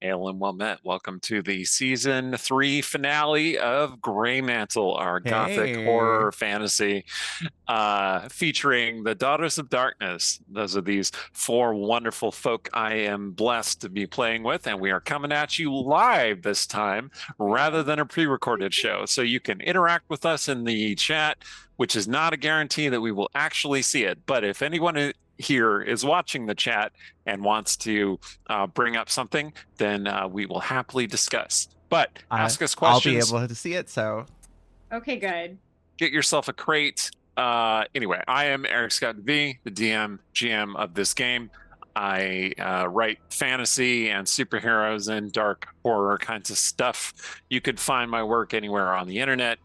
Hail and well met. Welcome to the season 3 finale of Greymantle, our gothic Hey, horror fantasy featuring the Daughters of Darkness. Those are these four wonderful folk I am blessed to be playing with, and we are coming at you live this time rather than a pre-recorded show. So you can interact with us in the chat, which is not a guarantee that we will actually see it. But if anyone here is watching the chat and wants to bring up something, then we will happily discuss. But I ask us I'll be questions, able to see it. So Okay, good. get yourself a crate. Anyway, I am Eric Scott V, the DM, GM of this game. I write fantasy and superheroes and dark horror kinds of stuff. You could find my work anywhere on the internet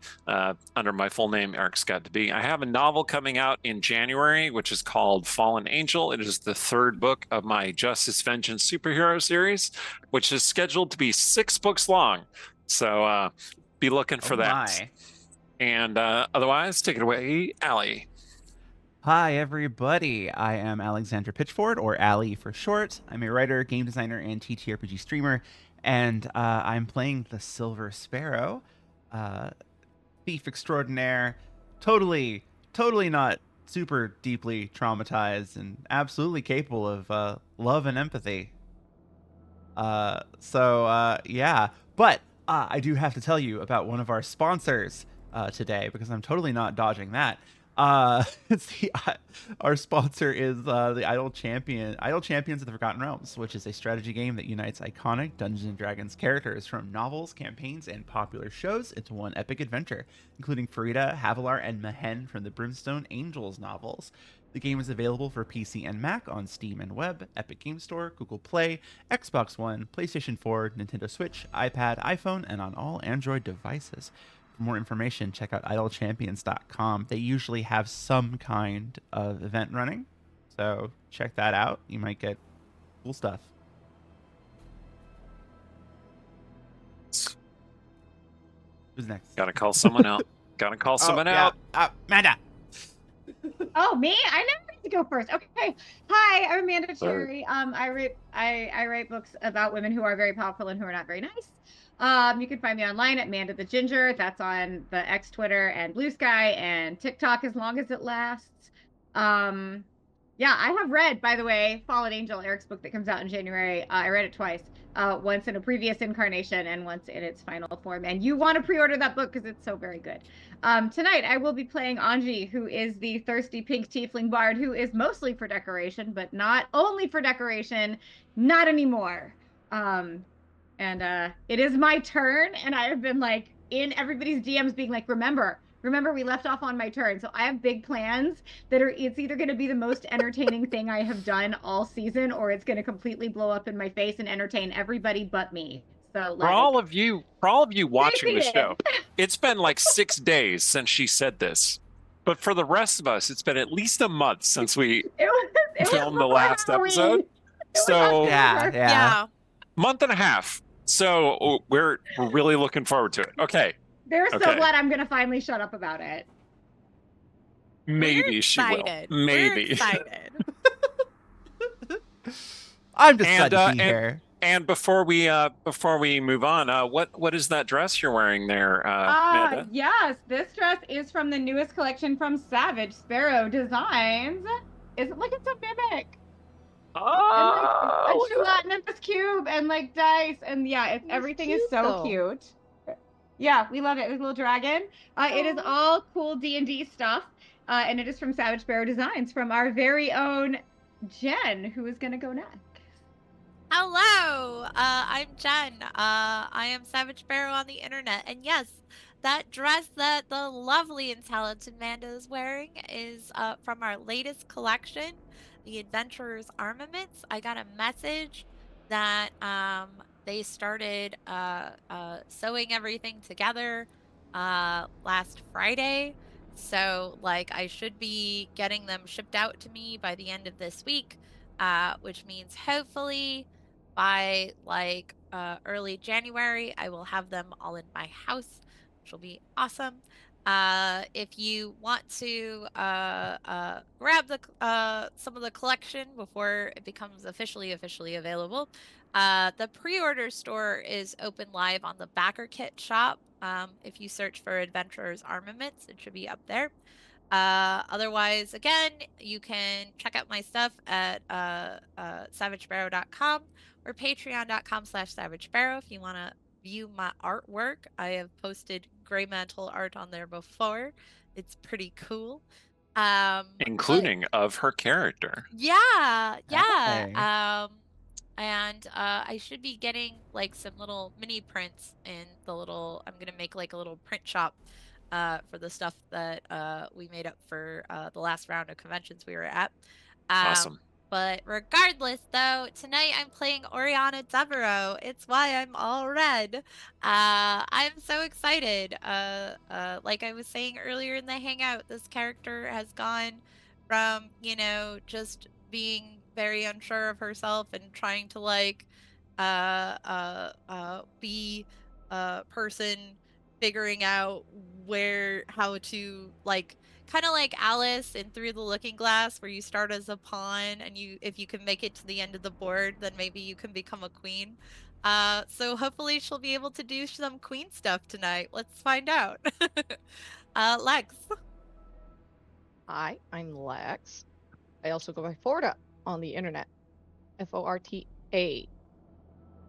under my full name, Eric Scott V. I have a novel coming out in January, which is called Fallen Angel. It is the third book of my Justice Vengeance superhero series, which is scheduled to be 6 books long. So be looking for oh that. my. And otherwise, take it away, Allie. Hi everybody. I am Alexandra Pitchford, or Allie for short. I'm a writer, game designer, and TTRPG streamer, and I'm playing the Silver Sparrow, thief extraordinaire, totally not super deeply traumatized, and absolutely capable of love and empathy. Yeah, but I do have to tell you about one of our sponsors today, because I'm totally not dodging that. It's our sponsor is the Idle Champions of the Forgotten Realms, which is a strategy game that unites iconic Dungeons and Dragons characters from novels, campaigns, and popular shows into one epic adventure, including Farida, Havilar, and Mehen from the Brimstone Angels novels. The game is available for PC and Mac on Steam and Web, Epic Game Store, Google Play, Xbox One, PlayStation 4, Nintendo Switch, iPad, iPhone, and on all Android devices. For more information, check out idlechampions.com. They usually have some kind of event running, so check that out. You might get cool stuff. Who's next? Gotta call someone out. Gotta call someone out. Amanda. Oh, me? I never get to go first. Okay. Hi, I'm Amanda Cherry. I write books about women who are very powerful and who are not very nice. You can find me online at Amanda the Ginger. That's on the X, Twitter, and Blue Sky, and TikTok as long as it lasts. Yeah, I have read, by the way, Fallen Angel, Eric's book that comes out in January. I read it twice. Once in a previous incarnation and once in its final form. And you want to pre-order that book because it's so very good. Tonight, I will be playing Anji, who is the thirsty pink tiefling bard, who is mostly for decoration, but not only for decoration, not anymore. It is my turn, and I have been like in everybody's DMs being like, remember, we left off on my turn. So I have big plans that it's either going to be the most entertaining thing I have done all season, or it's going to completely blow up in my face and entertain everybody but me. So For all of you watching the show, it's been like 6 days since she said this. But for the rest of us, it's been at least a month since we filmed the last Halloween. episode. So Yeah. month and a half. So we're really looking forward to it. Okay. They're so glad I'm going to finally shut up about it. Maybe she will. Maybe. We're excited. I'm just glad to be here. And before we move on, what is that dress you're wearing there, Amanda? Yes, this dress is from the newest collection from Savage Sparrow Designs. Is it like it's a mimic? Oh, and like a gelatinous cube and like dice, and yeah, everything is so cute. Yeah, we love it. There's a little dragon. It is all cool D&D stuff, and it is from Savage Sparrow Designs, from our very own Jen, who is going to go next. Hello, I'm Jen. I am Savage Sparrow on the internet, and yes, that dress that the lovely and talented Amanda is wearing is from our latest collection, the Adventurer's Armaments. I got a message that they started sewing everything together last Friday. So like I should be getting them shipped out to me by the end of this week, which means hopefully by like early January I will have them all in my house, which will be awesome. If you want to grab the some of the collection before it becomes officially available, the pre-order store is open live on the Backer Kit shop. If you search for Adventurers Armaments, it should be up there. Otherwise, again, you can check out my stuff at savagesparrow.com or patreon.com/savagesparrow if you want to view my artwork. I have posted Greymantle art on there before. It's pretty cool. Including of her character. Yeah. Okay. And I should be getting like some little mini prints in the little, I'm gonna make like a little print shop for the stuff that we made up for the last round of conventions we were at. Awesome. But regardless, though, tonight I'm playing Oriana Devereaux. It's why I'm all red. I'm so excited. Like I was saying earlier in the hangout, this character has gone from, you know, just being very unsure of herself and trying to like be a person figuring out how to like kind of like Alice in Through the Looking Glass, where you start as a pawn and if you can make it to the end of the board, then maybe you can become a queen. So hopefully she'll be able to do some queen stuff tonight. Let's find out. Lex. Hi, I'm Lex. I also go by Forta on the internet. Forta.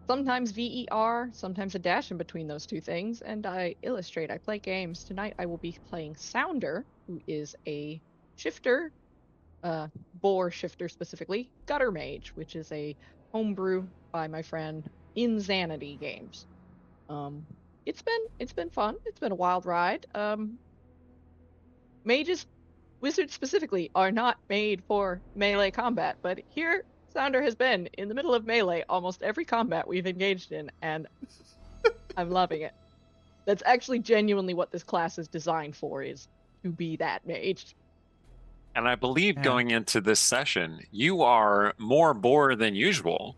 Sometimes VER, sometimes a dash in between those two things, and I illustrate. I play games. Tonight I will be playing Sounder, who is a shifter, boar shifter specifically, Gutter Mage, which is a homebrew by my friend Insanity Games. It's been fun. It's been a wild ride. Mages, wizards specifically, are not made for melee combat, but here Sounder has been in the middle of melee almost every combat we've engaged in, and I'm loving it. That's actually genuinely what this class is designed for, is to be that mage. And I believe going into this session, you are more boar than usual,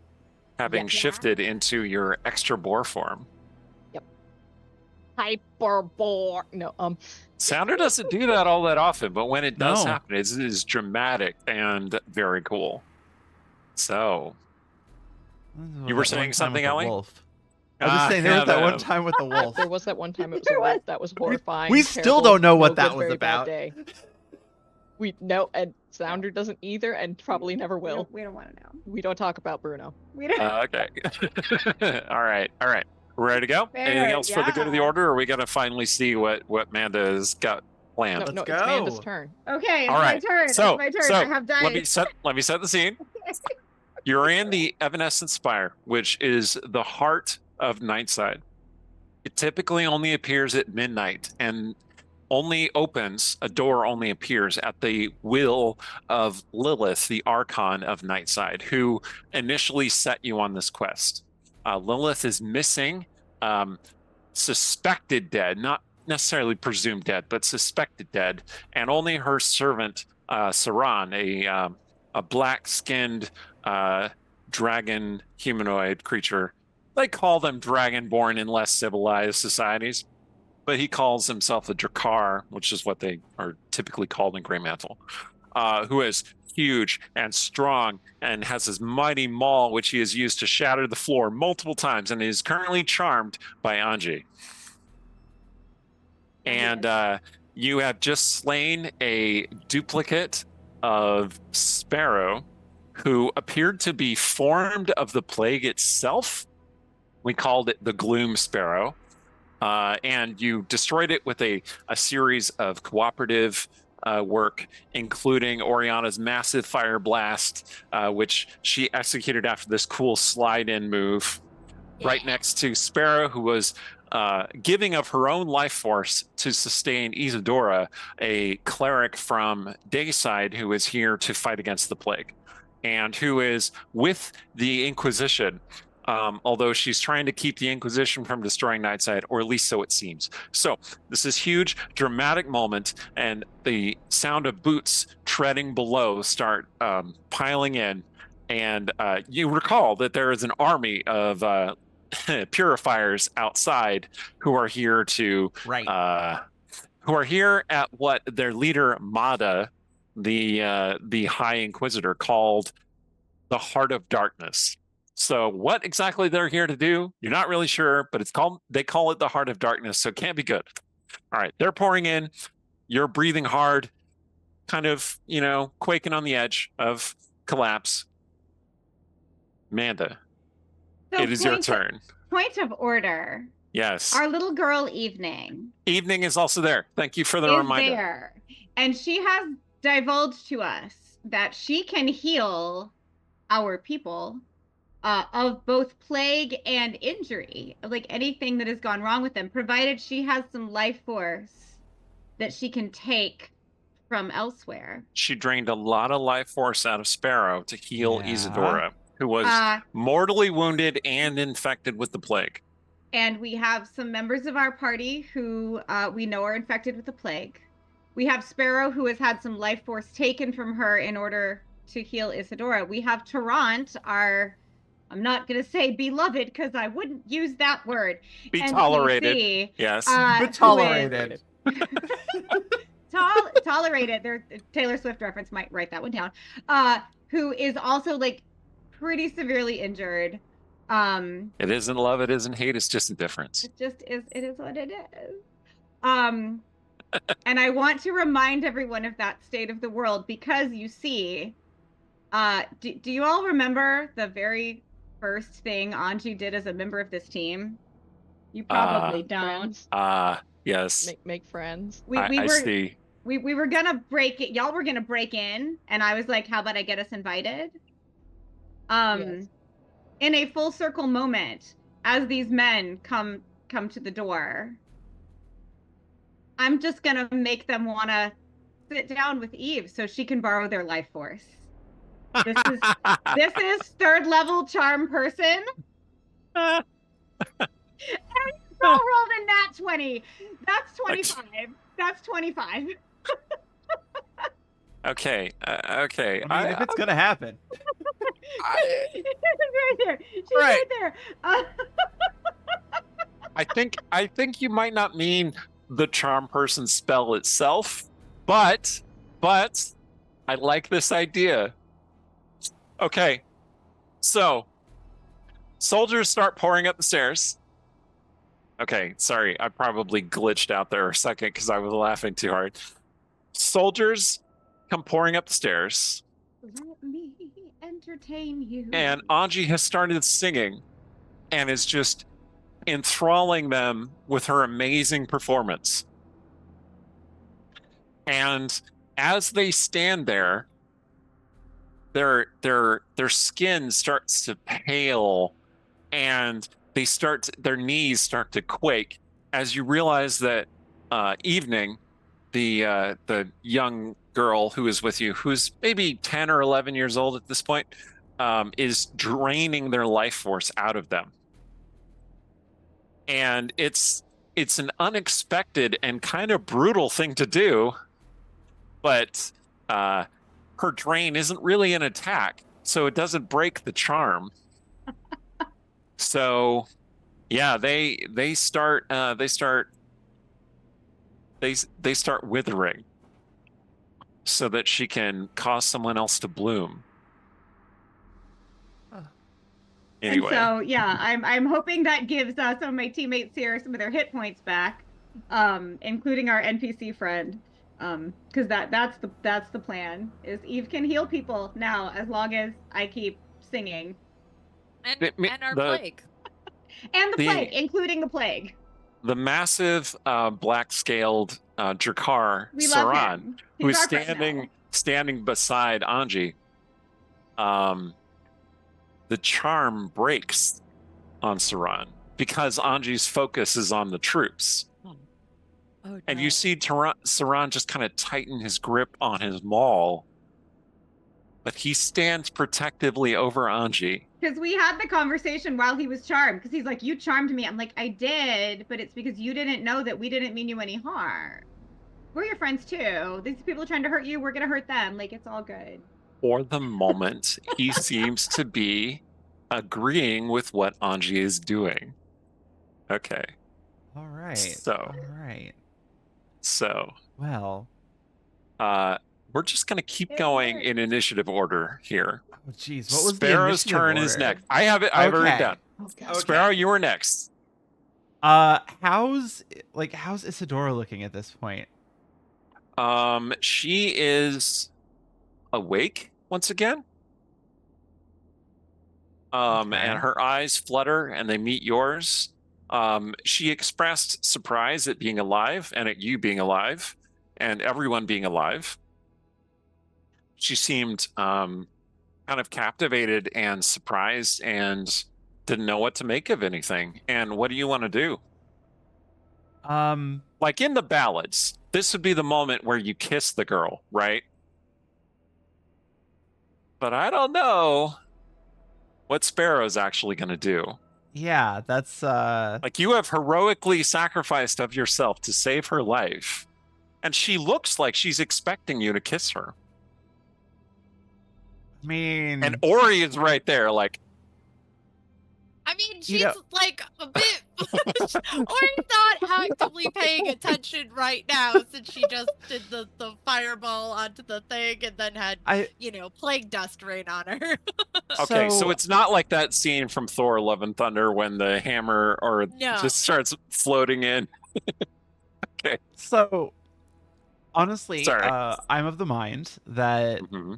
having shifted into your extra boar form. Yep. Hyper boar. No, Sounder doesn't do that all that often, but when it does happen, it is dramatic and very cool. So, you were saying something, Ellie? Wolf. I was just saying there was that one time with the wolf. There was that one time it was a wolf. That was horrifying. We still don't know what that was about. And Sounder doesn't either, and probably never will. We don't want to know. We don't talk about Bruno. We don't. Okay. All right. Ready to go? Anything else for the good of the order, or are we going to finally see what Manda's got planned? No, it's Manda's turn. Okay, All right. My turn. So, it's my turn. I have dice. Let me set the scene. You're in the Evanescent Spire, which is the heart of Nightside. It typically only appears at midnight and a door only appears at the will of Lilith, the Archon of Nightside, who initially set you on this quest. Lilith is missing, suspected dead, not necessarily presumed dead, but suspected dead, and only her servant, Saran, a black-skinned dragon humanoid creature. They call them dragonborn in less civilized societies, but he calls himself a Drakkar, which is what they are typically called in Greymantle, who is huge and strong and has his mighty maul, which he has used to shatter the floor multiple times, and is currently charmed by Anji. And you have just slain a duplicate of Sparrow, who appeared to be formed of the plague itself. We called it the Gloom Sparrow. And you destroyed it with a series of cooperative work, including Oriana's massive fire blast, which she executed after this cool slide-in move, right next to Sparrow, who was giving of her own life force to sustain Isadora, a cleric from Dayside who is here to fight against the plague, and who is with the Inquisition, although she's trying to keep the Inquisition from destroying Nightside, or at least so it seems. So this is huge, dramatic moment, and the sound of boots treading below start piling in, and you recall that there is an army of purifiers outside who are here to who are here at what their leader Mada, the High Inquisitor, called the Heart of Darkness. So what exactly they're here to do, you're not really sure, but they call it the Heart of Darkness, so it can't be good. All right, they're pouring in. You're breathing hard, kind of, quaking on the edge of collapse. Amanda, So it is your turn. Point of order. Yes. Our little girl Evening. Evening is also there. Thank you for the is reminder. There. And she has divulged to us that she can heal our people of both plague and injury, like anything that has gone wrong with them, provided she has some life force that she can take from elsewhere. She drained a lot of life force out of Sparrow to heal Isadora, who was mortally wounded and infected with the plague. And we have some members of our party who we know are infected with the plague. We have Sparrow, who has had some life force taken from her in order to heal Isadora. We have Tarrant, our, I'm not going to say beloved, because I wouldn't use that word. Be tolerated. NPC, yes. Be tolerated. Tolerated. Their Taylor Swift reference, might write that one down. Who is also like pretty severely injured. It isn't love, it isn't hate, it's just a difference. It just is, it is what it is. And I want to remind everyone of that state of the world, because you see, do you all remember the very first thing Anji did as a member of this team? You probably don't. Yes. Make friends. I see. We were gonna break it. Y'all were gonna break in, and I was like, "How about I get us invited?" Yes. In a full circle moment, as these men come to the door, I'm just gonna make them wanna sit down with Eve so she can borrow their life force. This is third level charm person. And rolled a nat 20. That's 25. That's 25. Okay. Okay. I mean, if it's gonna happen. She's right there. She's right there. I think you might not mean the charm person spell itself, but I like this idea. Okay. So soldiers start pouring up the stairs. Okay, sorry, I probably glitched out there a second because I was laughing too hard. Soldiers come pouring up the stairs. Let me entertain you. And Anji has started singing and is just enthralling them with her amazing performance. And as they stand there, their skin starts to pale, and their knees start to quake as you realize that Evening, the young girl who is with you, who's maybe 10 or 11 years old at this point, is draining their life force out of them. And it's an unexpected and kind of brutal thing to do, but her drain isn't really an attack, so it doesn't break the charm. So, yeah, they start withering, so that she can cause someone else to bloom. Anyway. And so, yeah, I'm hoping that gives some of my teammates here some of their hit points back, including our NPC friend, because that's the plan. Is Eve can heal people now as long as I keep singing. And our plague. And the plague, including the plague. The massive black-scaled Drakar, Saran, who is standing beside Anji. The charm breaks on Saran because Anji's focus is on the troops. Oh, no. And you see Saran just kind of tighten his grip on his maul, but he stands protectively over Anji. Because we had the conversation while he was charmed, because he's like, you charmed me. I'm like, I did, but it's because you didn't know that we didn't mean you any harm. We're your friends too. These people are trying to hurt you. We're going to hurt them. Like, it's all good. For the moment, he seems to be agreeing with what Anji is doing. Okay. All right. So. All right. So, Well, we're just gonna keep going in initiative order here. oh geez, what was the Sparrow's initiative turn is order? next. I have it. I have it written down. Oh, God. Okay. Sparrow, you are next. How's Isadora looking at this point? She is awake once again. Okay. And her eyes flutter and they meet yours. She expressed surprise at being alive and at you being alive and everyone being alive. She seemed kind of captivated and surprised and didn't know what to make of anything. And what do you want to do? Like in the ballads, this would be the moment where you kiss the girl, right? But I don't know what Sparrow's actually going to do. Yeah, that's Like you have heroically sacrificed of yourself to save her life. And she looks like she's expecting you to kiss her. I mean, And Ori is right there, like, I mean, You she's know- like a bit. Ori's not actively paying attention right now since she just did the fireball onto the thing and then had, plague dust rain on her. okay, so it's not like that scene from Thor Love and Thunder when the hammer just starts floating in. So honestly, Sorry. I'm of the mind that Mhm.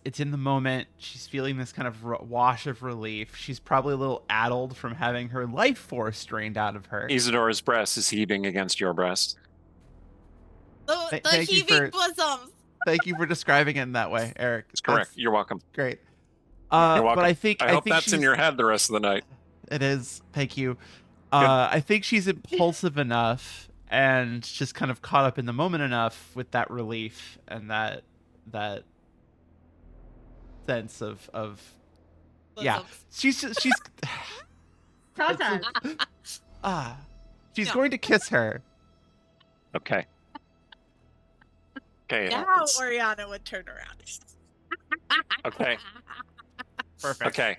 it's in the moment. She's feeling this kind of wash of relief. She's probably a little addled from having her life force drained out of her. Isadora's breast is heaving against your breast. The Thank you heaving for- bosoms. Thank you for describing it in that way, Eric. It's correct. That's You're welcome. great. You're welcome. But I think I hope think that's in she's- your head the rest of the night. It is. Thank you. I think she's impulsive enough and just kind of caught up in the moment enough with that relief and that sense of yeah. Bosoms. She's Tata. she's No. going to kiss her. Okay. Okay. Now Oriana would turn around. Okay. Perfect. Okay.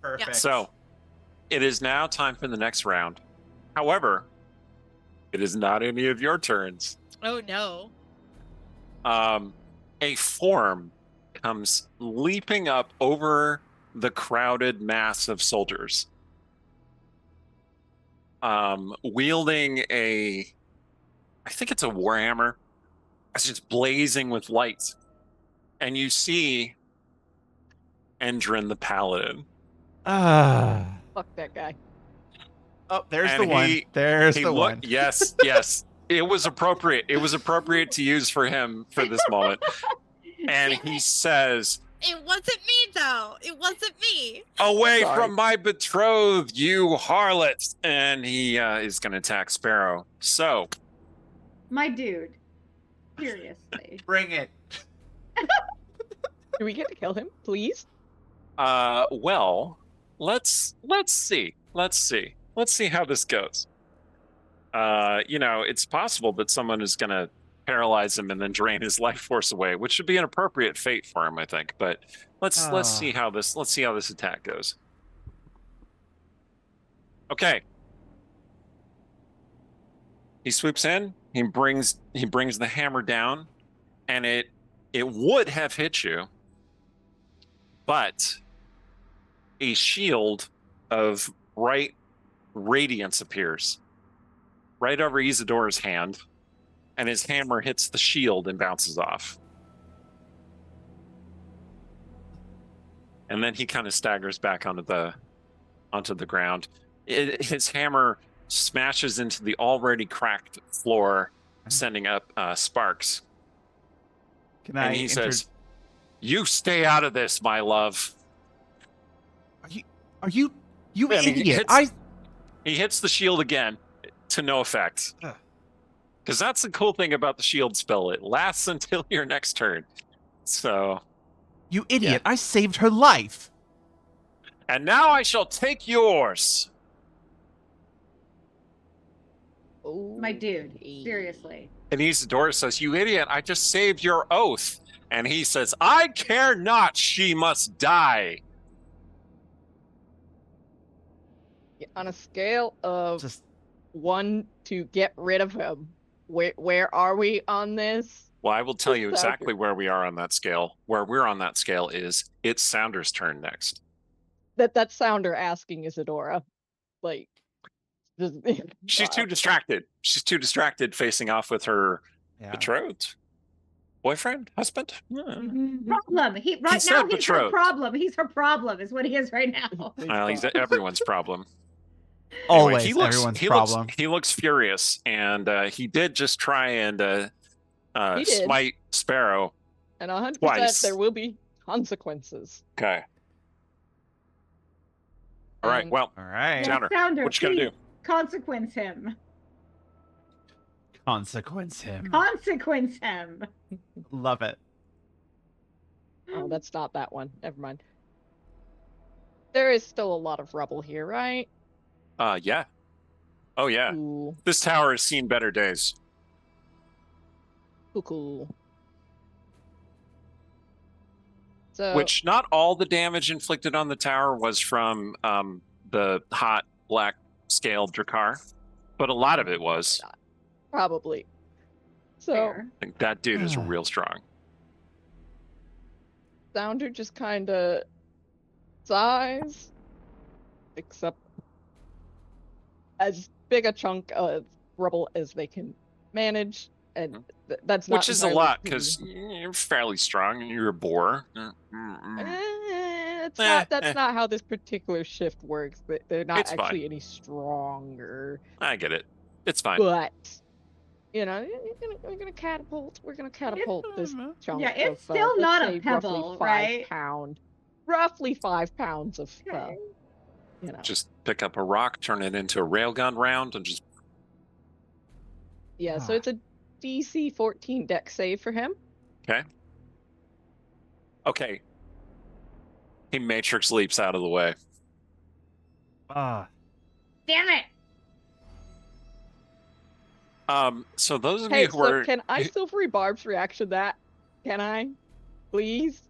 Perfect. So, it is now time for the next round. However, it is not any of your turns. Oh no. A form comes leaping up over the crowded mass of soldiers, wielding I think it's a warhammer. It's just blazing with light, and you see Endrin the Paladin. Fuck that guy. Oh, there's And the one. he- There's He the look- one. Yes. It was appropriate. It was appropriate to use for him for this moment. And he says, It wasn't me though. It wasn't me. "Away Sorry. from my betrothed, you harlot!" And he is going to attack Sparrow. So, My dude. Seriously. Bring it. Do we get to kill him, please? well, let's see. Let's see how this goes. It's possible that someone is going to paralyze him and then drain his life force away, which would be an appropriate fate for him, I think. But let's see how this attack goes. Okay. He swoops in. He brings the hammer down, and it would have hit you, but a shield of bright radiance appears right over Isadora's hand, and his hammer hits the shield and bounces off. And then he kind of staggers back onto the ground. His hammer smashes into the already cracked floor, sending up sparks. Can And I he says, "You stay out of this, my love." Are you And he idiot? He hits the shield again, to no effect. Ugh. Because that's the cool thing about the shield spell. It lasts until your next turn. So, You idiot. I saved her life. and now I shall take yours. Oh, My dude. Seriously. And Isadora says, "You idiot, I just saved your oath." And he says, "I care not, she must die." On a scale of Just 1 to get rid of him, Where are we on this? Well, I will tell you Sounder. exactly where we are on that scale. Where we're on that scale is it's Sounder's turn next. That Sounder asking Isadora, like, just, She's too distracted. She's too distracted facing off with her betrothed boyfriend, husband. Problem. He right said now he's her betrothed. problem. He's her problem. Is what he is right now. Well, he's everyone's problem. Always Anyway, everyone's problem. He looks furious, and he did just try and He did. smite Sparrow. and 100% Twice. there will be consequences. Okay. All right. And- Well, All right. Sounder, Sounder, what you gonna do? please Consequence him. Consequence him. Consequence him. Love it. Oh, that's not that one. Never mind. There is still a lot of rubble here, right? Yeah. Oh yeah. Ooh, This tower has seen better days. cool. So, Which not all the damage inflicted on the tower was from the hot black scaled Drakkar, but a lot of it was. probably. So, Fair. I think that dude is real strong. Sounder just kind of sighs, picks up as big a chunk of rubble as they can manage, and that's not Which is a entirely lot true. because you're fairly strong and you're a boar. It's not. That's not how this particular shift works. They're not It's fine. actually any stronger. I get it. It's fine. But we're gonna catapult. We're gonna catapult this chunk. Yeah, it's of, still let's not a say pebble, roughly right? Roughly 5 pounds of, Okay. Just pick up a rock, turn it into a railgun round, and just Yeah, so it's a DC 14 deck save for him. okay. He matrix leaps out of the way. Ah, Damn it. So those of Hey, you who so are can I Silvery Barb's reaction that? Can I? Please?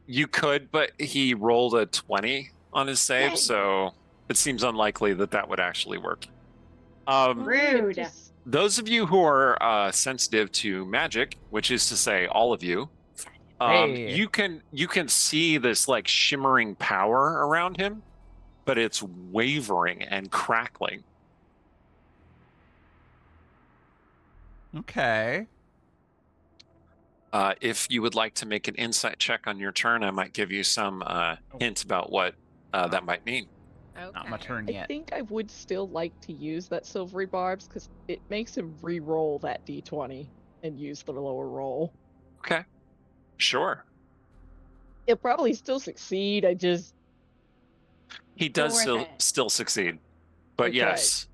you could, but he rolled a 20 on his save, Dang. so it seems unlikely that that would actually work. Rude. Just- Those of you who are sensitive to magic, which is to say all of you, Hey. you can see this like shimmering power around him, but it's wavering and crackling. okay. If you would like to make an insight check on your turn, I might give you some hint about what that might mean. Not my turn I yet. think I would still like to use that Silvery Barbs because it makes him re-roll that D20 and use the lower roll. Okay, sure. He'll probably still succeed. He does worth still, it. still succeed, but Okay. yes,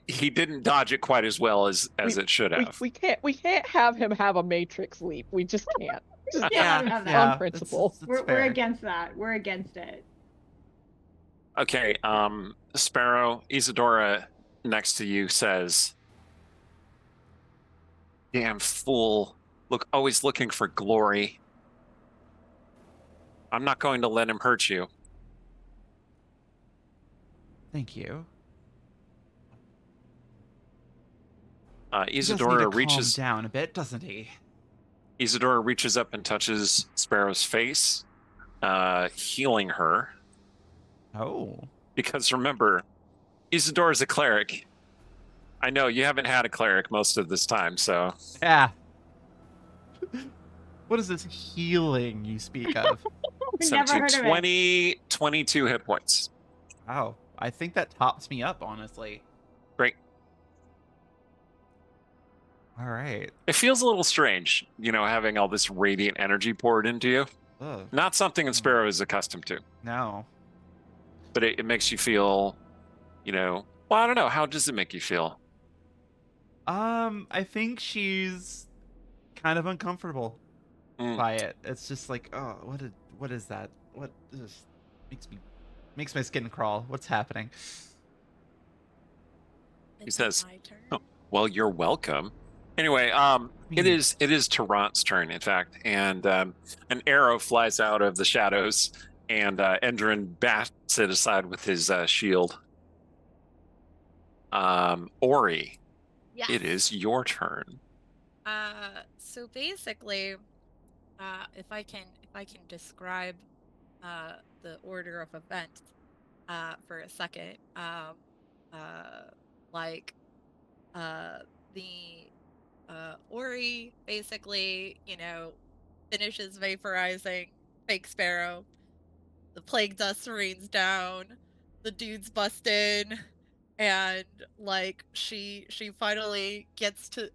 he didn't dodge it quite as well as it should have. we can't have him have a Matrix leap. We just can't. Just Yeah, can't. have that. On that's- principle. that's We're fair. against that. We're against it. Okay, Sparrow, Isadora next to you says, "Damn fool! Always looking for glory. I'm not going to let him hurt you." Thank you. He does need Isadora to calm reaches down a bit, doesn't he? Isadora reaches up and touches Sparrow's face, healing her. Oh. Because remember, Isadora's a cleric. I know you haven't had a cleric most of this time, so Yeah. What is this healing you speak of? We sent never to heard of it. 22 hit points. Wow. I think that tops me up, honestly. Great. All right. It feels a little strange, having all this radiant energy poured into you. Ugh. Not something that Sparrow is accustomed to, No. but it makes you feel, well, I don't know. How does it make you feel? I think she's kind of uncomfortable Mm. by it. It's just like, oh, what is that? What just makes my skin crawl? What's happening? He says, my turn. "Oh, well, you're welcome." Anyway, it is Tarant's turn, in fact, and an arrow flies out of the shadows, and Endrin bats it aside with his shield. Ori, Yes. it is your turn. So basically, if I can describe the order of events for a second, like the Ori basically, finishes vaporizing fake Sparrow. The plague dust rains down. The dudes bust in, and like she finally gets to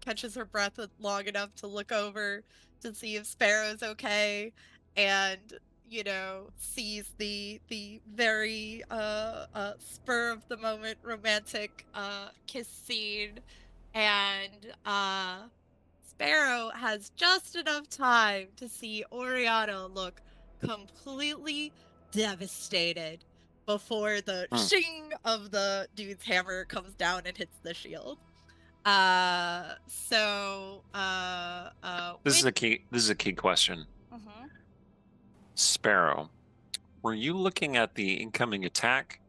catches her breath long enough to look over to see if Sparrow's okay, and sees the very spur of the moment romantic kiss scene, and Sparrow has just enough time to see Oriana look completely devastated before the shing of the dude's hammer comes down and hits the shield. This is a key question. Mhm. Sparrow, were you looking at the incoming attack,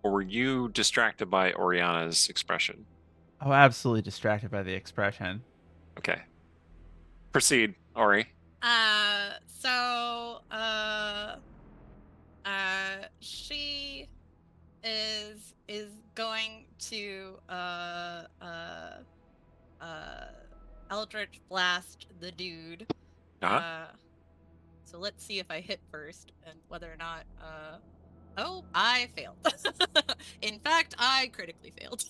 or were you distracted by Oriana's expression? Oh, absolutely distracted by the expression. Okay. Proceed, Ori. She is going to Eldritch Blast the dude. Uh-huh. So let's see if I hit first and whether or not oh, I failed. In fact, I critically failed.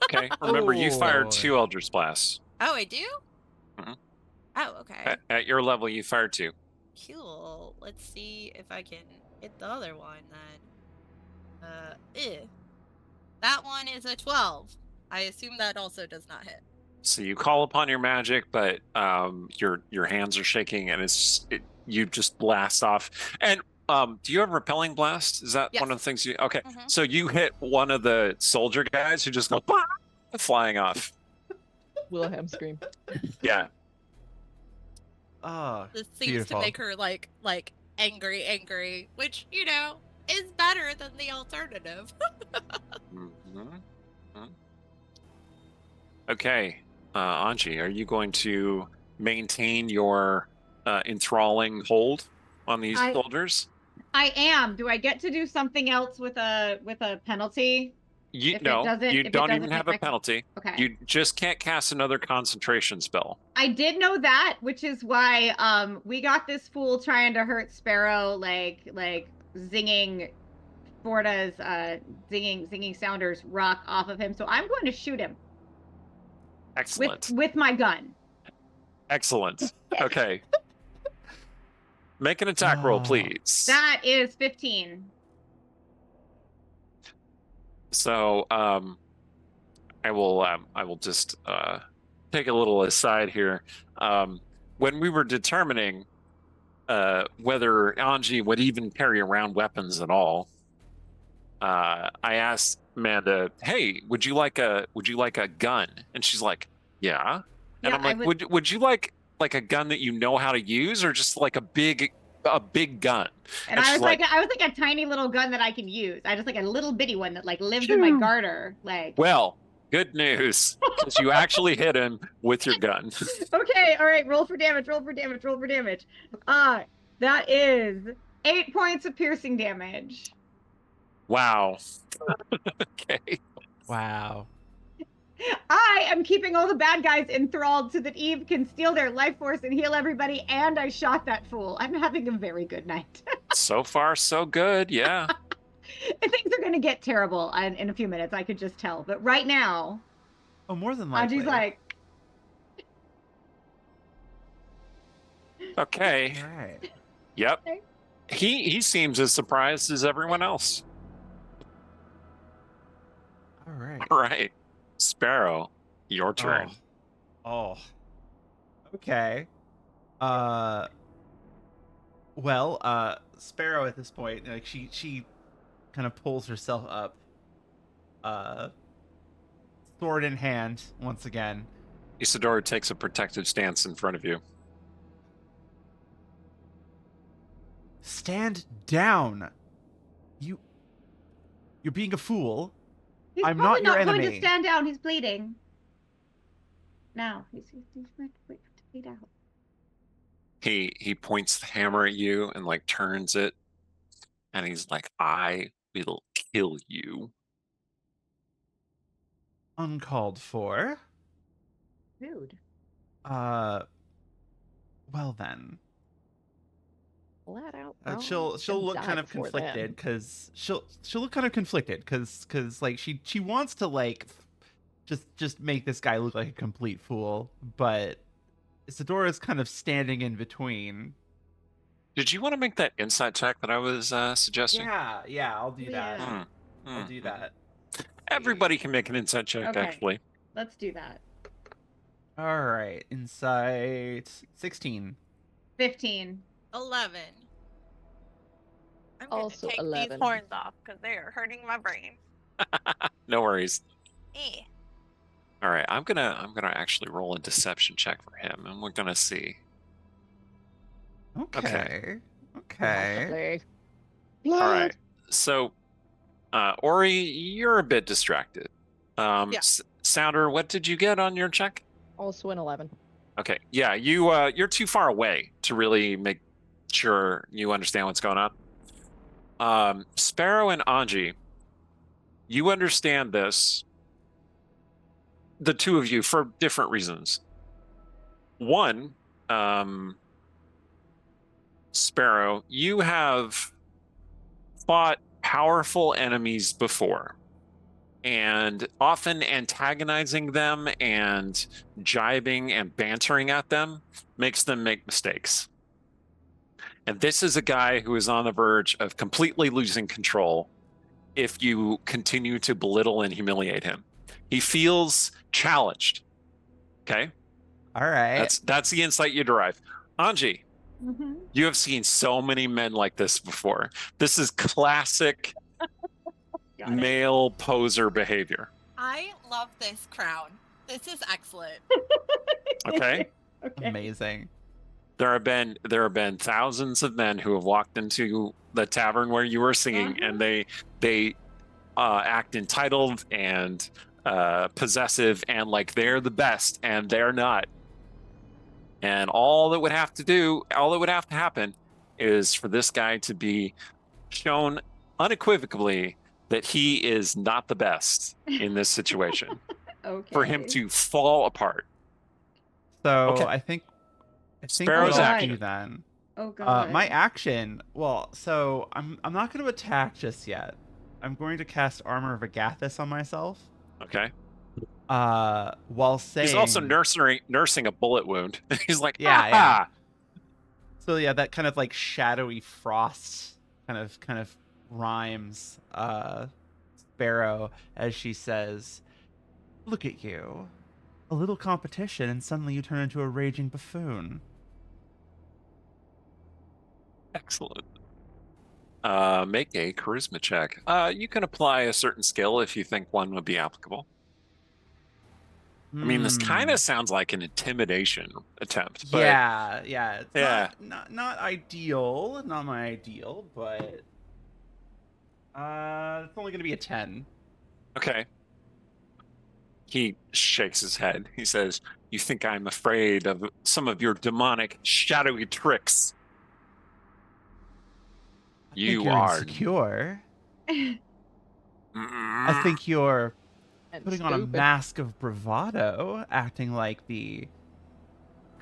Okay. Remember, you fired Oh. 2 Eldritch Blasts. Oh, I do? Mhm. Oh, okay. At your level, you fired 2. Cool. Let's see if I can hit the other one then. That one is a 12. I assume that also does not hit. So you call upon your magic, but your hands are shaking, and you just blast off. And do you have repelling blast? Is that one of the things you? Okay, so you hit one of the soldier guys who just go flying off. Wilhelm scream. Yeah. Oh, This seems beautiful. to make her like angry, which is better than the alternative. Okay, Anji, are you going to maintain your enthralling hold on these soldiers? I am. Do I get to do something else with a penalty? You If it no, doesn't- you if it don't doesn't even hit have a my- penalty. Okay. You just can't cast another concentration spell. I did know that, which is why we got this fool trying to hurt Sparrow, like zinging Forta's zinging Sounders rock off of him. So I'm going to shoot him. Excellent. With my gun. Excellent. Okay. Make an attack roll, please. That is 15. So I will just take a little aside here. When we were determining whether Anji would even carry around weapons at all, I asked Amanda, "Hey, would you like a gun?" And she's like, "Yeah." And Yeah, I'm like, "Would you like a gun that you know how to use, or just like a big gun?" And I was like a tiny little gun that I can use. I just like a little bitty one that like lives in my garter. Like, well, good news, because you actually hit him with your gun. Okay, all right, roll for damage. That is 8 points of piercing damage. Wow. Okay. Wow. I am keeping all the bad guys enthralled so that Eve can steal their life force and heal everybody, and I shot that fool. I'm having a very good night. So far, so good. Yeah. Things are going to get terrible in a few minutes, I could just tell. But right now... Oh, more than likely. Anji's like... Okay. All right. Yep. He seems as surprised as everyone else. All right. All right. Sparrow, your turn. Oh. Okay. Well, Sparrow at this point, like she kind of pulls herself up, sword in hand once again. Isidore takes a protective stance in front of you. Stand down. You're being a fool. He's I'm probably not your going to enemy. stand down. He's bleeding. Now he's wait to bleed out. He points the hammer at you and like turns it, and he's like, "I will kill you." Uncalled for. Rude. Well then. Flat out. She'll look kind of conflicted because she'll look kind of conflicted because like she wants to like just make this guy look like a complete fool, but Isadora's kind of standing in between. Did you want to make that insight check that I was suggesting? Yeah, I'll do that. Yeah. I'll do that. Everybody can make an insight check, Okay. actually. Let's do that. All right, insight 16. 15. 11. I'm going to Also take 11. these horns off because they are hurting my brain. No worries. Eh. All right, I'm gonna actually roll a deception check for him, and we're gonna see. Okay. Lovely. All right, so Ori, you're a bit distracted. Yeah. Sounder, what did you get on your check? Also an 11. Okay, yeah, you're too far away to really make sure you understand what's going on. Sparrow and Anji, you understand this, the two of you, for different reasons. One, Sparrow, you have fought powerful enemies before, and often antagonizing them and jibing and bantering at them makes them make mistakes. And this is a guy who is on the verge of completely losing control if you continue to belittle and humiliate him. He feels challenged. Okay? All right. That's the insight you derive. Anji, Mm-hmm. you have seen so many men like this before. This is classic male poser behavior. I love this crown. This is excellent. Okay? Okay. Amazing. There have been thousands of men who have walked into the tavern where you were singing, and they act entitled and possessive and like they're the best, and they're not. And all that would have to happen is for this guy to be shown unequivocally that he is not the best in this situation. Okay. For him to fall apart. So Okay. I think Sparrow's what I'll action. do then. Oh god. My action. Well, so I'm not going to attack just yet. I'm going to cast Armor of Agathis on myself. Okay. While saying He's also nursing a bullet wound. He's like, Yeah, ah. So yeah, that kind of like shadowy frost kind of rhymes Sparrow as she says, "Look at you. A little competition and suddenly you turn into a raging buffoon." Excellent. Make a charisma check. You can apply a certain skill if you think one would be applicable. I mean, this kind of sounds like an intimidation attempt. But yeah. It's Yeah. not ideal, not my ideal, but it's only gonna be a 10. Okay. He shakes his head. He says, "You think I'm afraid of some of your demonic, shadowy tricks? I think You you're are insecure. I Mm-mm. think you're And putting on a stupid. mask of bravado, acting like the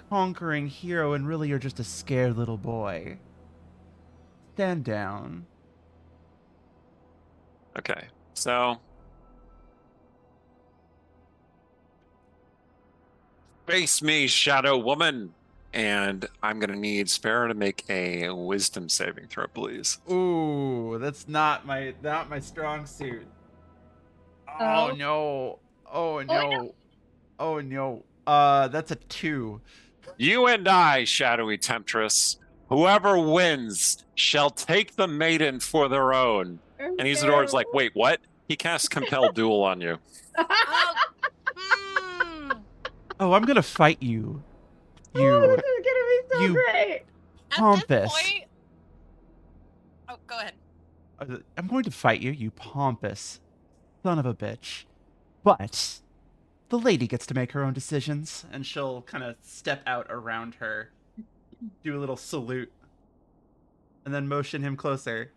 conquering hero, and really you're just a scared little boy. Stand down." Okay, so face me, shadow woman, and I'm gonna need Sparrow to make a wisdom saving throw, please. Ooh, that's not my strong suit. Oh. Oh no. Oh no. Oh no. That's a 2. You and I, shadowy temptress, whoever wins shall take the maiden for their own. And Isidor's like, wait, what? He casts compel duel on you. Oh, hmm. Oh, I'm gonna fight you. Oh, You this is gonna be so you- great. At Pompous. this point. Oh, go ahead. I'm going to fight you, you pompous, Son of a bitch. But the lady gets to make her own decisions, and she'll kind of step out around her, do a little salute, and then motion him closer.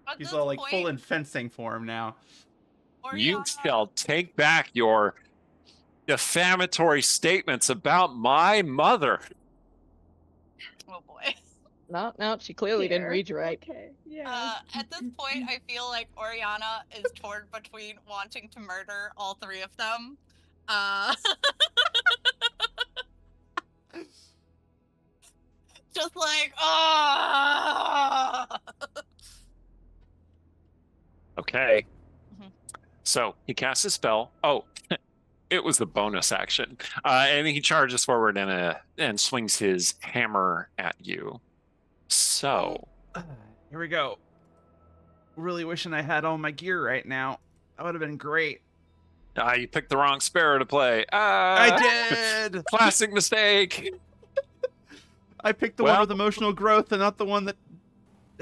At He's this all like point, full in fencing form now. You Oriana- shall take back your defamatory statements about my mother. Oh boy. No, she clearly didn't Here. read you right. Okay. Yeah. At this point, I feel like Oriana is torn between wanting to murder all three of them. Just like, Okay. Mhm. So he casts a spell. Oh, it was the bonus action. And he charges forward and swings his hammer at you. So Here we go. Really wishing I had all my gear right now. That would have been great. you picked the wrong Sparrow to play. I did. Classic mistake. I picked the one Well- with emotional growth and not the one that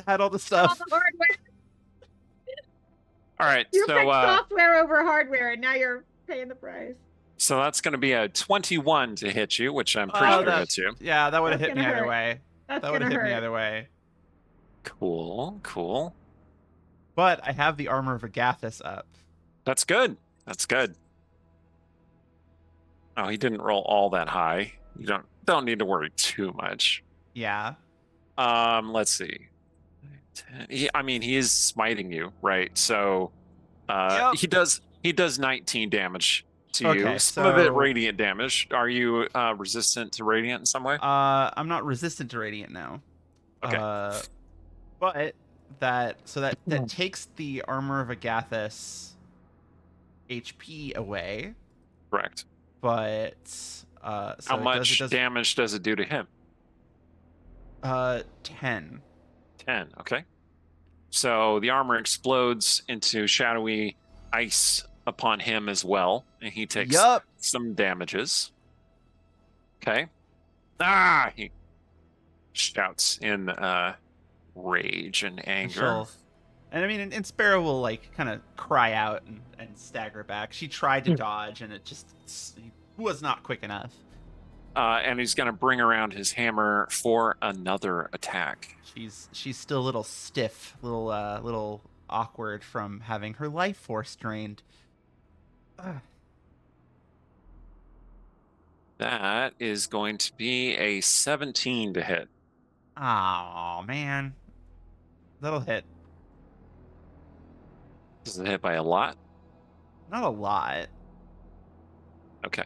had all the All stuff. the hardware. All right. You So picked software over hardware, and now you're paying the price. so that's going to be a 21 to hit you, which I'm pretty Oh, sure that- hits you. Yeah, that would have That's hit me gonna either hurt. way. That's That would have gonna hit me hurt. either way. Cool. But I have the armor of Agathis up. That's good. That's good. Oh, he didn't roll all that high. You don't need to worry too much. Yeah. Let's see. He is smiting you, right? So Yep. he does 19 damage to you. Okay, Some of it so- radiant damage. Are you resistant to radiant in some way? I'm not resistant to radiant now. Okay. But that takes the armor of Agathis HP away. Correct. But so How much it does damage does it do to him? 10. 10. Okay. So the armor explodes into shadowy ice upon him as well, and he takes Yup. some damages. Okay. He shouts in rage and anger. And I mean, and Sparrow will like kind of cry out and stagger back. She tried to dodge, and it was not quick enough. And he's going to bring around his hammer for another attack. She's still a little stiff, little awkward from having her life force drained. That is going to be a 17 to hit. Oh man, that'll hit. Does it hit by a lot? Not a lot. Okay.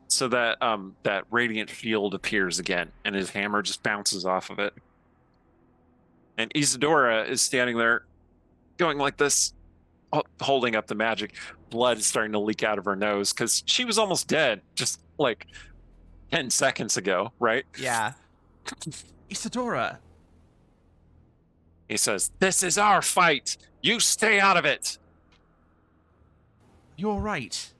So that radiant field appears again, and his hammer just bounces off of it. And Isadora is standing there, going like this, holding up the magic. Blood is starting to leak out of her nose because she was almost dead just like 10 seconds ago, right? Yeah. Isadora. He says, "This is our fight. You stay out of it. You're right.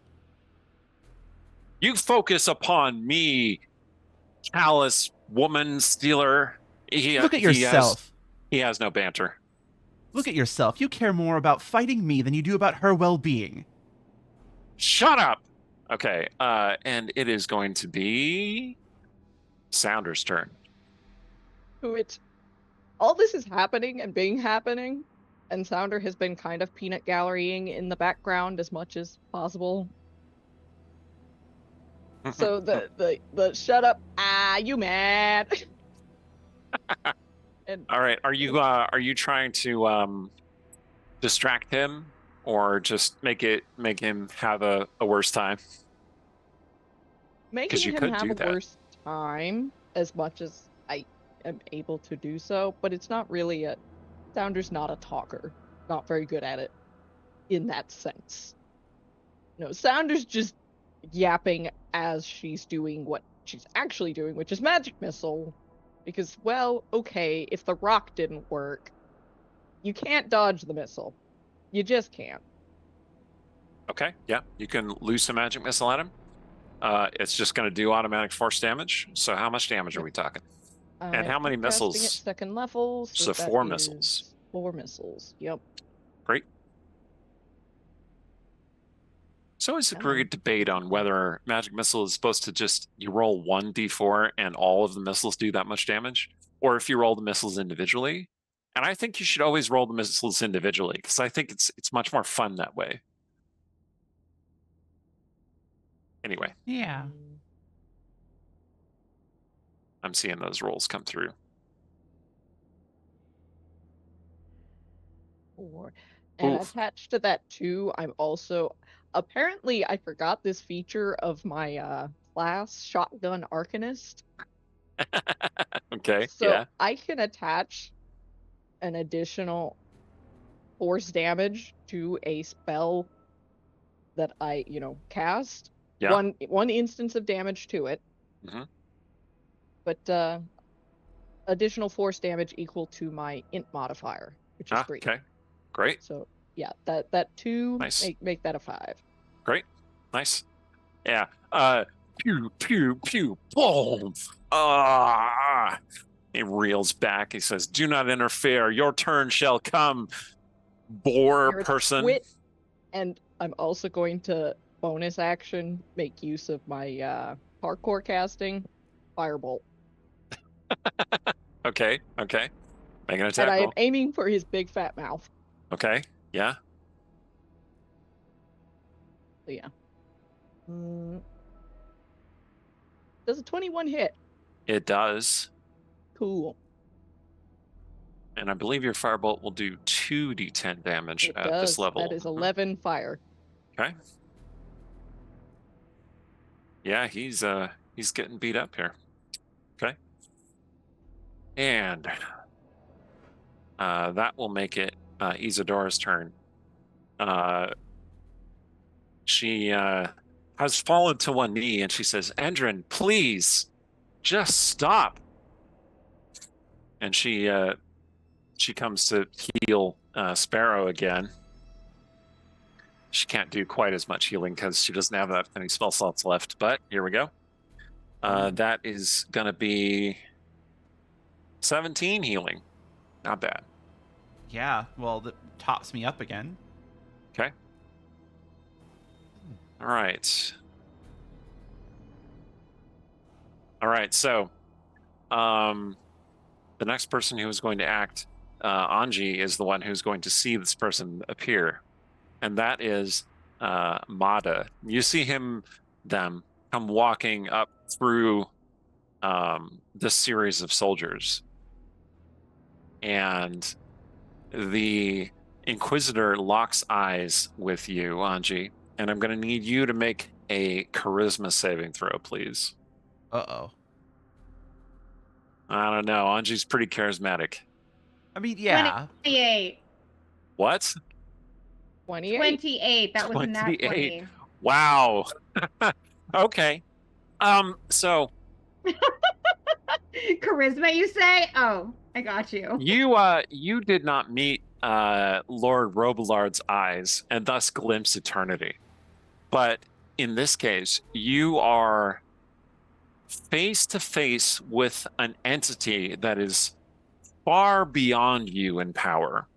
You focus upon me, callous woman stealer." Look at yourself. He has no banter. Look at yourself. You care more about fighting me than you do about her well-being. Shut up. Okay, and it is going to be Sounder's turn. Which, all this is happening and being happening, and Sounder has been kind of peanut gallerying in the background as much as possible. So the shut up, you mad? And All right, are you trying to distract him or just make him have a worse time? making you him could have do a that. worse time as much as I am able to do so, but it's not really Sounder's not a talker, not very good at it in that sense. No, Sounder's just yapping as she's doing what she's actually doing, which is magic missile. Because, well, okay, if the rock didn't work, you can't dodge the missile. You just can't. Okay, yeah, you can loose a magic missile at him. It's just going to do automatic force damage. So how much damage are we talking? And how many I'm casting missiles? At second level. So that 4 is missiles. 4 missiles. Yep. Great. It's always a Come great on. debate on whether magic missile is supposed to just you roll 1d4 and all of the missiles do that much damage, or if you roll the missiles individually. And I think you should always roll the missiles individually because I think it's much more fun that way. Anyway, Yeah. I'm seeing those rolls come through. 4. And Oof. attached to that too, I'm also apparently I forgot this feature of my class, Shotgun Arcanist. Okay, So yeah. I can attach an additional force damage to a spell that I, cast. Yeah. One instance of damage to it. Mhm. But additional force damage equal to my int modifier, which is 3. Okay, great. So yeah, that 2 Nice. make that a 5. Great. Nice. Yeah. Pew, pew, pew, boom. He reels back. He says, "Do not interfere. Your turn shall come, boar You're a person." twit, and I'm also going to bonus action make use of my parkour casting, Firebolt. Okay. Make an And attack I am roll. aiming for his big fat mouth. Okay. Yeah. So yeah. Does a 21 hit? It does. Cool. And I believe your firebolt will do 2d10 damage It at does. this level. That is 11 fire. Okay. Yeah, he's getting beat up here. Okay. And that will make it Isadora's turn. She has fallen to one knee and she says, "Endrin, please, just stop." And she comes to heal Sparrow again. She can't do quite as much healing because she doesn't have that many spell slots left, but here we go. That is going to be 17 healing. Not bad. Yeah. Well, that tops me up again. Okay. All right. So, the next person who is going to act, Anji, is the one who's going to see this person appear, and that is Mada. You see them come walking up through this series of soldiers, and the Inquisitor locks eyes with you, Anji, and I'm going to need you to make a charisma saving throw, please. Uh-oh. I don't know. Anji's pretty charismatic. I mean, yeah. 28. What? 28. 28. That was not 28. 20. Wow. Okay. So Charisma, you say? Oh, I got you. you did not meet Lord Robelard's eyes and thus glimpse eternity. But in this case, you are face to face with an entity that is far beyond you in power,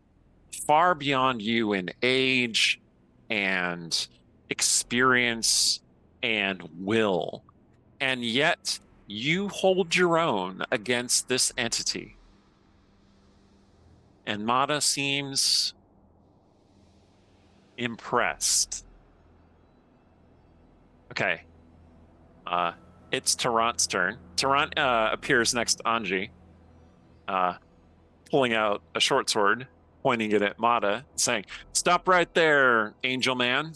far beyond you in age and experience and will. And yet you hold your own against this entity. And Mada seems impressed. Okay. It's Tarrant's turn. Tarrant appears next to Anji, pulling out a short sword, pointing it at Mada, saying, "Stop right there, angel man.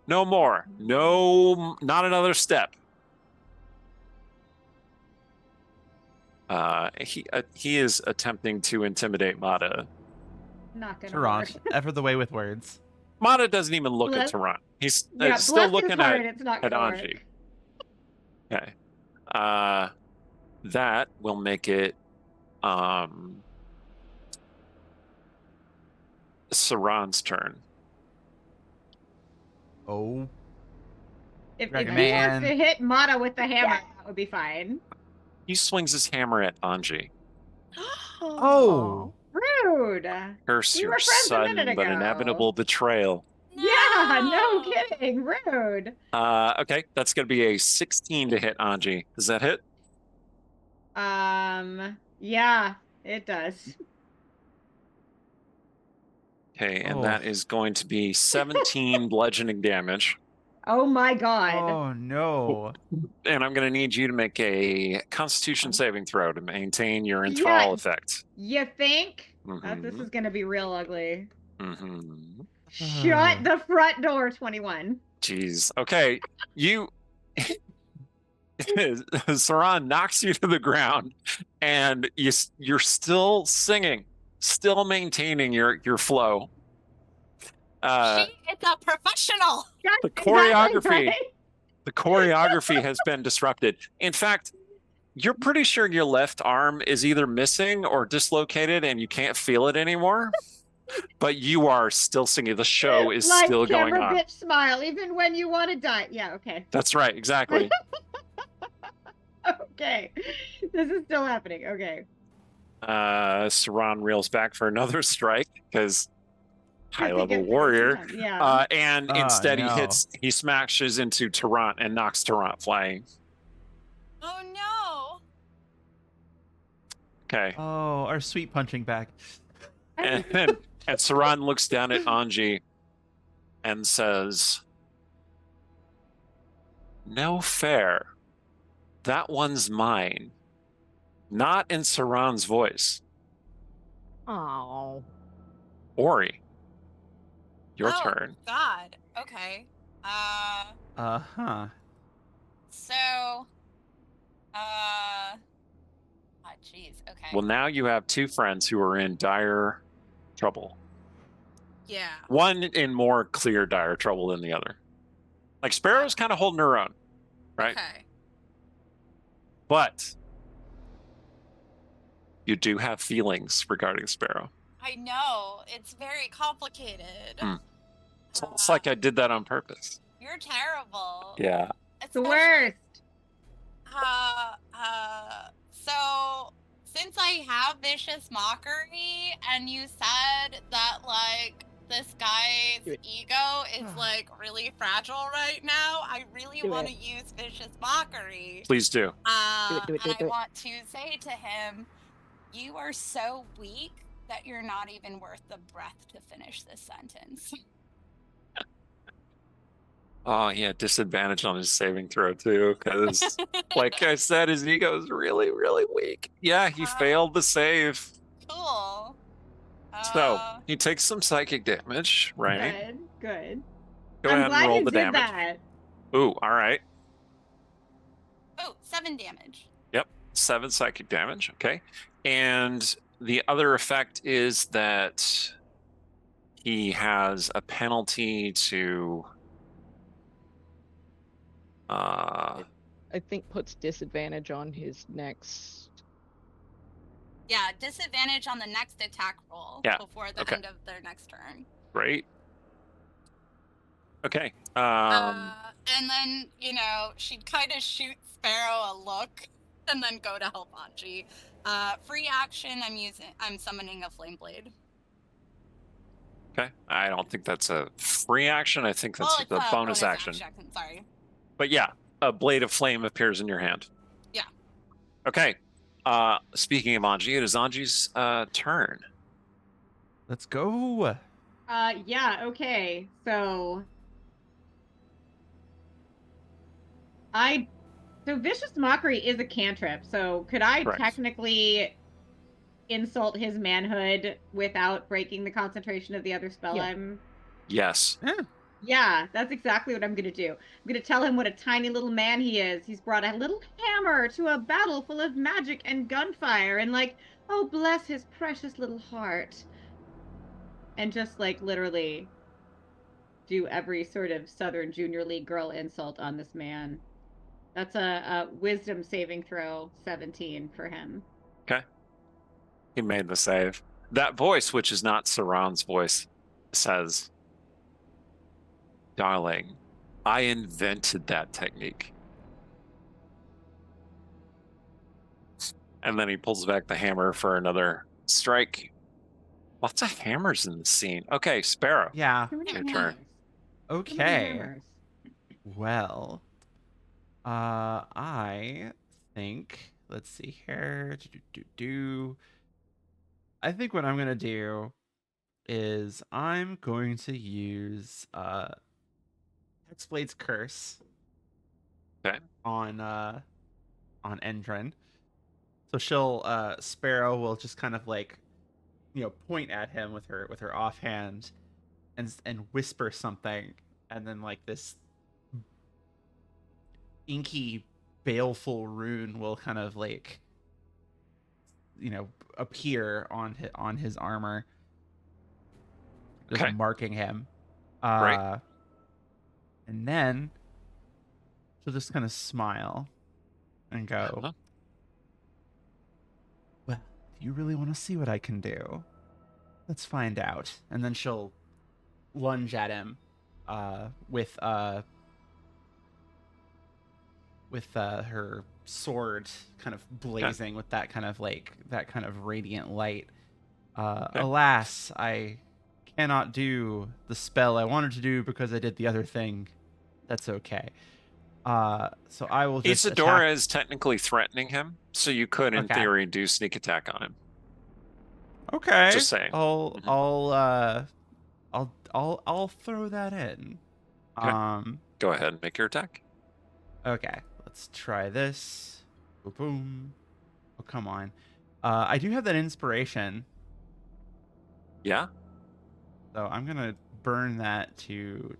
No more. No, not another step." He is attempting to intimidate Mada. Not gonna Tarrant, work. ever the way with words. Mada doesn't even look at Bless- Tarrant. He's Yeah, still bless his looking heart, at it's not at gonna Anji. work. Okay. That will make it Saran's turn. Oh. If Dragon he Man. wants to hit Mata with the hammer, that would be fine. He swings his hammer at Anji. Oh. Rude. Curse We your were friends a sudden minute but ago. inevitable betrayal. Yeah, no kidding. Rude. Okay, that's going to be a 16 to hit, Anji. Does that hit? Yeah, it does. Okay, and Oh. that is going to be 17 bludgeoning damage. Oh my god. Oh no. And I'm going to need you to make a Constitution saving throw to maintain your Yeah. enthrall effect. You think? Mhm. This is gonna be real ugly. Mm-hmm. Shut the front door, 21. Jeez. Okay, you. Saran knocks you to the ground, and you're still singing, still maintaining your flow. She is a professional. The Exactly, choreography, right? the choreography has been disrupted. In fact, you're pretty sure your left arm is either missing or dislocated, and you can't feel it anymore. But you are still singing. The show is Like still going camera on. bitch smile, even when you want to die. Yeah, okay. That's right, exactly. Okay. This is still happening. Okay. Saran reels back for another strike because high He level gets it warrior. sometimes, Yeah. And Oh, instead no. he smashes into Tarant and knocks Tarant flying. Oh no. Okay. Oh, our sweet punching bag. And Saran looks down at Anji and says, "No fair. That one's mine." Not in Saran's voice. Oh. Ori, your Oh, turn. God. Okay. Uh-huh. So. Jeez. Okay. Well, now you have two friends who are in dire trouble. Yeah. One in more clear dire trouble than the other. Like Sparrow's kind of holding her own, right? Okay. But you do have feelings regarding Sparrow. I know. It's very complicated. Hmm. It's almost like I did that on purpose. You're terrible. Yeah. The worst. So since I have vicious mockery and you said that like this guy's Do it. ego is like really fragile right now, I really Do want to it. use vicious mockery. Please do. Do it, And I want to say to him, you are so weak that you're not even worth the breath to finish this sentence. Oh, yeah, disadvantage on his saving throw, too, because, like I said, his ego is really, really weak. Yeah, he failed the save. Cool. So, he takes some psychic damage, right? Good. Go I'm ahead glad and roll you the did damage. that. Ooh, all right. Oh, 7 damage. 7 psychic damage, okay. And the other effect is that he has a penalty to... I think puts disadvantage on his next. Yeah, disadvantage on the next attack roll Yeah, before the okay. end of their next turn. Great. Okay. And then, she'd kind of shoot Sparrow a look and then go to help Anji. Free action, I'm summoning a Flame Blade. Okay. I don't think that's a free action. I think that's It's a a bonus action. Sorry. But yeah, a blade of flame appears in your hand. Yeah. Okay. Speaking of Anji, it is Anji's turn. Let's go. Yeah, okay. So vicious mockery is a cantrip. So could I Correct. technically insult his manhood without breaking the concentration of the other spell Yeah. I'm Yes. Yeah, that's exactly what I'm going to do. I'm going to tell him what a tiny little man he is. He's brought a little hammer to a battle full of magic and gunfire and oh, bless his precious little heart. And just literally do every sort of Southern Junior League girl insult on this man. That's a wisdom saving throw 17 for him. Okay. He made the save. That voice, which is not Saran's voice, says, "Darling, I invented that technique." And then he pulls back the hammer for another strike. Lots of hammers in the scene. Okay, Sparrow. Yeah. Too many Your turn. hammers. Too many Okay. hammers. Well, I think, let's see here. I think what I'm gonna do is I'm going to use Hexblade's Curse Okay. on Endrin. So she'll Sparrow will just kind of like, point at him with her offhand and whisper something, and then like this inky baleful rune will kind of like appear on his armor, just Okay. marking him. Right. And then she'll just kind of smile and go, Uh-huh. well, do you really want to see what I can do? Let's find out. And then she'll lunge at him with her sword kind of blazing with that kind of radiant light. Alas, I cannot do the spell I wanted to do because I did the other thing. That's okay. So I will just Isadora is technically throreatening him, so you could, in Okay. theory, do sneak attack on him. Okay. Just saying. I'll throw that in. Okay. Go ahead and make your attack. Okay. Let's try this. Boom, boom. Oh, come on. I do have that inspiration, Yeah. so I'm gonna burn that to.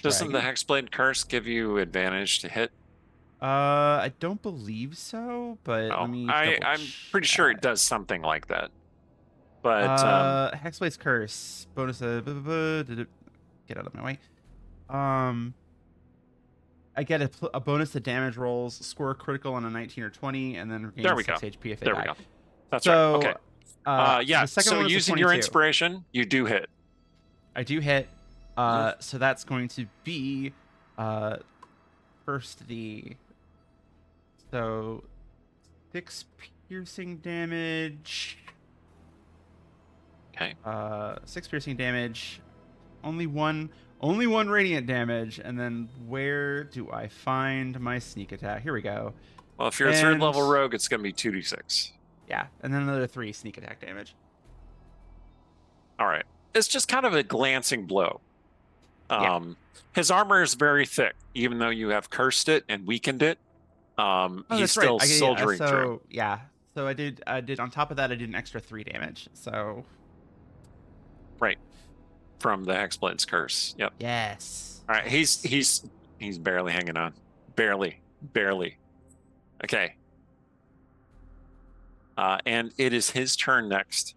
Doesn't the Dragon. Hexblade Curse give you advantage to hit? I don't believe so, but Oh, let me. I'm pretty sure it does something like that. But Hexblade's Curse bonus. Get out of my way. I get a bonus to damage rolls, score a critical on a 19 or 20, and then regain There we 6 go. HP if they there die. we go. That's So, right. Okay. Yeah. the second So one was a using your 22. inspiration, you do hit. I do hit. So that's going to be first so 6 piercing damage. Okay. 6 piercing damage. Only one radiant damage, and then where do I find my sneak attack? Here we go. Well, if you're a third And- level rogue, it's going to be 2d6. Yeah, and then another 3 sneak attack damage. All right. It's just kind of a glancing blow. Yeah. His armor is very thick, even though you have cursed it and weakened it. Oh, He's that's still right. soldiering so, through. Yeah. So I did on top of that I did an extra 3 damage. So Right. From the Hexblade's Curse. Yep. yes. All right. He's barely hanging on. Barely. Okay. And it is his turn next.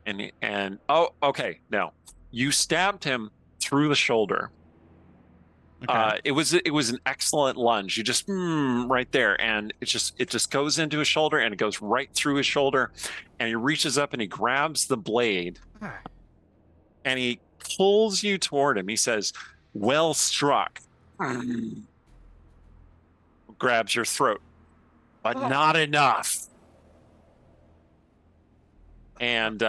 And oh, okay. Now, you stabbed him through the shoulder. Okay. It was an excellent lunge. You just right there, and it just goes into his shoulder, and it goes right through his shoulder, and he reaches up and he grabs the blade, and he pulls you toward him. He says, "Well struck." Grabs your throat, but not enough. And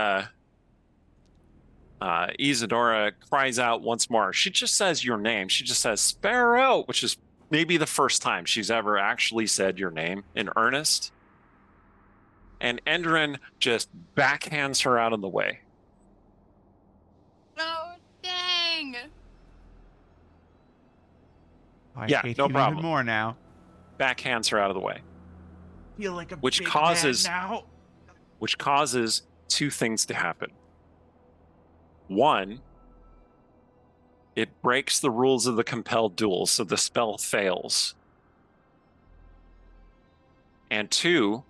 Isadora cries out once more. She just says your name. She just says Sparrow, which is maybe the first time she's ever actually said your name in earnest. And Endrin just backhands her out of the way. Oh, dang. I yeah, hate no him problem. even more now. Backhands her out of the way. Feel like a Which big causes- man now. Which causes 2 things to happen. One, it breaks the rules of the compelled duel, so the spell fails. And 2,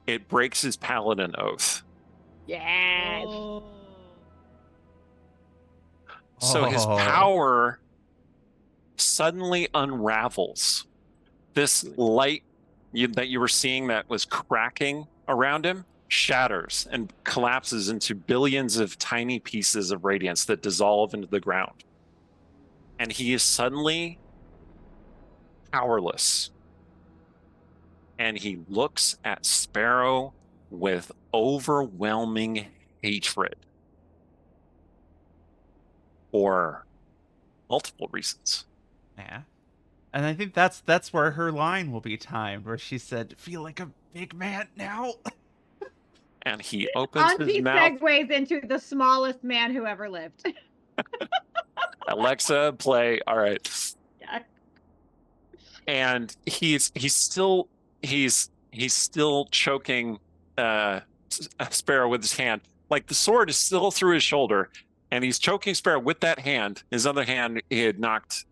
it breaks his paladin oath. Yes. So his Oh. power suddenly unravels. This light that you were seeing that was cracking around him shatters and collapses into billions of tiny pieces of radiance that dissolve into the ground. And he is suddenly powerless. And he looks at Sparrow with overwhelming hatred for multiple reasons. Yeah. And I think that's where her line will be timed, where she said, "Feel like a big man now." And he opens his Anji mouth. segues into the smallest man who ever lived. Alexa, play. All right. Yeah. And he's still choking Sparrow with his hand. Like the sword is still through his shoulder, and he's choking Sparrow with that hand. His other hand, he had knocked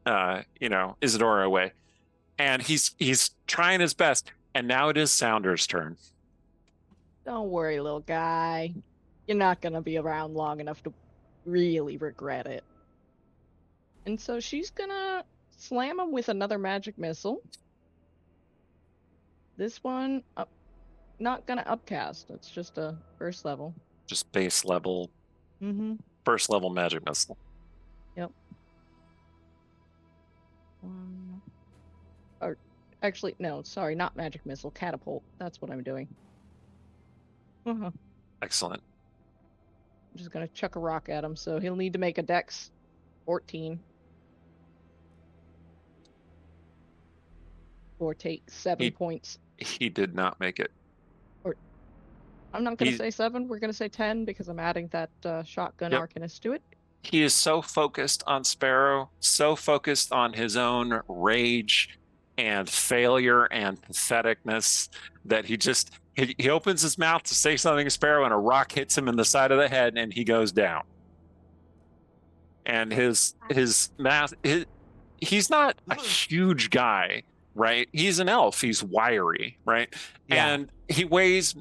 Isadora away. And he's trying his best. And now it is Sounder's turn. Don't worry, little guy. You're not gonna be around long enough to really regret it. And so she's gonna slam him with another magic missile. This one, not gonna upcast. It's just a first level. Just base level, Mm-hmm. first level magic missile. Yep. Or actually, no, sorry, not magic missile, catapult. That's what I'm doing. Uh-huh. Excellent. I'm just gonna chuck a rock at him, so he'll need to make a dex 14. Or take 7 points. He did not make it. I'm not gonna say 7, we're gonna say 10 because I'm adding that shotgun arcanist to it. He is so focused on Sparrow, so focused on his own rage and failure and patheticness that he opens his mouth to say something to Sparrow, and a rock hits him in the side of the head, and he goes down. And his math, he's not a huge guy, right? He's an elf. He's wiry, right? Yeah. And he weighs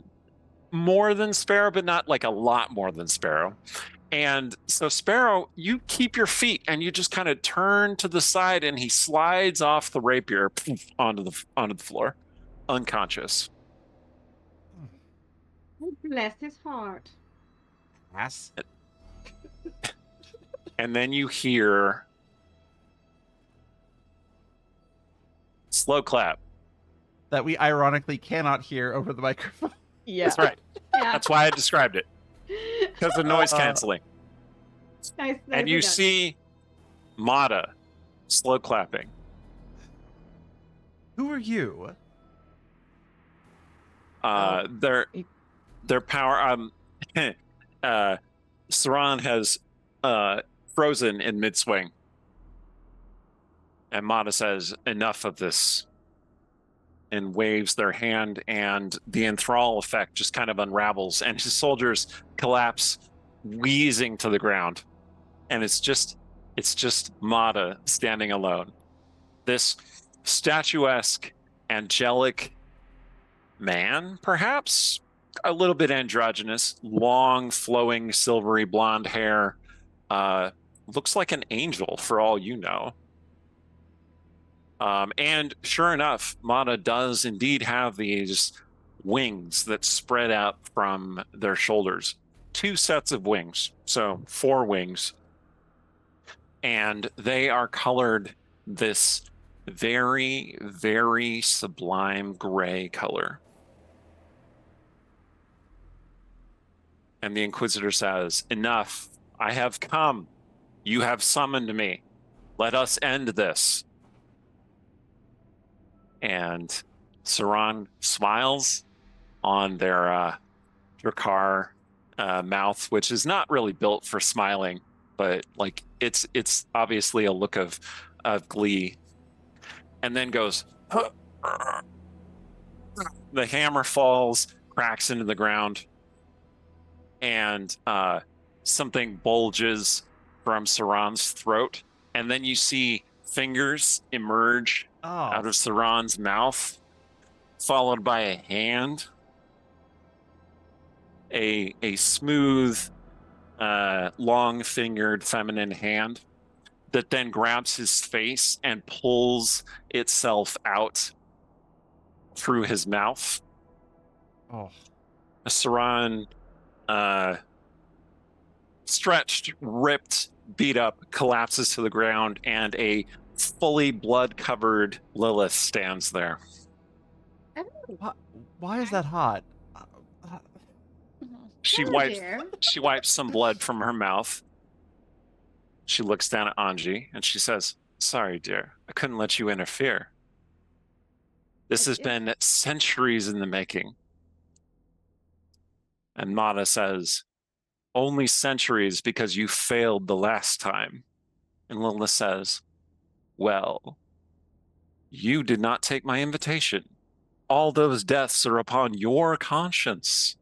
more than Sparrow, but not like a lot more than Sparrow. And so Sparrow, you keep your feet and you just kind of turn to the side, and he slides off the rapier onto the floor, unconscious. Bless his heart. Yes. And then you hear slow clap. That we ironically cannot hear over the microphone. Yeah. That's right. Yeah. That's why I described it, because of noise canceling. Nice, And you done. see Mata slow clapping. Who are you? Their power. Saran has frozen in mid swing, and Mata says, "Enough of this," and waves their hand, and the enthrall effect just kind of unravels, and his soldiers collapse, wheezing to the ground, and it's just Mata standing alone. This statuesque, angelic man, perhaps a little bit androgynous, long, flowing, silvery blonde hair, looks like an angel for all you know. And sure enough, Mata does indeed have these wings that spread out from their shoulders. 2 sets of wings, so 4 wings. And they are colored this very, very sublime gray color. And the Inquisitor says, "Enough. I have come. You have summoned me. Let us end this." And Saran smiles on their Drakkar mouth, which is not really built for smiling, but like it's obviously a look of glee, and then goes, the hammer falls, cracks into the ground, and something bulges from Saran's throat, and then you see fingers emerge out of Saran's mouth, followed by a hand, a smooth, long-fingered feminine hand that then grabs his face and pulls itself out through his mouth. Saran, stretched, ripped, beat up, collapses to the ground, and a fully blood-covered Lilith stands there. Why is that hot? She Hello, wipes dear. she wipes some blood from her mouth. She looks down at Anji and she says, "Sorry, dear. I couldn't let you interfere. This has been centuries in the making." And Mata says, "Only centuries because you failed the last time." And Lilith says, "Well, you did not take my invitation. All those deaths are upon your conscience,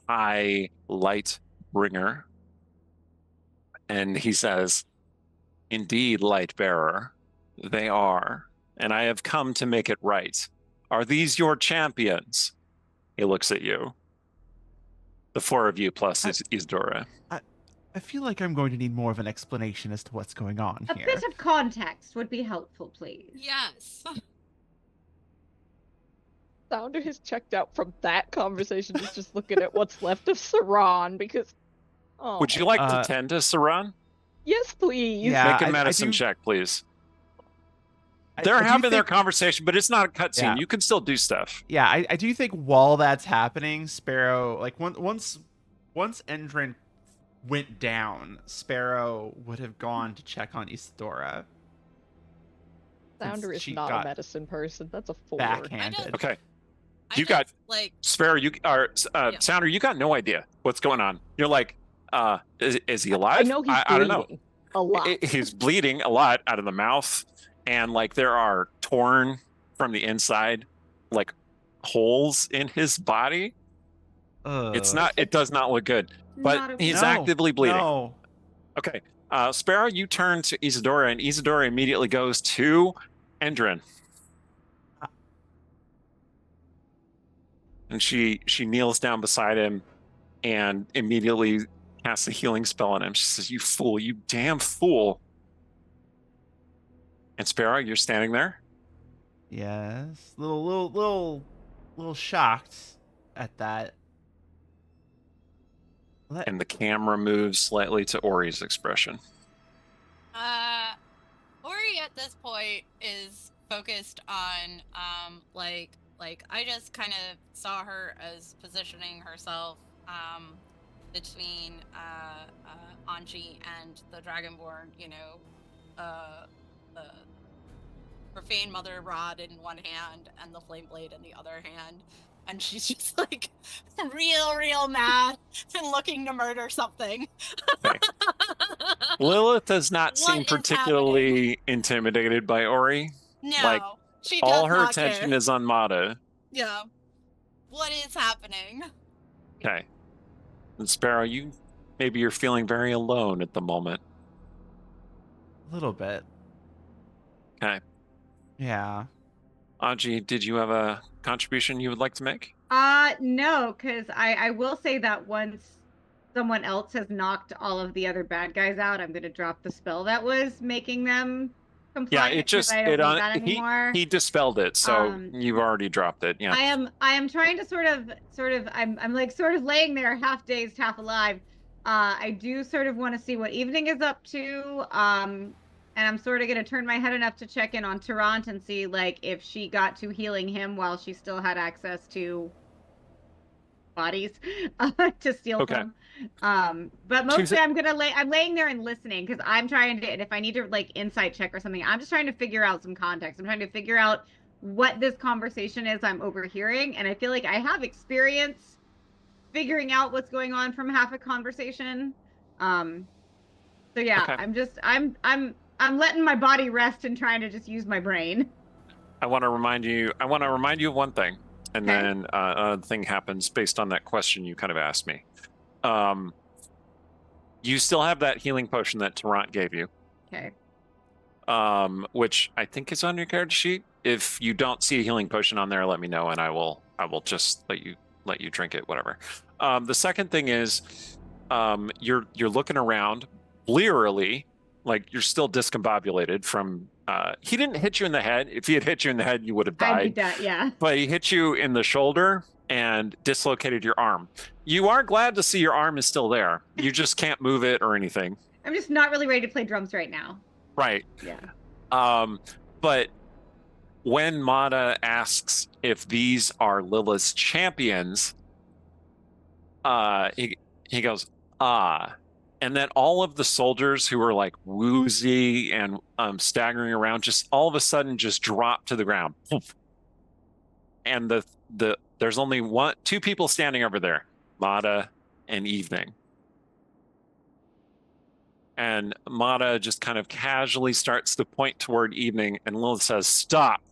High Light Bringer." And he says, "Indeed, Light Bearer, they are, and I have come to make it right. Are these your champions?" He looks at you. The four of you plus Isidora. I feel like I'm going to need more of an explanation as to what's going on A here. bit of context would be helpful, please. Yes. Sounder has checked out from that conversation. He's just looking at what's left of Saran because. Oh. Would you like to tend to Saran? Yes, please. Yeah. Make a I medicine do- check, please. I They're do having their think- conversation, but it's not a cutscene. Yeah. You can still do stuff. Yeah, I do think while that's happening, Sparrow, like once Endrin went down, Sparrow would have gone to check on Isidora. Sounder is she not a got medicine person. That's a 4. Backhanded. Okay. I You got- just, like, Sparrow, you are Yeah. Sounder, you got no idea what's going on. You're like, is he alive? I know he's I don't know. bleeding a lot. He's bleeding a lot out of the mouth, and like there are torn from the inside, like holes in his body. It does not look good, but Not a- he's No, actively bleeding. No. Okay. Sparrow, you turn to Isidora, and Isidora immediately goes to Endrin. And she kneels down beside him and immediately casts a healing spell on him. She says, "You fool, you damn fool." And Sparrow, you're standing there. Yes. Little shocked at that. And the camera moves slightly to Ori's expression. Ori at this point is focused on, like I just kind of saw her as positioning herself, between, Anji and the Dragonborn, you know, the profane mother rod in one hand and the flame blade in the other hand. And she's just like real mad and looking to murder something. Okay. Lilith does not What seem is particularly intimidated by Ori. No, Like, she does All her not attention care. is on Mata. Yeah. What is happening? Okay. And Sparrow, maybe you're feeling very alone at the moment. A little bit. Okay. Yeah. Anji, did you have a contribution you would like to make? No, because I will say that once someone else has knocked all of the other bad guys out, I'm gonna drop the spell that was making them Yeah, compliant. it just 'cause I don't need that anymore. he dispelled it, so you've already dropped it. Yeah. I am trying to sort of I'm like sort of laying there half dazed, half alive. I do sort of want to see what evening is up to. And I'm sort of gonna turn my head enough to check in on Tarant and see like if she got to healing him while she still had access to bodies to steal from. But mostly I'm laying there and listening because I'm trying to, and if I need to like insight check or something, I'm just trying to figure out some context. I'm trying to figure out what this conversation is I'm overhearing, and I feel like I have experience figuring out what's going on from half a conversation. So yeah, Okay. I'm letting my body rest and trying to just use my brain. I want to remind you of one thing, and Okay. then a thing happens based on that question you kind of asked me. You still have that healing potion that Tarant gave you, Okay. which I think is on your character sheet. If you don't see a healing potion on there, let me know, and I will just let you drink it. Whatever. The second thing is, you're looking around blearily, like you're still discombobulated from. He didn't hit you in the head. If he had hit you in the head, you would have I died. need that, yeah. But he hit you in the shoulder and dislocated your arm. You are glad to see your arm is still there. You just can't move it or anything. I'm just not really ready to play drums right now. Right. Yeah. But when Mata asks if these are Lilith's champions, he goes, ah. And then all of the soldiers who were like woozy and staggering around just all of a sudden just drop to the ground. And there's only two people standing over there, Mata and Evening. And Mata just kind of casually starts to point toward Evening, and Lilith says, stop.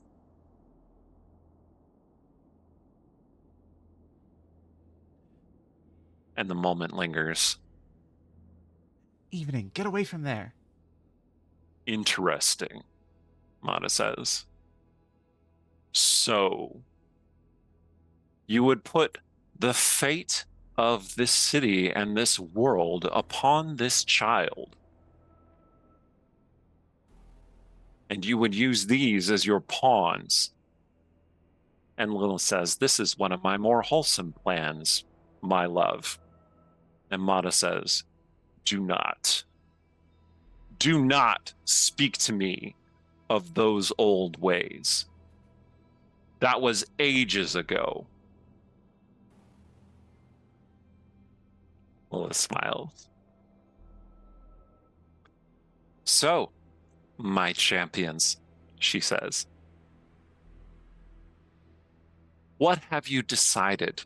And the moment lingers. Evening, get away from there. Interesting, Mata says. So, you would put the fate of this city and this world upon this child. And you would use these as your pawns. And Lilith says, this is one of my more wholesome plans, my love. And Mata says, do not speak to me of those old ways. That was ages ago. Lilith smiles. So, my champions, she says, what have you decided?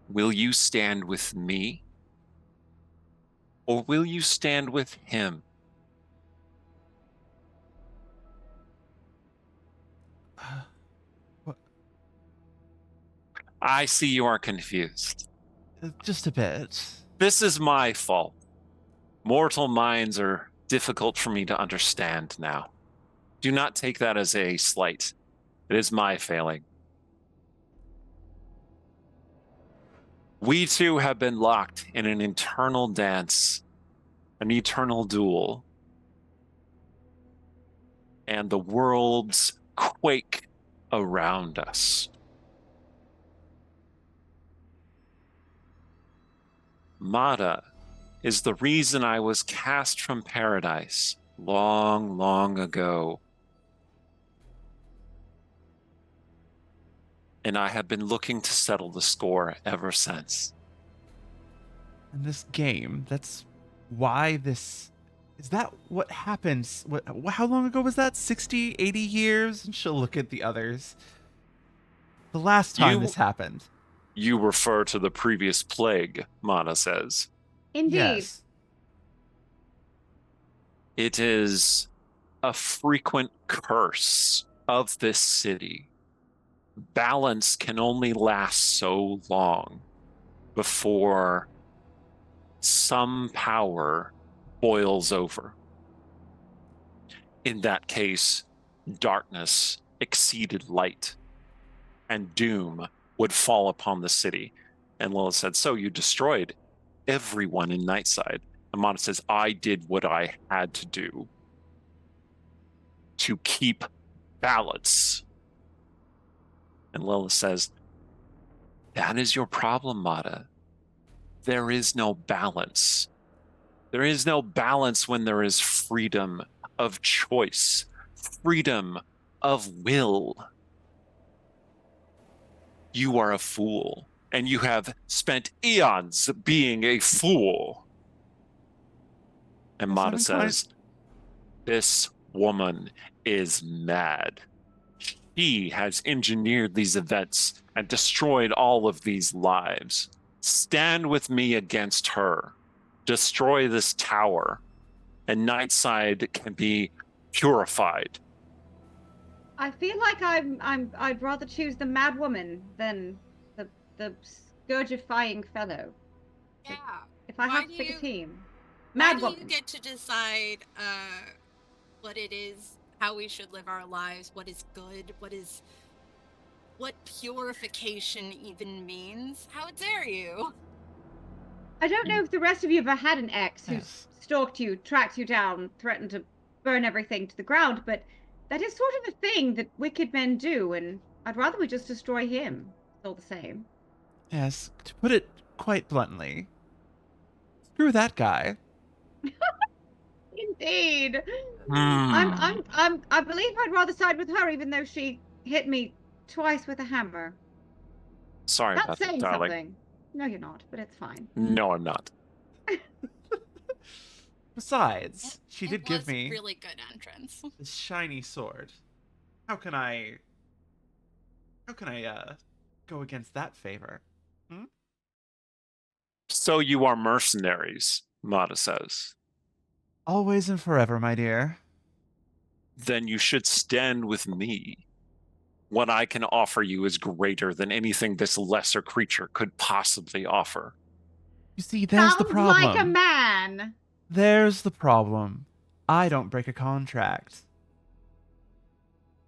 Will you stand with me? Or will you stand with him? What? I see you are confused. Just a bit. This is my fault. Mortal minds are difficult for me to understand now. Do not take that as a slight. It is my failing. We two have been locked in an eternal dance, an eternal duel, and the worlds quake around us. Mata is the reason I was cast from paradise long, long ago. And I have been looking to settle the score ever since. And this game, that's why this... Is that what happens? How long ago was that? 60, 80 years? And she'll look at the others. The last time this happened. You refer to the previous plague, Mana says. Indeed. Yes. It is a frequent curse of this city. Balance can only last so long before some power boils over. In that case, darkness exceeded light, and doom would fall upon the city. And Lilith said, so you destroyed everyone in Nightside. And Mana says, I did what I had to do to keep balance. And Lilith says, that is your problem, Mata. There is no balance. There is no balance when there is freedom of choice, freedom of will. You are a fool, and you have spent eons being a fool. And Mata says, this woman is mad. She has engineered these events and destroyed all of these lives. Stand with me against her. Destroy this tower, and Nightside can be purified. I feel like I'd rather choose the mad woman than the scourgifying fellow. Yeah. If I Why have to do pick you- a team, Why mad do woman. you get to decide what it is, how we should live our lives, what is good, what purification even means? How dare you? I don't know if the rest of you ever had an ex who Yes. stalked you, tracked you down, threatened to burn everything to the ground, but that is sort of a thing that wicked men do, and I'd rather we just destroy him. It's all the same. Yes, to put it quite bluntly, screw that guy. Indeed. Hmm. I believe I'd rather side with her, even though she hit me twice with a hammer. Sorry Not about that, saying darling. something. No, you're not, but it's fine. No, I'm not. Besides, she did It give was me really good entrance. this shiny sword. How can I go against that favor? Hmm? So you are mercenaries, Mata says. Always and forever, my dear. Then you should stand with me. What I can offer you is greater than anything this lesser creature could possibly offer. You see, there's the Sounds problem. like a man. There's the problem. I don't break a contract.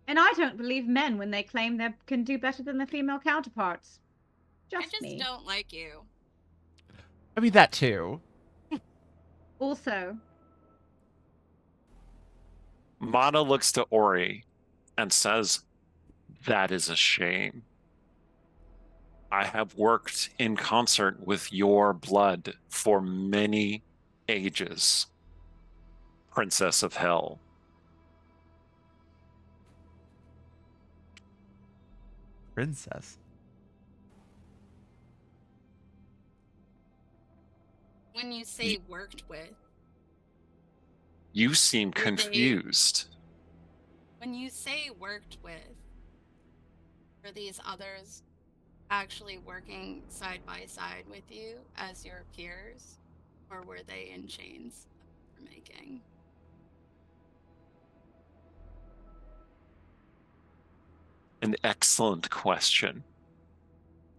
And I don't believe men when they claim they can do better than their female counterparts. I Just just me. don't like you. I mean, that too. Also, Mata looks to Ori and says, that is a shame. I have worked in concert with your blood for many ages, Princess of Hell. Princess. When you say worked with, You seem Were they- confused. when you say worked with, are these others actually working side by side with you as your peers, or were they in chains for making? An excellent question.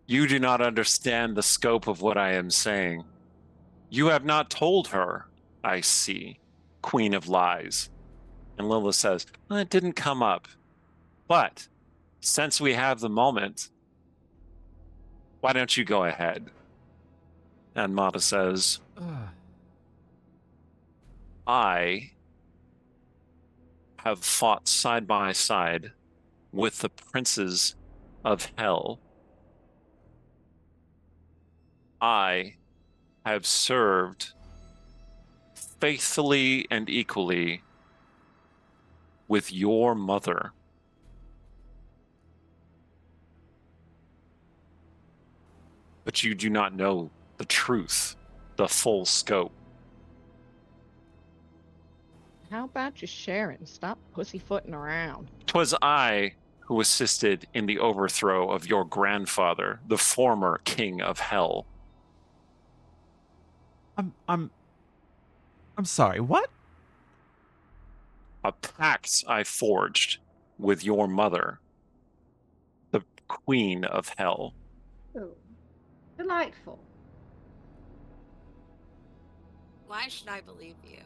You do not understand the scope of what I am saying. You have not told her, I see, Queen of Lies. And Lilith says, well, it didn't come up. But since we have the moment, why don't you go ahead? And Mata says, I have fought side by side with the princes of hell. I have served faithfully and equally with your mother. But you do not know the truth, the full scope. How about you share it and stop pussyfooting around? 'Twas I who assisted in the overthrow of your grandfather, the former king of hell. I'm sorry, what? A pact I forged with your mother, the queen of hell. oh, delightful. Why should I believe you?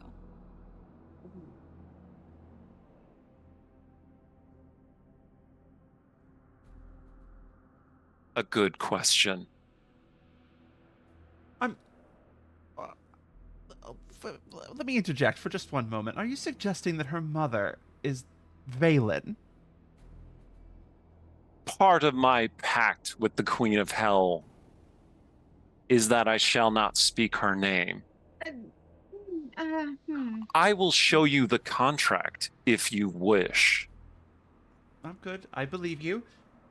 A good question. Let me interject for just one moment. Are you suggesting that her mother is Valen? Part of my pact with the queen of hell is that I shall not speak her name. I will show you the contract if you wish. I'm good. I believe you.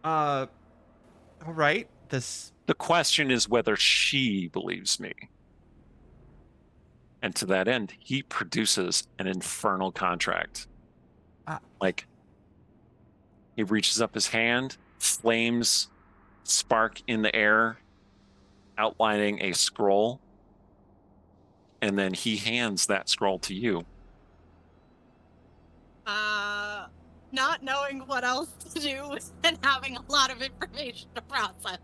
All right. The question is whether she believes me. And to that end, he produces an infernal contract. He reaches up his hand, flames spark in the air, outlining a scroll, and then he hands that scroll to you. Not knowing what else to do and having a lot of information to process,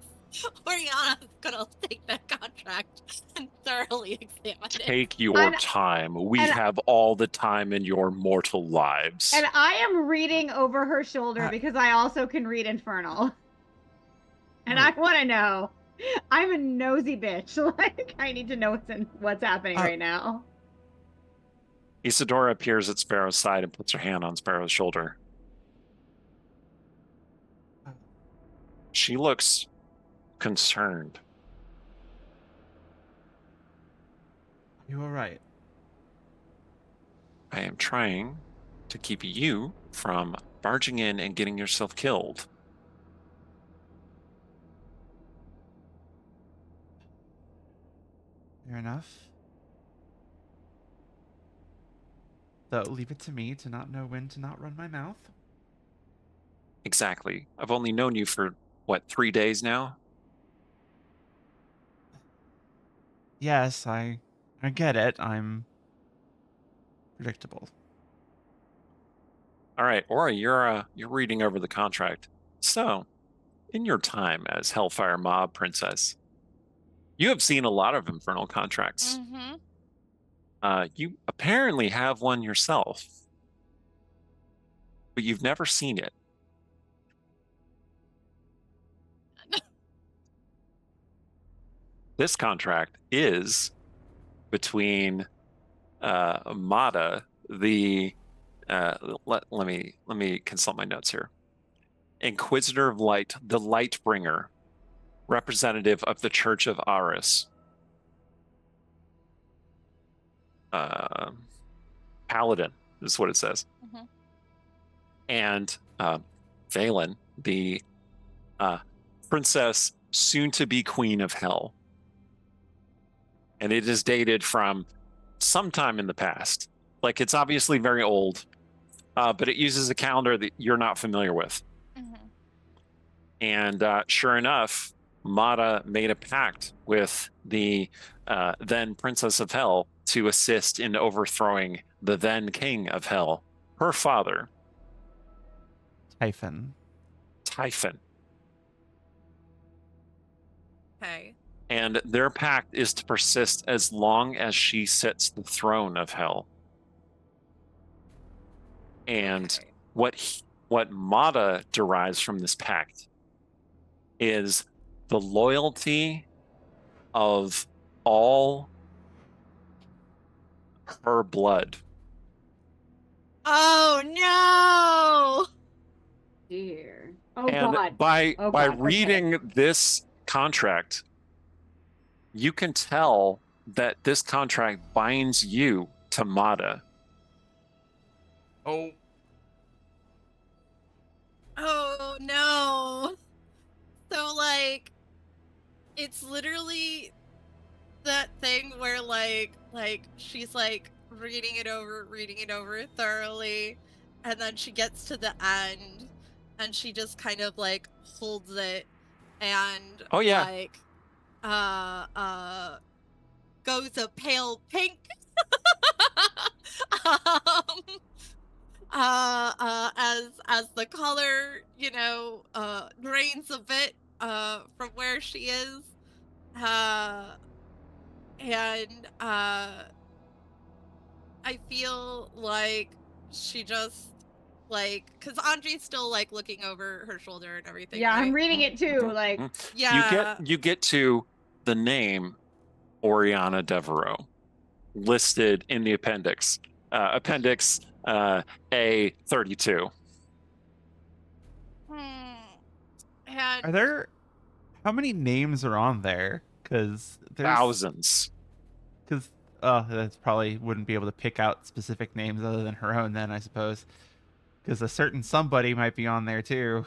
Oriana's gonna take that contract and thoroughly examine it. Take your time. We have all the time in your mortal lives. And I am reading over her shoulder because I also can read Infernal. And I want to know. I'm a nosy bitch. Like, I need to know what's happening right now. Isadora appears at Sparrow's side and puts her hand on Sparrow's shoulder. She looks concerned. Are you all right? I am trying to keep you from barging in and getting yourself killed. Fair enough. So leave it to me to not know when to not run my mouth. Exactly. I've only known you for, what, 3 days now? Yes, I get it. I'm predictable. All right, Aura, you're reading over the contract. So, in your time as Hellfire Mob Princess, you have seen a lot of infernal contracts. Mm-hmm. You apparently have one yourself, but you've never seen it. This contract is between Mata, the let me consult my notes here. Inquisitor of Light, the Lightbringer, representative of the Church of Aryss. Paladin is what it says. Mhm. And Valen, the princess, soon to be queen of hell. And it is dated from sometime in the past. Like, it's obviously very old, but it uses a calendar that you're not familiar with. Mhm. And sure enough, Mata made a pact with the then Princess of Hell to assist in overthrowing the then King of Hell, her father, Typhon. Typhon. Okay. And their pact is to persist as long as she sits the throne of Hell. And Okay. what Mata derives from this pact is the loyalty of all her blood. Oh no! Dear. Oh And God. by Oh, by God. Okay. reading this contract, you can tell that this contract binds you to Mata. Oh. Oh no! So like, it's literally that thing where like she's like reading it over thoroughly, and then she gets to the end, and she just kind of like holds it, and Oh, yeah. like goes a pale pink. um, as the color, drains a bit from where she is, and I feel like she just like, because Andre's still like looking over her shoulder and everything. Yeah, I'm right? reading it too. Like, Yeah. You get to the name Oriana Devereaux listed in the appendix. Appendix A32. And Are there? How many names are on there? Because there's Thousands. Because that's probably wouldn't be able to pick out specific names other than her own. Then I suppose, because a certain somebody might be on there too.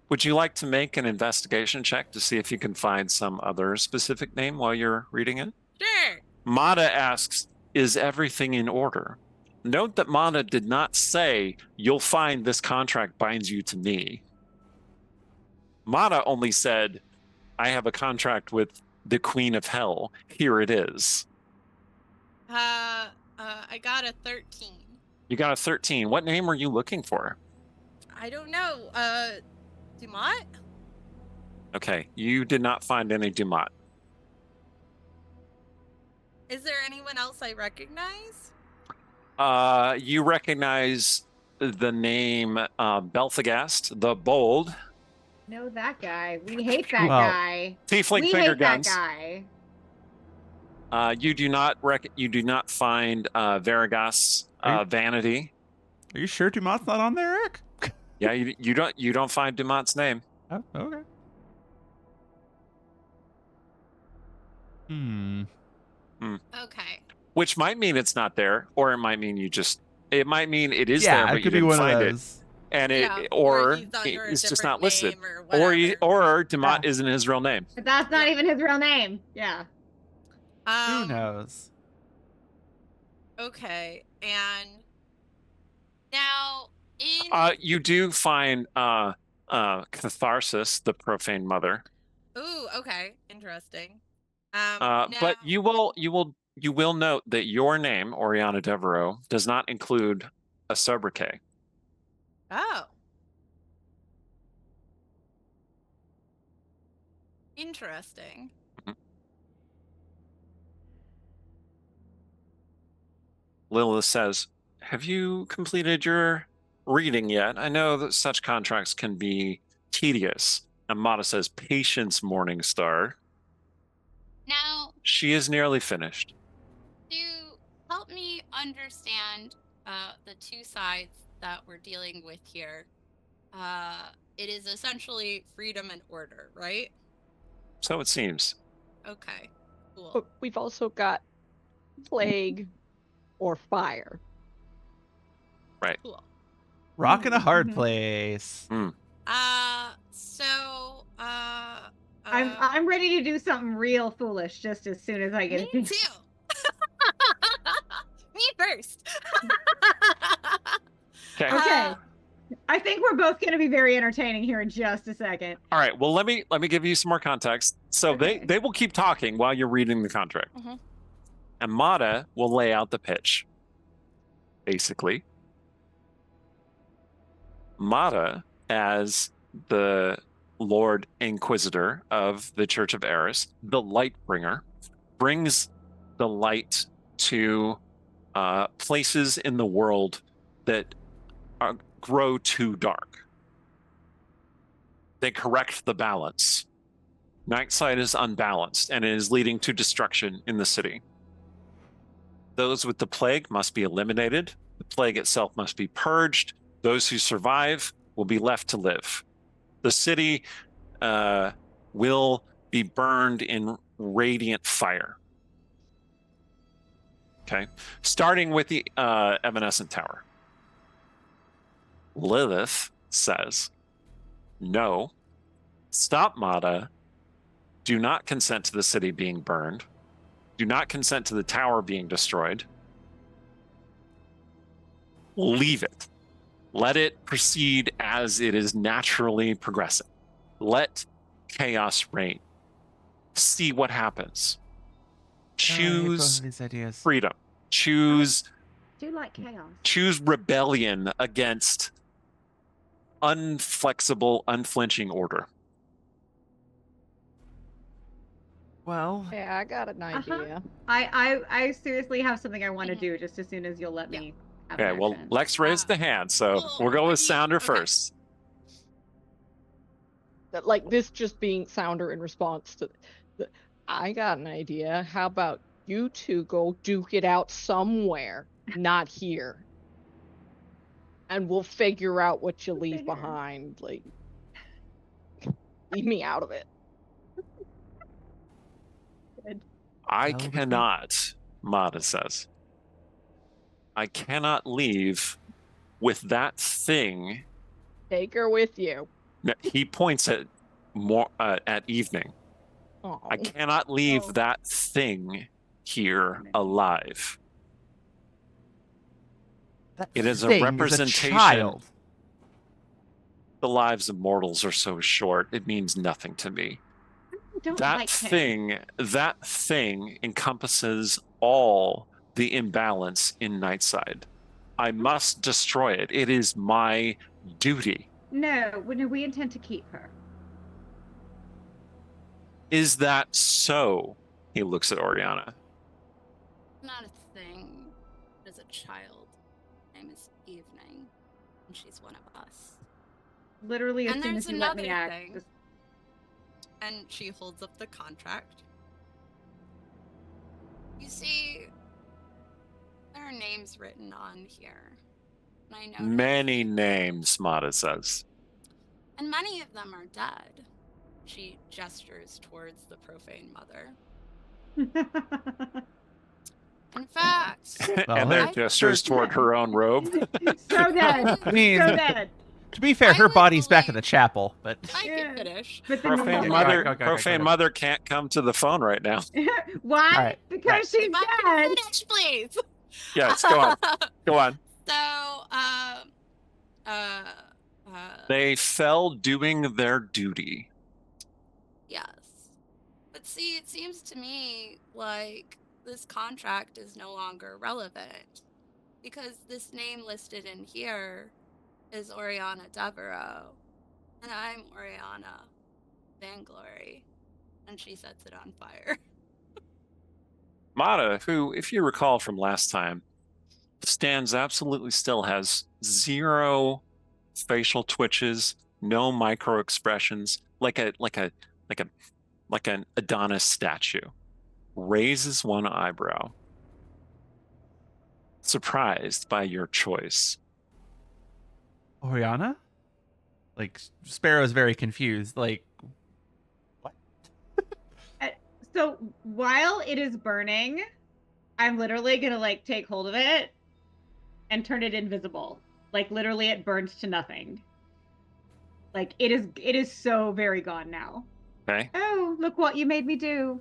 Would you like to make an investigation check to see if you can find some other specific name while you're reading it? sure. Mata asks, is everything in order? Note that Mata did not say, you'll find this contract binds you to me. Mata only said, I have a contract with the Queen of Hell. Here it is. I got a 13. You got a 13. What name were you looking for? I don't know. Dumont? Okay, you did not find any Dumont. Is there anyone else I recognize? You recognize the name Belthagast, the Bold. know that guy. We hate that Well, guy. Tiefling We finger hate that guns. guy. You do not find Vargas Vanity. Are you sure Dumont's not on there, Eric? Yeah, you don't find Dumont's name. Oh, okay. Okay. Which might mean it's not there, or it might mean it might mean it is Yeah, there, but it you could be didn't one find of it, those. and Yeah, or he's under a it's just different not listed, name or or whatever. Dumont isn't his real name. But that's not even his real name. Yeah. Who knows? Okay, and now in You do find Catharsis, the profane mother. Ooh, okay, interesting. But now, you will note that your name, Oriana Devereaux, does not include a sobriquet. Oh. Interesting. Lilith says, "Have you completed your reading yet? I know that such contracts can be tedious." Amada says, "Patience, Morningstar." Now, She is nearly finished. to help me understand the two sides that we're dealing with here, it is essentially freedom and order, right? So it seems. Okay, cool. But we've also got plague or fire. Right. Cool. Rock in a hard Mhm. place. I'm ready to do something real foolish just as soon as I get Me it. too. Me first. Okay. Okay. I think we're both going to be very entertaining here in just a second. All right. Well, let me give you some more context. So Okay. they will keep talking while you're reading the contract. Mhm. Amada will lay out the pitch. Basically, Amada, as the Lord Inquisitor of the Church of Aryss, the Light Bringer, brings the light to places in the world that grow too dark. They correct the balance. Nightside is unbalanced and it is leading to destruction in the city. Those with the plague must be eliminated. The plague itself must be purged. Those who survive will be left to live. The city will be burned in radiant fire. Okay, starting with the Evanescent Tower. Lilith says, "No, stop, Mada. Do not consent to the city being burned. Do not consent to the tower being destroyed. Leave it. Let it proceed as it is naturally progressing. Let chaos reign. See what happens. I hate both Choose of these ideas. freedom. Choose Do like chaos. choose rebellion against unflexible, unflinching order." Well, Yeah, I got an idea. I seriously have something I want to Mhm. do just as soon as you'll let Yeah. me have Okay, an well, action. Lex raised the hand, so Well, we'll go what with do you- Sounder okay. first. That, like, this just being Sounder in response to I got an idea. How about you two go duke it out somewhere, not here, and we'll figure out what you leave figure. behind. Like, leave me out of it. I Well, we cannot, Mada says. I cannot leave with that thing. Take her with you. No, he points at evening. Oh, I cannot leave Oh. that thing here alive. that It is a thing representation. child. The lives of mortals are so short, it means nothing to me. Don't That like him. thing encompasses all the imbalance in Nightside. I must destroy it. It is my duty. No, we intend to keep her. Is that so? He looks at Oriana. Not a thing. As a child, her name is Evening, and she's one of us. Literally, as And soon there's as you let me another act. thing. Just... And she holds up the contract. You see, there are names written on here. And I know. Many names, Mada says. And many of them are dead. She gestures towards the profane mother. In fact, Well, and their her- gestures toward her own robe. so dead. I mean, So dead. To be fair, I her would body's back in the believe- chapel, but I Yeah. can finish. But the Profane Okay, mother, go, profane go. mother can't come to the phone right now. Why? All right, Because right. she's If I can dead. finish, please. Yes, go on. Go on. So, uh, They fell doing their duty. yes. But see, it seems to me like this contract is no longer relevant because this name listed in here is Oriana Devereaux, and I'm Oriana Vanglory, and she sets it on fire. Mata, who, if you recall from last time, stands absolutely still, has zero facial twitches, no micro expressions, like an Adonis statue, raises one eyebrow, surprised by your choice. Oriana? Like, Sparrow's very confused. Like, what? So while it is burning, I'm literally gonna like take hold of it and turn it invisible. Like literally it burns to nothing. Like it is so very gone now. Okay. Oh, look what you made me do.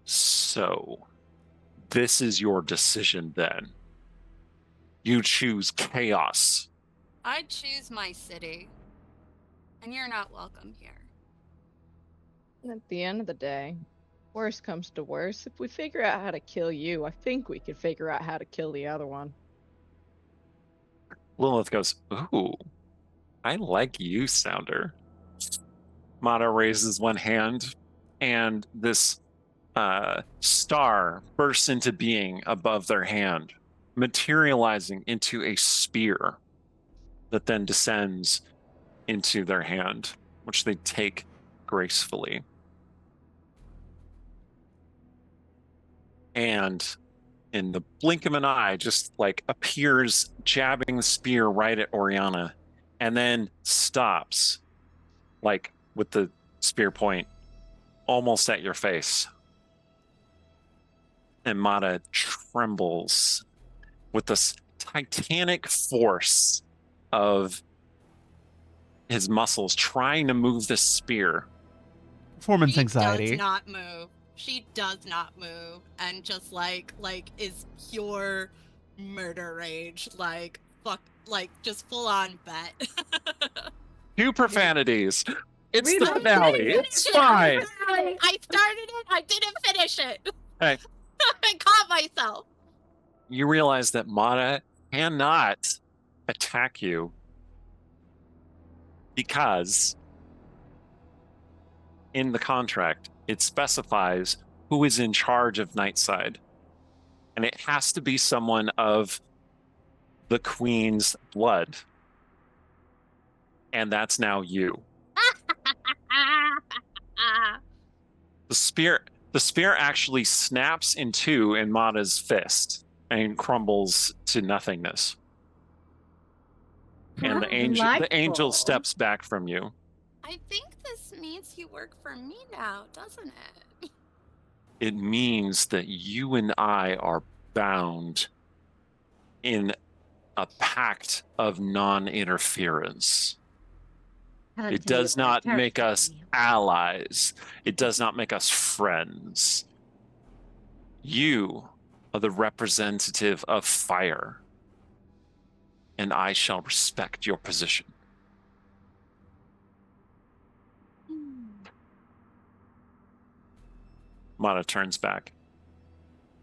So, this is your decision then. You choose chaos. I choose my city, and you're not welcome here. At the end of the day, worst comes to worst, if we figure out how to kill you, I think we can figure out how to kill the other one. Lilith goes, ooh, I like you, Sounder. Mata raises one hand, and this star bursts into being above their hand, materializing into a spear that then descends into their hand, which they take gracefully. And in the blink of an eye, just like appears, jabbing the spear right at Oriana, and then stops, like with the spear point almost at your face. And Mata trembles with this titanic force of his muscles trying to move this spear. Performance She anxiety. does not move. She does not move, and just like is pure murder rage. Like fuck, like just full on bet. 2 profanities. It's We the love finale. it. It's fine. I started it. I didn't finish it. Hey. I caught myself. You realize that Mata cannot attack you because in the contract it specifies who is in charge of Nightside, and it has to be someone of the Queen's blood, and that's now you. The spear actually snaps in two in Mata's fist and crumbles to nothingness. And the angel Delightful. steps back from you. I think this means you work for me now, doesn't it? It means that you and I are bound in a pact of non-interference. It does not make us allies. It does not make us friends. You are the representative of fire, and I shall respect your position. Mata turns back.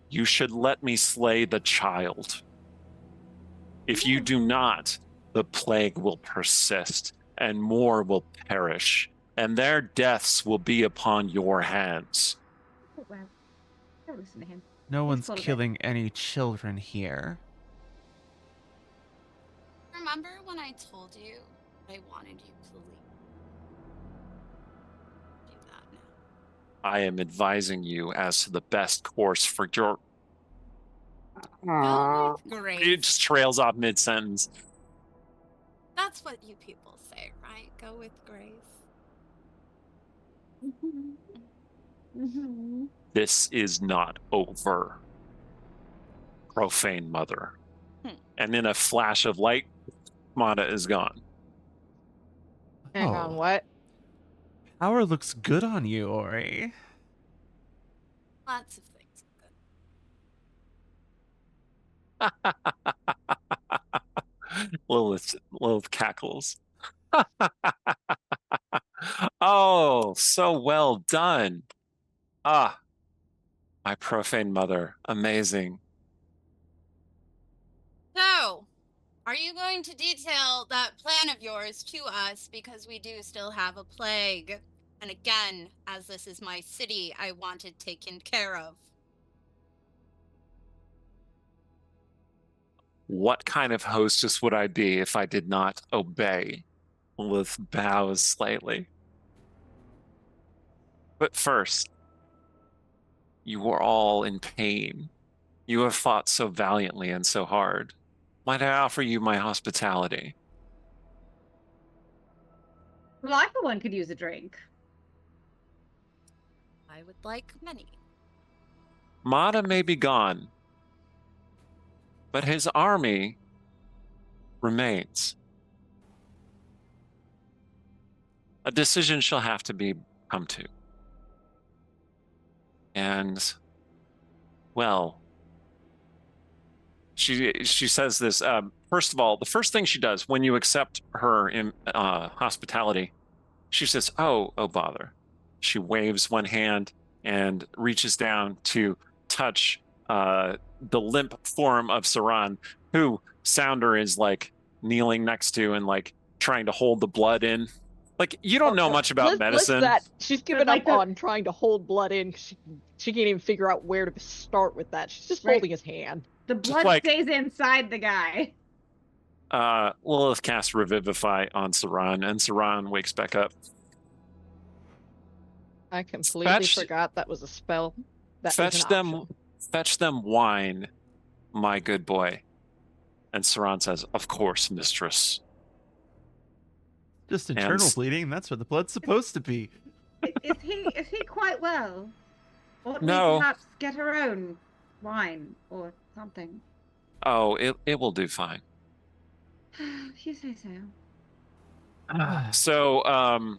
You should let me slay the child. If you do not, the plague will persist, and more will perish, and their deaths will be upon your hands. Oh, wow. Don't listen to him. No one's full of it. killing any children here. Remember when I told you I wanted you to leave? Do that now. I am advising you as to the best course for your... Go with grace. It just trails off mid-sentence. That's what you people say, right? Go with grace. Mm-hmm. This is not over. profane mother. Hmm. And in a flash of light, Mata is gone. Hang Oh. on, what? Power looks good on you, Ori. Lots of things. Lilith cackles. Oh, so well done. Ah, my profane mother. Amazing. So, are you going to detail that plan of yours to us, because we do still have a plague? And again, as this is my city, I want it taken care of. What kind of hostess would I be if I did not obey? Lilith bows slightly. But first, you are all in pain. You have fought so valiantly and so hard. Might I offer you my hospitality? Well, I for one could use a drink. I would like many. Mata may be gone, but his army remains. A decision shall have to be come to. And, well, she says this. First of all, the first thing she does when you accept her in hospitality, she says, "Oh, bother." She waves one hand and reaches down to touch the limp form of Saran, who Sounder is like kneeling next to and like trying to hold the blood in. Like, you don't know much about medicine. That she's given like up on trying to hold blood in. She can't even figure out where to start with that. She's just holding his hand. The blood like- stays inside the guy. Lilith casts Revivify on Saran, and Saran wakes back up. I completely forgot that was a spell. That is Fetch an option. fetch them wine, my good boy. And Saran says, "Of course, mistress." Just internal bleeding. That's where the blood's supposed to be. Is he quite well? Or No. we perhaps get her own wine or something? Oh, it will do fine. If you say so. So,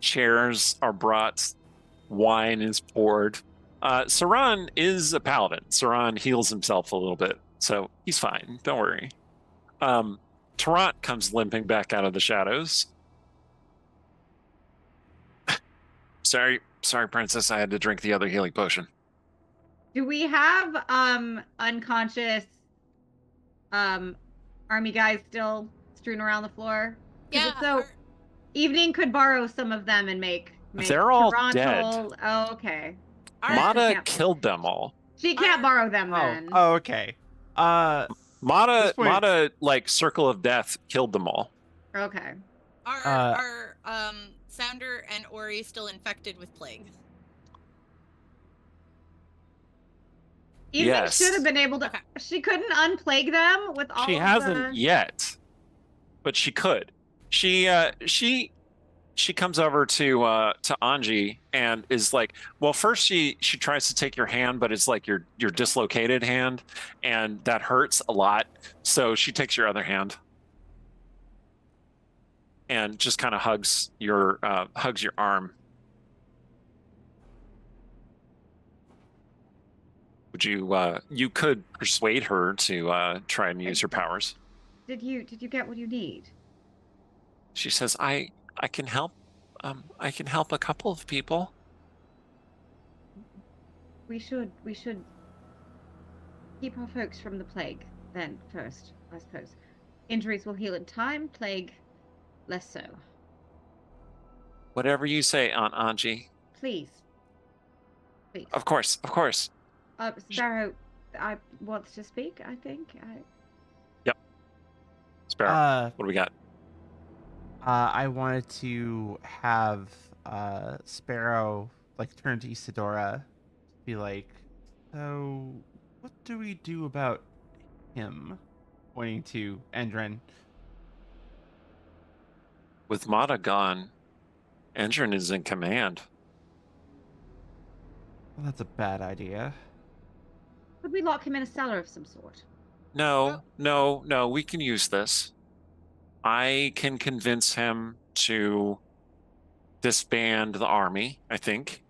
chairs are brought, wine is poured. Saran is a paladin. Saran heals himself a little bit, so he's fine. Don't worry. Tarant comes limping back out of the shadows. Sorry, princess. I had to drink the other healing potion. Do we have unconscious army guys still strewn around the floor? 'Cause Yeah. if so, Evening could borrow some of them and make They're all Greymantle. dead. Oh, okay. Mata killed them all. She can't borrow them then. Oh, okay. Mata, like Circle of Death, killed them all. Okay. Are Sounder and Ori still infected with plague? Evening Yes. should have been able to. Okay. She couldn't unplague them with all. She of hasn't the... yet, but she could. She comes over to Anji and is like, well, first she tries to take your hand, but it's like your dislocated hand, and that hurts a lot. So she takes your other hand and just kind of hugs your arm. Would you could persuade her to try and use her powers. Did you get what you need? She says, I can help. I can help a couple of people. We should keep our folks from the plague then first, I suppose. Injuries will heal in time, plague less so. Whatever you say, Aunt Anji. Please. Of course. Sparrow, I want to speak, I think. Yep. Sparrow, what do we got? I wanted to have Sparrow like turn to Isadora, be like, so what do we do about him? Pointing to Endrin. With Mata gone, Endrin is in command. Well, that's a bad idea. Could we lock him in a cellar of some sort? No, we can use this. I can convince him to disband the army, I think,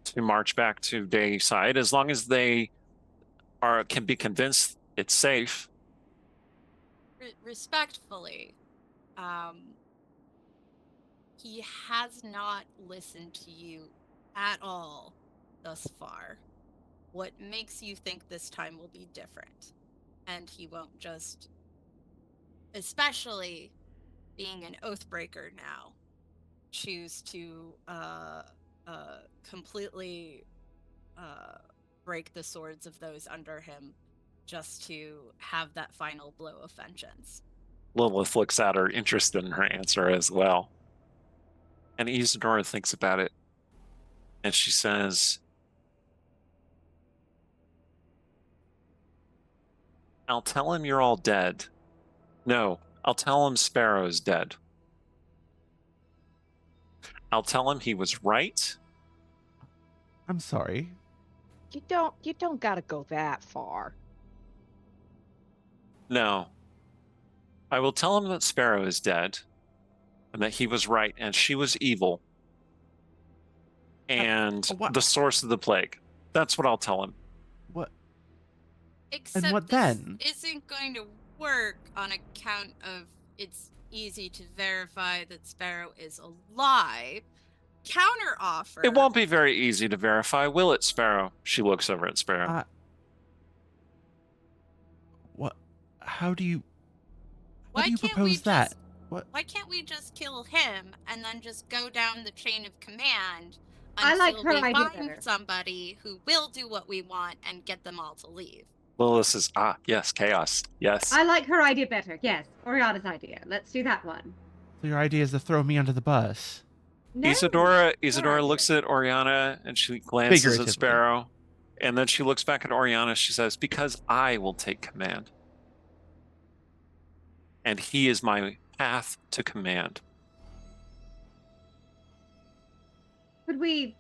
to march back to Dayside, as long as they can be convinced it's safe. Respectfully, he has not listened to you at all thus far. What makes you think this time will be different? And he won't just, especially being an oathbreaker now, choose to completely break the swords of those under him just to have that final blow of vengeance. Lilith looks at her, interested in her answer as well. And Isadora thinks about it. And she says, I'll tell him you're all dead. No, I'll tell him Sparrow's dead. I'll tell him he was right. I'm sorry. You don't gotta go that far. No. I will tell him that Sparrow is dead, and that he was right, and she was evil, and the source of the plague. That's what I'll tell him. What? Except and what this then? Isn't going to work on account of it's easy to verify that Sparrow is alive. Counter offer. It won't be very easy to verify, will it, Sparrow? She looks over at Sparrow. What? How do you Why can't propose that? What? Why can't we just kill him and then just go down the chain of command I like until her we idea find better. somebody who will do what we want and get them all to leave? Lilith says, yes, chaos. Yes. I like her idea better. Yes, Oriana's idea. Let's do that one. So your idea is to throw me under the bus. No, Isadora idea. looks at Oriana and she glances at Figuratively. Sparrow. And then she looks back at Oriana. She says, because I will take command. And he is my path to command. Could we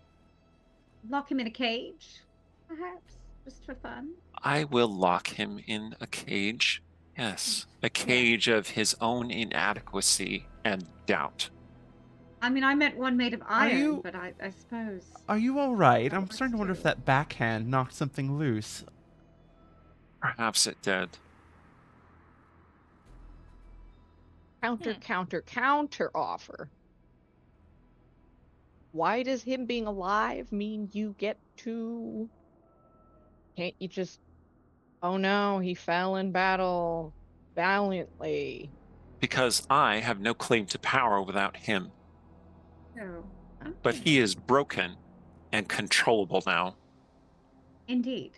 lock him in a cage, perhaps, just for fun? I will lock him in a cage. Yes, a cage of his own inadequacy and doubt. I mean, I meant one made of iron, you- but I suppose. Are you all right? That I'm works starting to wonder too. if that backhand knocked something loose. Perhaps it did. Counter offer. Why does him being alive mean you get to... Can't you just... Oh no, he fell in battle valiantly. Because I have no claim to power without him. No. But he is broken and controllable now. Indeed.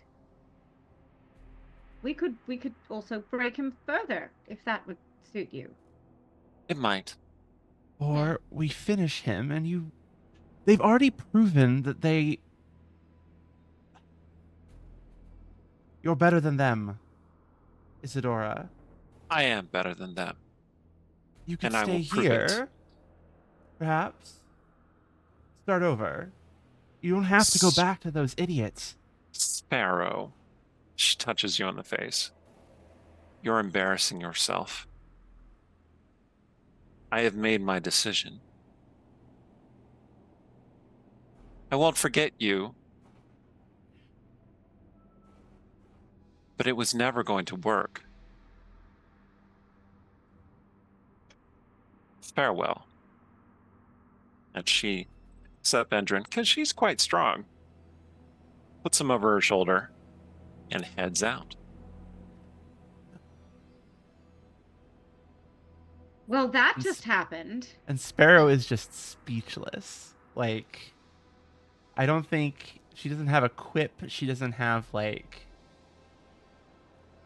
We could also break him further, if that would suit you. It might. Or we finish him and you... They've already proven that they... You're better than them, Isadora. I am better than them. You could And I stay will prove it. here. Perhaps. Start over. You don't have to go back to those idiots. Sparrow. She touches you on the face. You're embarrassing yourself. I have made my decision. I won't forget you. But it was never going to work. Farewell. And she picks up Endrin, because she's quite strong, puts him over her shoulder, and heads out. Well, that just happened. And Sparrow is just speechless. Like, I don't think... She doesn't have a quip. She doesn't have, like...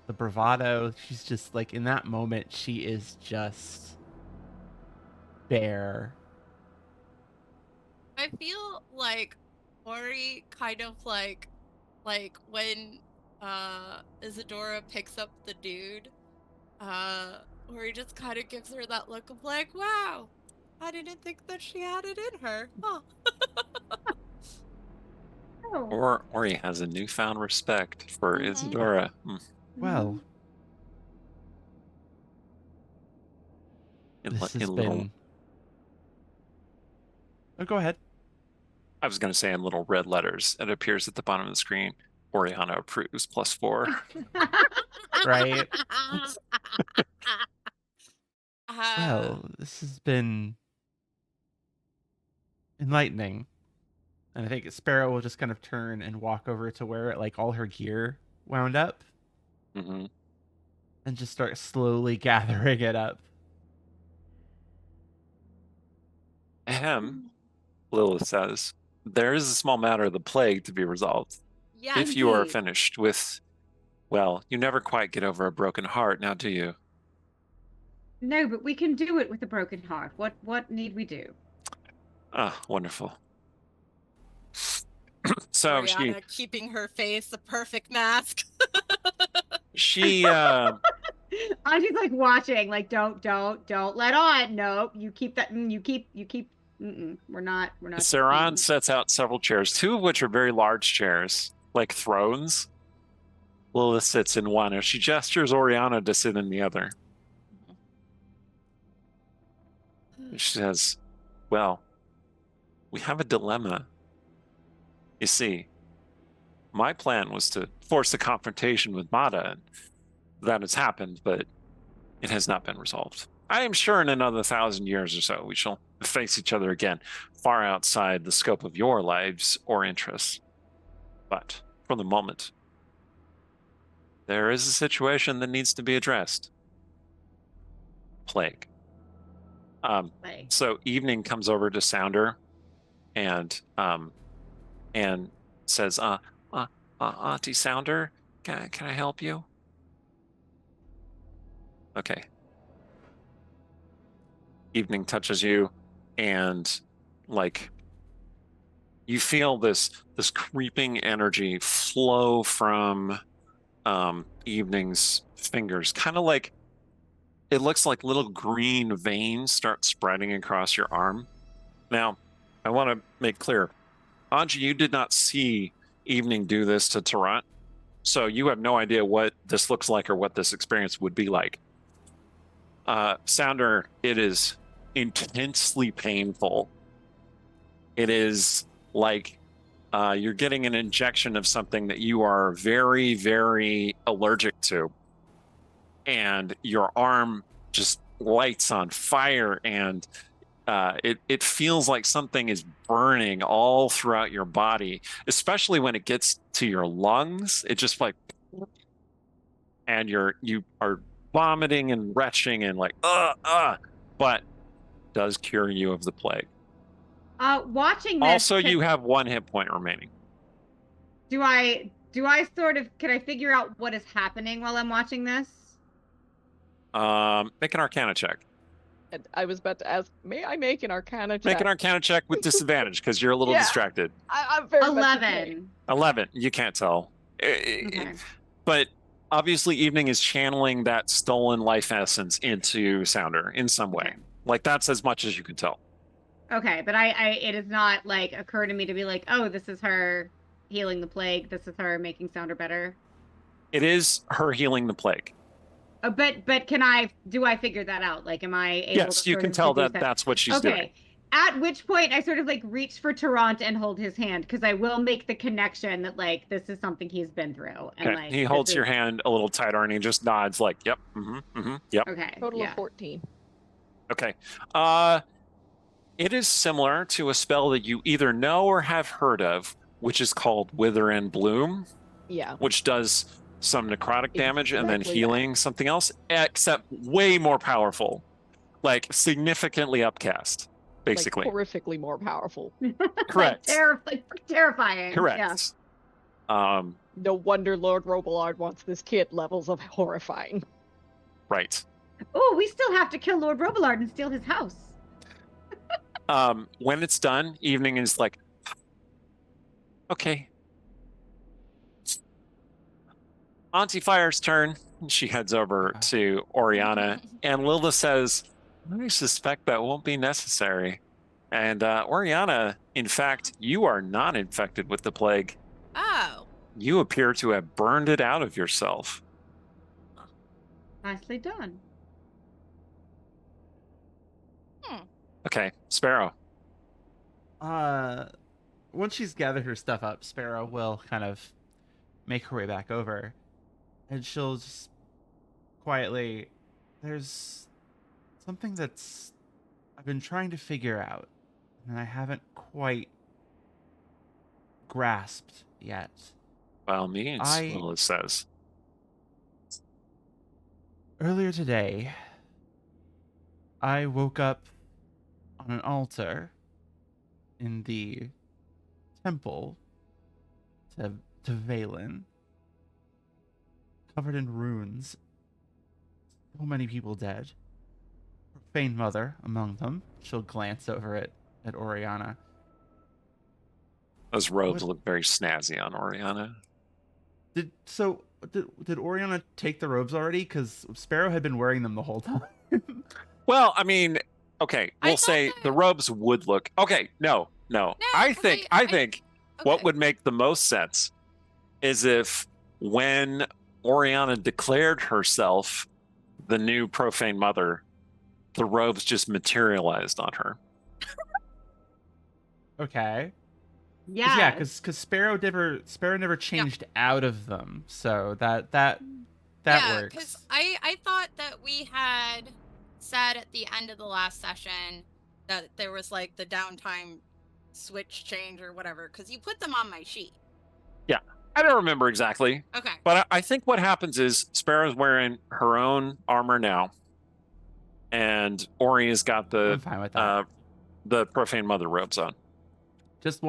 the bravado. She's just, like, in that moment, she is just... bare. I feel like Ori kind of like when Isadora picks up the dude, Ori just kind of gives her that look of like, wow, I didn't think that she had it in her. Huh. Oh. Or he has a newfound respect for Mhm. Isadora. Well, In, this in has little, been. Oh, go ahead. I was going to say in little red letters. It appears at the bottom of the screen. Oriana approves +4. Right. Uh, Well, this has been enlightening. And I think Sparrow will just kind of turn and walk over to where like all her gear wound up hmm and just start slowly gathering it up. Ahem, Lilith says, there is a small matter of the plague to be resolved. Yeah. If you are Indeed. finished with, well, you never quite get over a broken heart, now do you? No, but we can do it with a broken heart. What need we do? Ah, wonderful. So Oriana keeping her face a perfect mask. she Auntie's like watching, like don't let on. Nope, you keep that. You keep. We're not. Saran sets out several chairs, 2 of which are very large chairs, like thrones. Lilith sits in one, and she gestures Oriana to sit in the other. She says, well, we have a dilemma. You see, my plan was to force a confrontation with Mata, and that has happened, but it has not been resolved. I am sure in another 1,000 years or so, we shall face each other again, far outside the scope of your lives or interests. But for the moment, there is a situation that needs to be addressed. Plague. So Evening comes over to Sounder and says, Auntie Sounder, can I help you? Okay. Evening touches you, and like you feel this creeping energy flow from Evening's fingers, kind of like it looks like little green veins start spreading across your arm. Now, I want to make clear, Anji, you did not see Evening do this to Tarant, so you have no idea what this looks like or what this experience would be like. Sounder, it is intensely painful. It is like you're getting an injection of something that you are very, very allergic to. And your arm just lights on fire, and it feels like something is burning all throughout your body, especially when it gets to your lungs. It just like, and you are vomiting and retching and like, but does cure you of the plague. Watching this. Also, you have 1 hit point remaining. Do I sort of, can I figure out what is happening while I'm watching this? Make an Arcana check. And I was about to ask, may I make an Arcana check? Make an Arcana check with disadvantage because you're a little Yeah. distracted. I'm very much okay. 11. 11. You can't tell. Okay. But obviously, Evening is channeling that stolen life essence into Sounder in some way. Okay. Like that's as much as you can tell. Okay, but it has not like occurred to me to be like, oh, this is her healing the plague. This is her making Sounder better. It is her healing the plague. But do I figure that out? Like, am I able Yes, to you sort can of tell deduce that that's what she's okay. doing. At which point I sort of like reach for Tarant and hold his hand, because I will make the connection that like this is something he's been through. And Okay. like He holds your hand a little tighter and he just nods like, yep, yep. Okay. Total yeah. of 14. Okay. It is similar to a spell that you either know or have heard of, which is called Wither and Bloom, Yeah. which does some necrotic damage and then Exactly healing something else, except way more powerful, like significantly upcast, basically. Like horrifically more powerful. Correct. Like, terrifying. Correct. Yeah. No wonder Lord Robillard wants this kid levels of horrifying. Right. Oh, we still have to kill Lord Robillard and steal his house. When it's done, Evening is like, okay. Auntie Fire's turn. She heads over to Oriana, and Lilith says, I suspect that won't be necessary. And Oriana, in fact, you are not infected with the plague. Oh. You appear to have burned it out of yourself. Nicely done. Okay, Sparrow. Once she's gathered her stuff up, Sparrow will kind of make her way back over, and she'll just quietly, there's something that's I've been trying to figure out, and I haven't quite grasped yet. By all means, Lilith says. Earlier today, I woke up on an altar in the temple to Valen, covered in runes. So many people dead. Profane Mother among them. She'll glance over at Oriana. Those robes look very snazzy on Oriana. Did Oriana take the robes already? Because Sparrow had been wearing them the whole time. Well, I mean, okay, we'll say the robes would look okay. No. I think what would make the most sense is if when Oriana declared herself the new Profane Mother, the robes just materialized on her. Okay. Yeah. Because Sparrow never changed out of them, so that Yeah, works. because I thought that we had said at the end of the last session that there was like the downtime switch change or whatever, because you put them on my sheet. Yeah, I don't remember exactly. Okay. But I think what happens is Sparrow's wearing her own armor now, and Ori's got I'm fine with that. the Profane Mother robes on. Just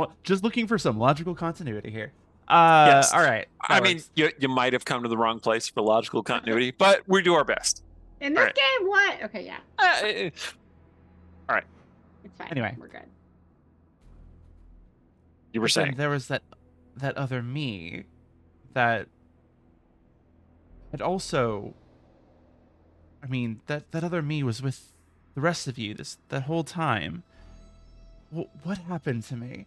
looking for some logical continuity here. Yes. All right. I mean, you might have come to the wrong place for logical continuity, but we do our best. In this game, what? Okay, yeah. All right. It's fine. Anyway. We're good. You were saying there was that other me that had also. I mean, that other me was with the rest of you that whole time. What happened to me?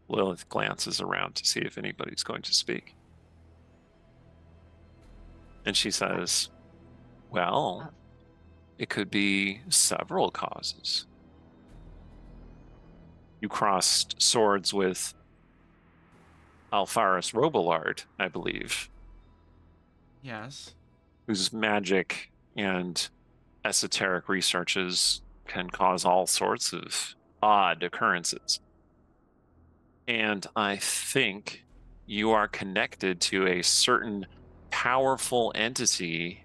Lilith glances around to see if anybody's going to speak. And she says, well, it could be several causes. You crossed swords with Alpharis Robillard, I believe. Yes. Whose magic and esoteric researches can cause all sorts of odd occurrences. And I think you are connected to a certain powerful entity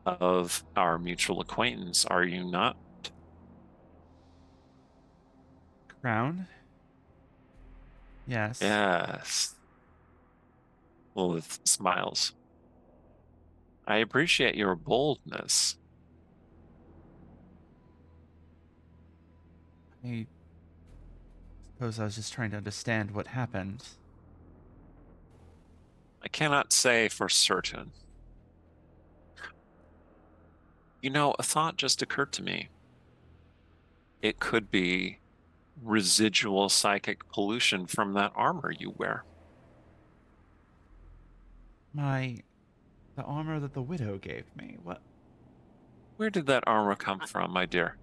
of our mutual acquaintance, are you not? Crown? Yes. Yes. Lilith smiles. I appreciate your boldness. I suppose I was just trying to understand what happened. I cannot say for certain. You know, a thought just occurred to me. It could be residual psychic pollution from that armor you wear. The armor that the widow gave me. What? Where did that armor come from, my dear?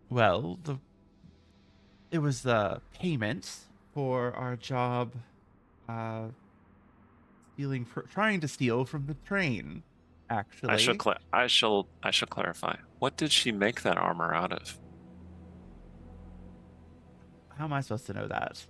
Well, it was the payment for our job, trying to steal from the train. Actually, I shall clarify. What did she make that armor out of? How am I supposed to know that?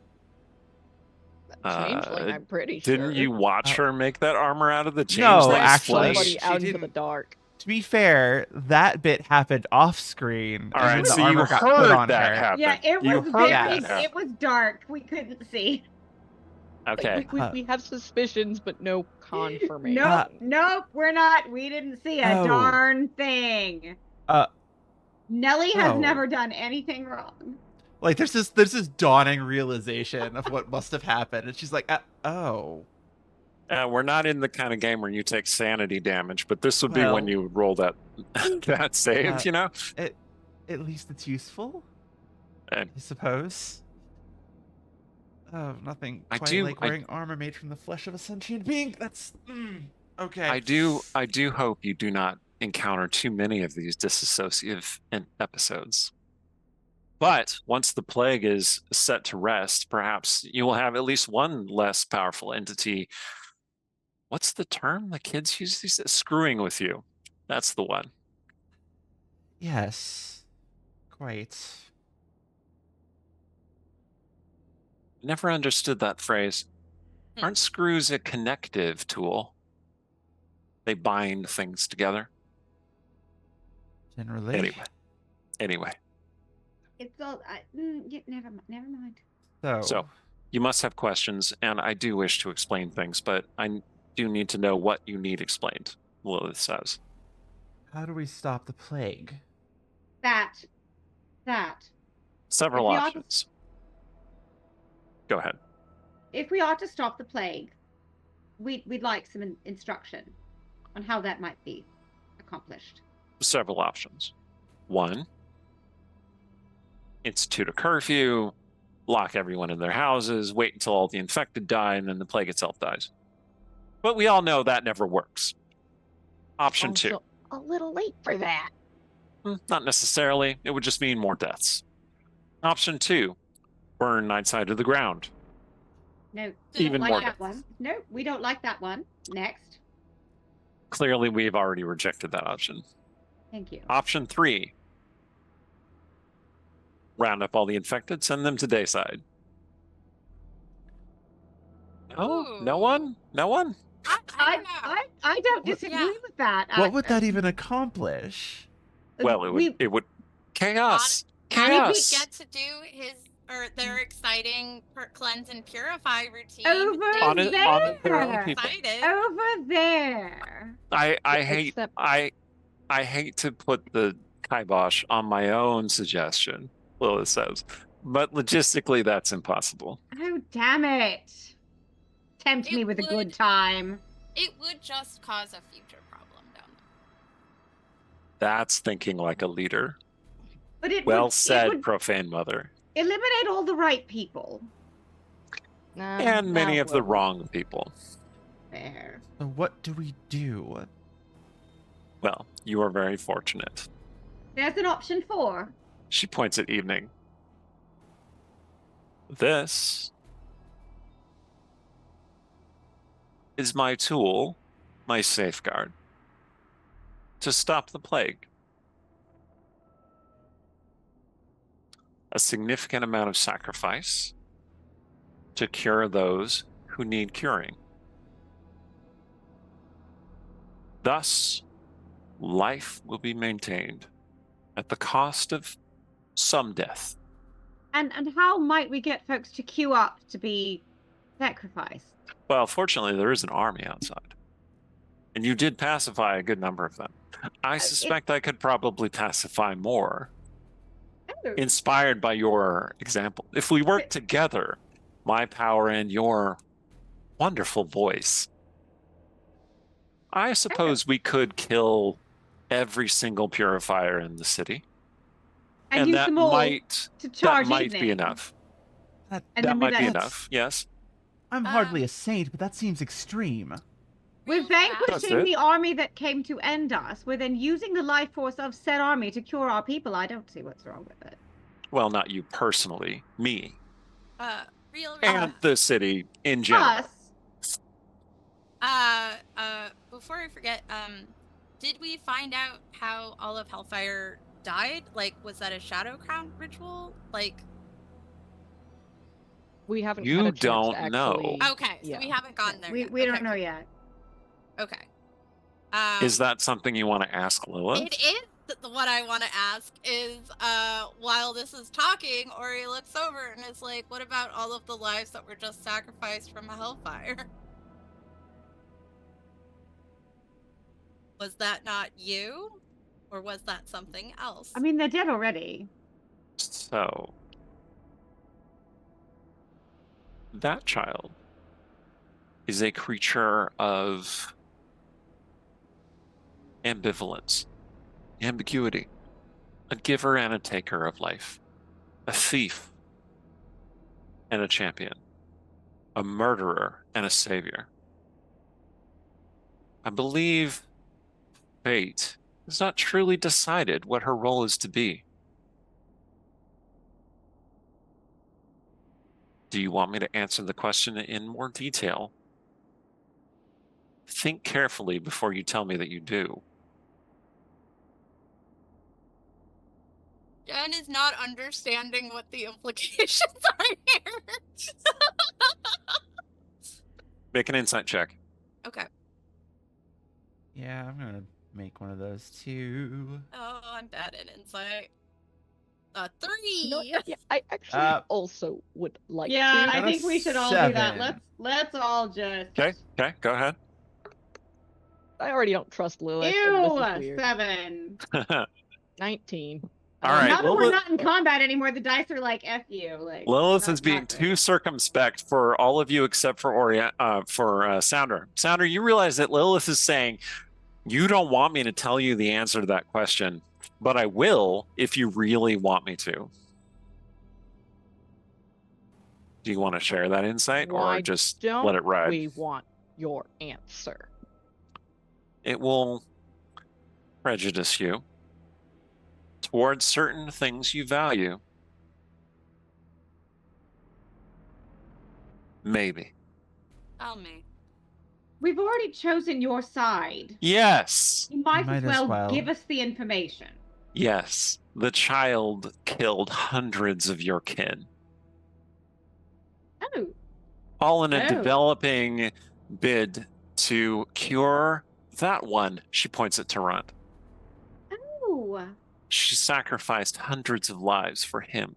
Changeling, I'm pretty sure. Didn't you watch her make that armor out of the No, changeling? actually, somebody out she into the didn't. dark. To be fair, that bit happened off screen. All right, and so the you armor got put heard on that her. happen. Yeah, it You was heard very. that happen. It was dark. We couldn't see. Okay. We have suspicions, but no confirmation. Nope, we're not. We didn't see a Oh. darn thing. Nellie has never done anything wrong. Like there's this dawning realization of what must have happened, and she's like, "Oh, We're not in the kind of game where you take sanity damage, but this would be when Well, you roll that that save, uh, you know? At least it's useful, And I suppose. Oh, nothing I quite do- like wearing armor made from the flesh of a sentient being. That's okay. I do hope you do not encounter too many of these disassociative episodes. But once the plague is set to rest, perhaps you will have at least one less powerful entity. What's the term the kids use these days? Screwing with you. That's the one. Yes, quite. Never understood that phrase. Aren't screws a connective tool? They bind things together. Generally. Anyway. It's all. Never mind. So you must have questions, and I do wish to explain things, but I do need to know what you need explained, Lilith says. How do we stop the plague? That. Several If we ought to- options. Go ahead. If we are to stop the plague, we'd like some instruction on how that might be accomplished. Several options. One, institute a curfew, lock everyone in their houses, wait until all the infected die, and then the plague itself dies. But we all know that never works. Option two. Also, a little late for that. Not necessarily. It would just mean more deaths. Option two, burn Nightside to the ground. No, Even like more that deaths. one. No, we don't like that one. Next. Clearly, we've already rejected that option. Thank you. Option three, round up all the infected, send them to Dayside. No? No Ooh. one? No one? I don't know. I don't disagree Yeah. with that. What would that even accomplish? Well, it would chaos. Johnny Chaos. would get to do their exciting cleanse and purify routine. Over On it- on it- their own there. people. Excited. Over there. I hate Except- I hate to put the kibosh on my own suggestion, Lilith says, but logistically that's impossible. Oh, damn it. Tempt It me with a would- good time. It would just cause a future problem down there. That's thinking like a leader. But it Well would, said, It would profane mother. eliminate all the right people. And many of the wrong people. There. So what do we do? Well, you are very fortunate. There's an option 4. She points at evening. This is my tool, my safeguard, to stop the plague. A significant amount of sacrifice to cure those who need curing. Thus, life will be maintained at the cost of some death. And how might we get folks to queue up to be sacrificed? Well, fortunately, there is an army outside. And you did pacify a good number of them. I suspect I could probably pacify more, Oh, inspired by your example. If we work together, my power and your wonderful voice, I suppose we could kill every single purifier in the city. and use that them all might to charge be evening. enough. That, And That then might be that's- enough. Yes. I'm hardly a saint, but that seems extreme. We're Real fast. vanquishing it. the army that came to end us. We're then using the life force of said army to cure our people. I don't see what's wrong with it. Well, not you personally, me, Real and the city in general. Us. Before I forget, did we find out how all of Hellfire died? Like, was that a Shadow Crown ritual? Like, We haven't. You had a chance to don't know. actually- okay, so Yeah. we haven't gotten there. We yet. don't Okay, know yet. Okay. Is that something you want to ask Lilith? It is what I want to ask is, while this is talking, Ori looks over and is like, what about all of the lives that were just sacrificed from Hellfire? Was that not you? Or was that something else? I mean, they're dead already. So, that child is a creature of ambivalence, ambiguity, a giver and a taker of life, a thief and a champion, a murderer and a savior. I believe fate has not truly decided what her role is to be. Do you want me to answer the question in more detail? Think carefully before you tell me that you do. Jen is not understanding what the implications are here. Make an insight check. Okay. Yeah, I'm gonna make one of those too. Oh, I'm bad at insight. 3. You know what? Yeah, I actually also would like Yeah, to. I Got a think we should all do that. 7. Let's all just. Okay, go ahead. I already don't trust Lilith. Ew, And this is weird. 7. 19. All right, Now that we're Lilith- not in combat anymore, the dice are like F you. Like Lilith not- is being not good. too circumspect for all of you except for Sounder. Sounder, you realize that Lilith is saying, you don't want me to tell you the answer to that question, but I will if you really want me to. Do you want to share that insight Why or just don't let it ride? we want your answer? It will prejudice you towards certain things you value. Maybe. Tell me. We've already chosen your side. Yes. You might Might as as well well. give us the information. Yes. The child killed hundreds of your kin, Oh, all in a Oh. developing bid to cure that one. She points at Tarant. oh. She sacrificed hundreds of lives for him.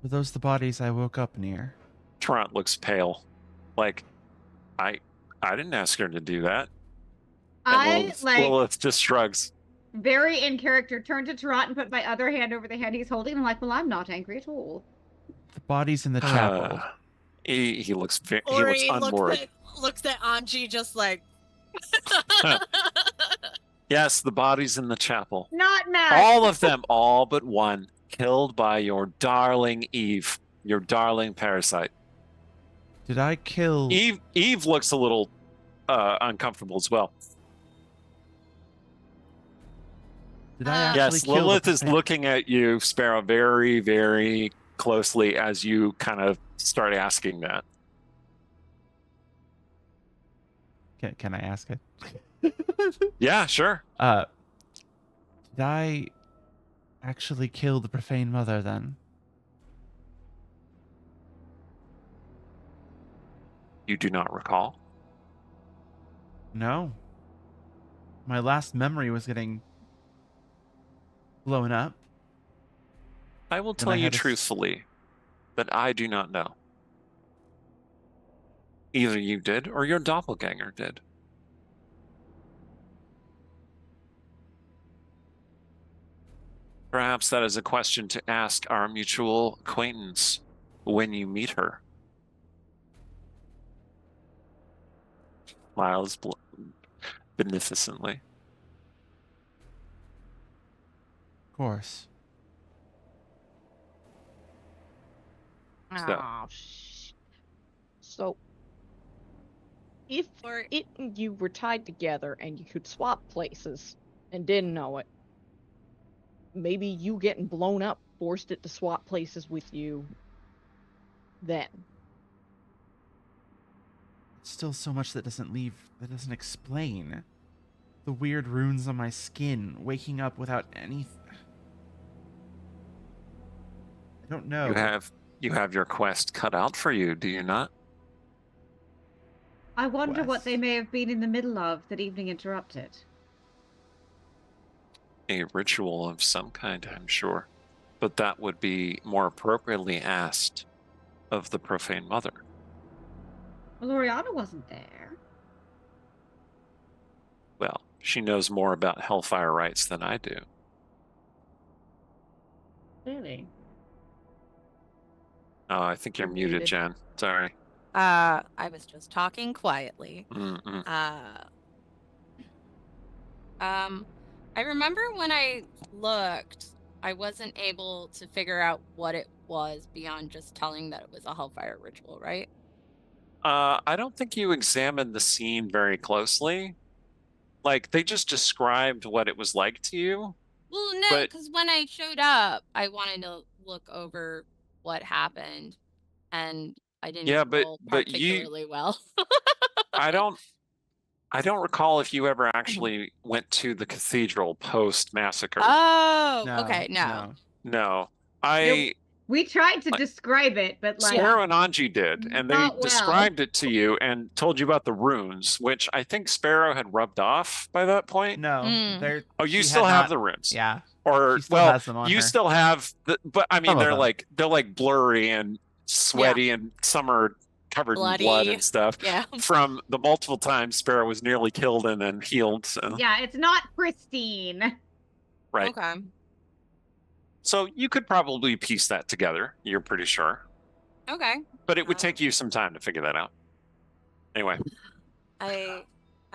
Were those the bodies I woke up near? Tarant looks pale. Like, I didn't ask her to do that. And Lilith just shrugs. Very in character, turn to Tarot and put my other hand over the hand he's holding. I'm like, well, I'm not angry at all. The bodies in the chapel. He looks he looks Ori unmoored. looks at Anji just like. Yes, the bodies in the chapel. Not mad. All of them, all but one, killed by your darling Eve, your darling parasite. Did I kill? Eve looks a little uncomfortable as well. Did I actually Yes, kill Lilith the is profane- looking at you, Sparrow, very, very closely as you kind of start asking that. Can I ask it? Yeah, sure. Did I actually kill the profane mother then? You do not recall. No. My last memory was getting blown up. I will Then tell I you had to s- truthfully that I do not know. Either you did or your doppelganger did. Perhaps that is a question to ask our mutual acquaintance when you meet her. Smiles beneficently. Of course. So- Oh, so if Or it and you were tied together and you could swap places and didn't know it, maybe you getting blown up forced it to swap places with you then. Still so much that doesn't explain. The weird runes on my skin, waking up without any. I don't know. You have your quest cut out for you, do you not? I wonder what Quest. they may have been in the middle of that evening interrupted. A ritual of some kind, I'm sure. But that would be more appropriately asked of the profane mother. Well, Oriana wasn't there. Well, she knows more about Hellfire rites than I do. Really? Oh, I think you're You're muted, muted. Jen. Sorry. I was just talking quietly. Mm-mm. I remember when I looked, I wasn't able to figure out what it was beyond just telling that it was a Hellfire ritual, right? I don't think you examined the scene very closely. Like, they just described what it was like to you. Well, no, But because when I showed up, I wanted to look over what happened, and I didn't yeah, roll but you, particularly well. I don't I don't recall if you ever actually went to the cathedral post massacre. Oh, No, okay, no. no. No. We tried to Like, describe it, but like Sparrow and Anji did, and they not well. described it to you and told you about the runes, which I think Sparrow had rubbed off by that point. No, Mm. they're. Oh, you she still had have not- the runes. Yeah, Or she still well, has them on you her. still have but I mean Some of them. they're like blurry and sweaty and some are covered in blood Bloody. and stuff Yeah. from the multiple times Sparrow was nearly killed and then healed. So yeah, it's not pristine. right. Okay. So you could probably piece that together, you're pretty sure. Okay. But it would take you some time to figure that out. Anyway. I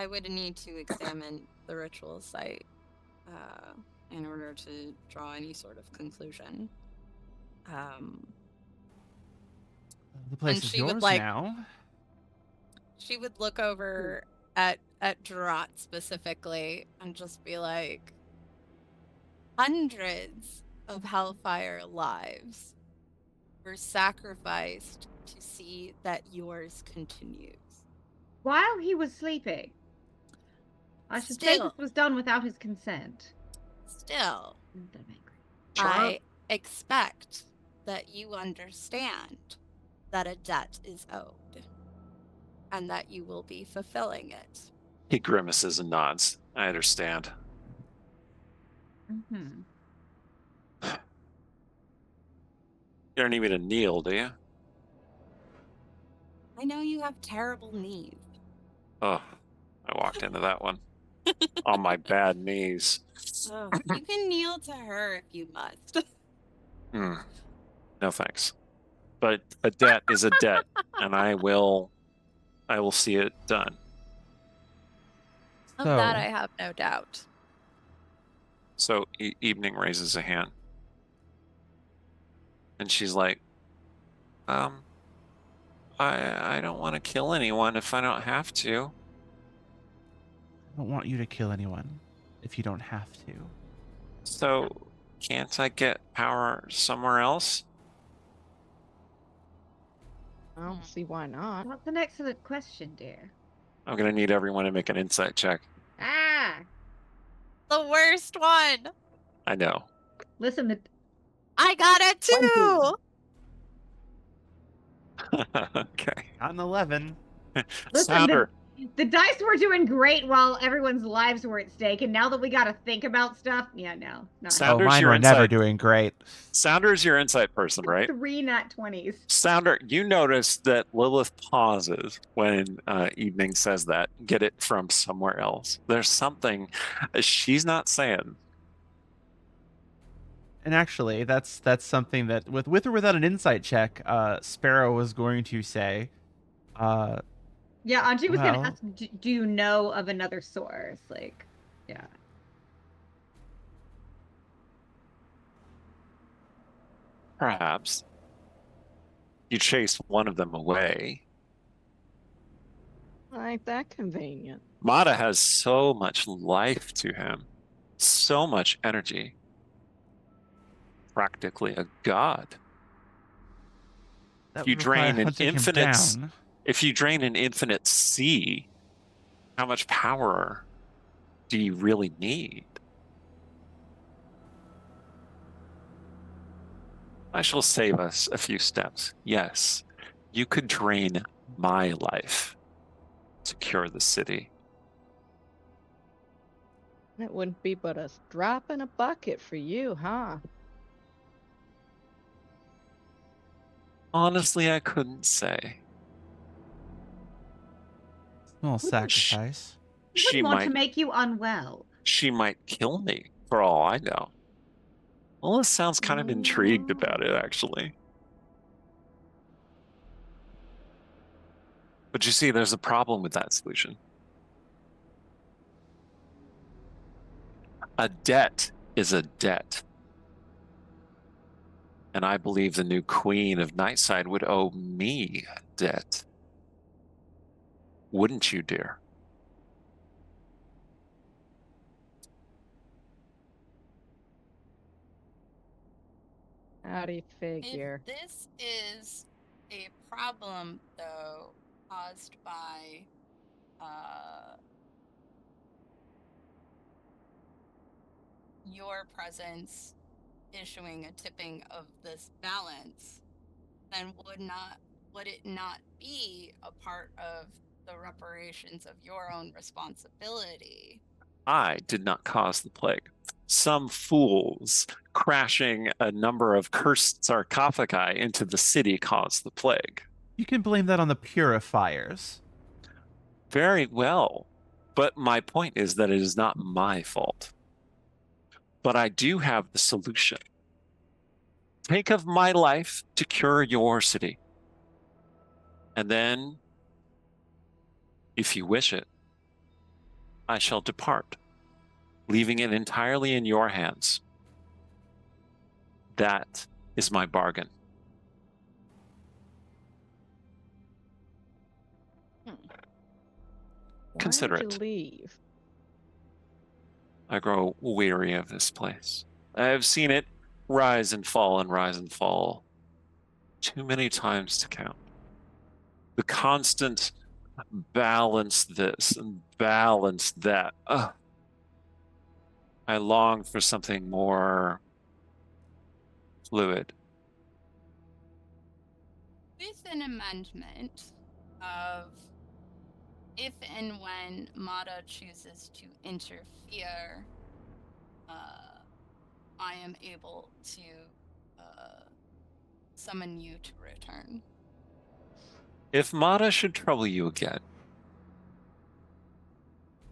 would need to examine the ritual site in order to draw any sort of conclusion. The place And is she would, yours like- now. She would look over at Drat specifically and just be like, hundreds of Hellfire lives were sacrificed to see that yours continues. While he was sleeping. I should say Still. this was done without his consent. Still, I'm angry. I expect that you understand that a debt is owed and that you will be fulfilling it. He grimaces and nods. I understand. Mm-hmm. You don't need me to kneel, do you? I know you have terrible knees. Oh, I walked into that one. On my bad knees. Oh, you can kneel to her if you must. Hmm. No thanks. But a debt is a debt, and I will see it done. Of So- that I have no doubt. So Evening raises a hand. And she's like, I don't want to kill anyone if I don't have to. I don't want you to kill anyone if you don't have to. So can't I get power somewhere else? I don't see why not. That's an excellent question, dear. I'm gonna need everyone to make an insight check. Ah! The worst one. I know. Listen, I got it too. Okay. Got an 11. Listen, Sounder. the dice were doing great while everyone's lives were at stake, and now that we gotta think about stuff, yeah, no. Not Sound- Oh, Sounder's mine your were never insight. doing great. Sounder's your insight person, right? 3 nat 20s. Sounder, you notice that Lilith pauses when Evening says that. Get it from somewhere else. There's something she's not saying. And actually, that's something that with or without an insight check, Sparrow was going to say. Yeah, Anji was Well- gonna ask, do you know of another source? Like, yeah. Perhaps. You chase one of them away. Ain't that convenient? Mata has so much life to him, so much energy. Practically a god. That You would require drain an hunting him infinite down. If you drain an infinite sea, how much power do you really need? I shall save us a few steps. Yes, you could drain my life to cure the city. It wouldn't be but a drop in a bucket for you, huh? Honestly, I couldn't say. Small sacrifice. He She wouldn't want might to make you unwell. she might kill me for all I know. Lilith sounds kind of intrigued about it, actually. But you see, there's a problem with that solution. A debt is a debt. And I believe the new Queen of Nightside would owe me a debt. Wouldn't you, dear? Howdy figure. If this is a problem, though, caused by your presence issuing a tipping of this balance, then would it not be a part of the reparations of your own responsibility? I did not cause the plague. Some fools crashing a number of cursed sarcophagi into the city caused the plague. You can blame that on the purifiers. Very well. But my point is that it is not my fault. But I do have the solution. Take of my life to cure your city. And then, if you wish it, I shall depart, leaving it entirely in your hands. That is my bargain. Consider Why would it. you leave? I grow weary of this place. I have seen it rise and fall and rise and fall too many times to count. The constant balance this and balance that. Ugh. I long for something more fluid. With an amendment of if and when Mata chooses to interfere, I am able to summon you to return. If Mata should trouble you again,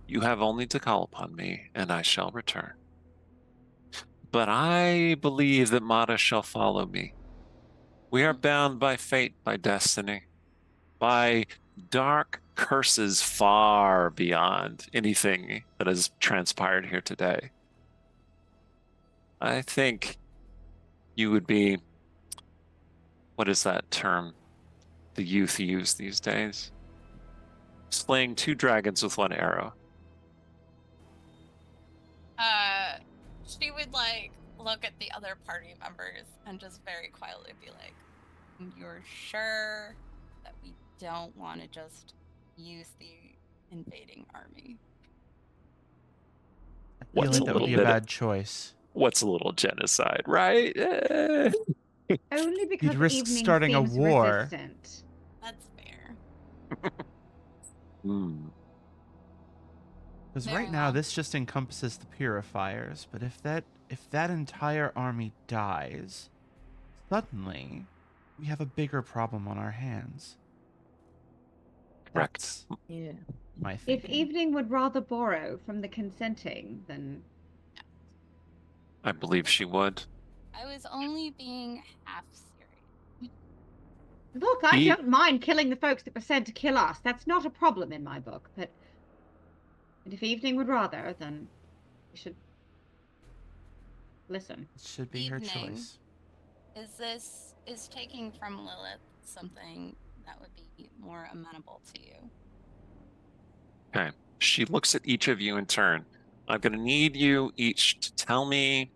you have only to call upon me, and I shall return. But I believe that Mata shall follow me. We are bound by fate, by destiny, by dark curses far beyond anything that has transpired here today. I think you would be, what is that term the youth use these days? Slaying 2 dragons with 1 arrow. She would like look at the other party members and just very quietly be like, "You're sure that we don't want to just use the invading army?" I feel What's like a that would little be a bit of- bad choice. What's a little genocide, right? Only because risk evening starting a seems war. resistant. That's fair. Hmm. Because Very right now well. this just encompasses the purifiers, but if that entire army dies, suddenly we have a bigger problem on our hands. Correct. That's Yeah. my If thinking. evening would rather borrow from the consenting, then I believe she would. I was only being half serious. look, I He- don't mind killing the folks that were sent to kill us. That's not a problem in my book. But if evening would rather, then we should listen. It should be her Evening. choice. Is taking from Lilith something that would be more amenable to you? Okay. She looks at each of you in turn. I'm going to need you each to tell me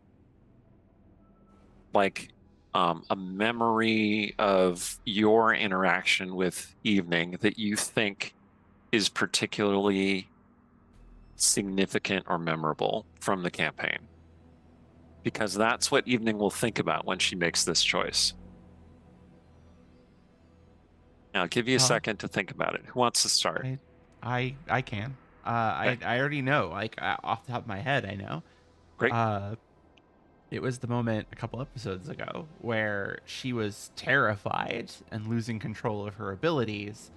like a memory of your interaction with Evening that you think is particularly significant or memorable from the campaign. Because that's what Evening will think about when she makes this choice. Now, I'll give you a second to think about it. Who wants to start? I can. Okay. I already know. Like off the top of my head, I know. Great. It was the moment a couple episodes ago where she was terrified and losing control of her abilities,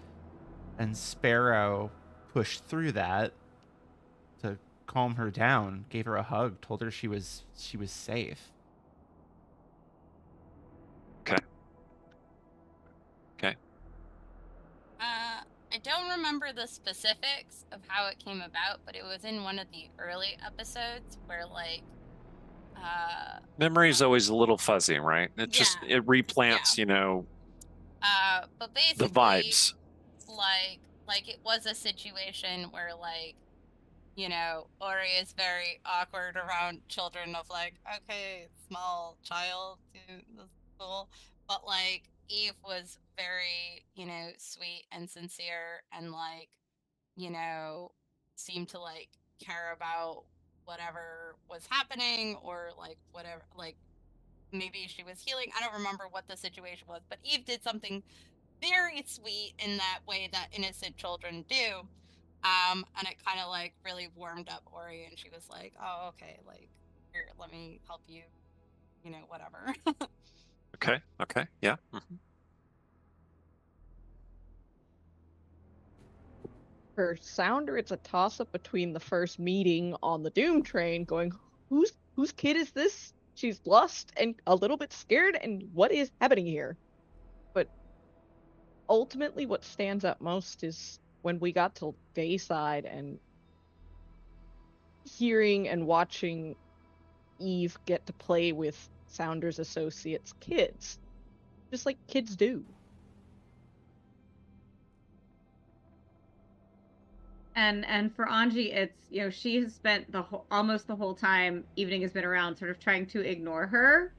and Sparrow pushed through that to calm her down, gave her a hug, told her she was safe. Okay. I don't remember the specifics of how it came about, but it was in one of the early episodes where like Memory's always a little fuzzy, right? It just Yeah. it replants, you know, but the basically vibes. like it was a situation where like, you know, Ori is very awkward around children of like, okay, small child to the school. But like Eve was very, you know, sweet and sincere and like, you know, seemed to like care about whatever was happening or like whatever like maybe she was healing. I don't remember what the situation was, but Eve did something very sweet in that way that innocent children do. And it kind of like really warmed up Ori, and she was like, "Oh, okay, like here, let me help you, you know, whatever." Okay, okay, yeah. Mhm. For Sounder, it's a toss-up between the first meeting on the Doom train, going, whose kid is this? She's lost and a little bit scared, and what is happening here? But ultimately, what stands out most is when we got to Dayside and hearing and watching Eve get to play with Sounder's associates' kids, just like kids do. And for Anji, it's, you know, she has spent almost the whole time Evening has been around sort of trying to ignore her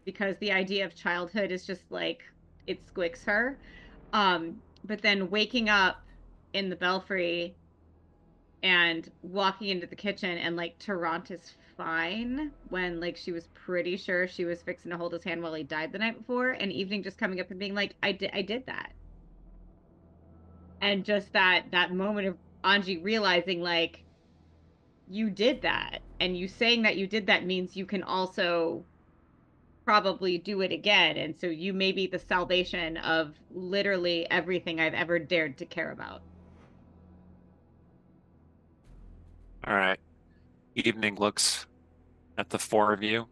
because the idea of childhood is just like it squicks her. But then waking up in the belfry and walking into the kitchen and like Tarrant is fine when like she was pretty sure she was fixing to hold his hand while he died the night before, and Evening just coming up and being like, I did that. And just that moment of Anji realizing like you did that, and you saying that you did that means you can also probably do it again, and so you may be the salvation of literally everything I've ever dared to care about. All right. Evening looks at the four of you,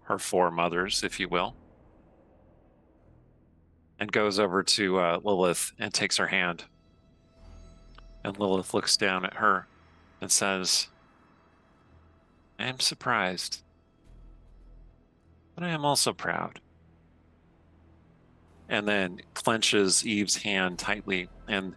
her four mothers, if you will, and goes over to Lilith and takes her hand. And Lilith looks down at her and says, I am surprised, but I am also proud. And then clenches Eve's hand tightly, and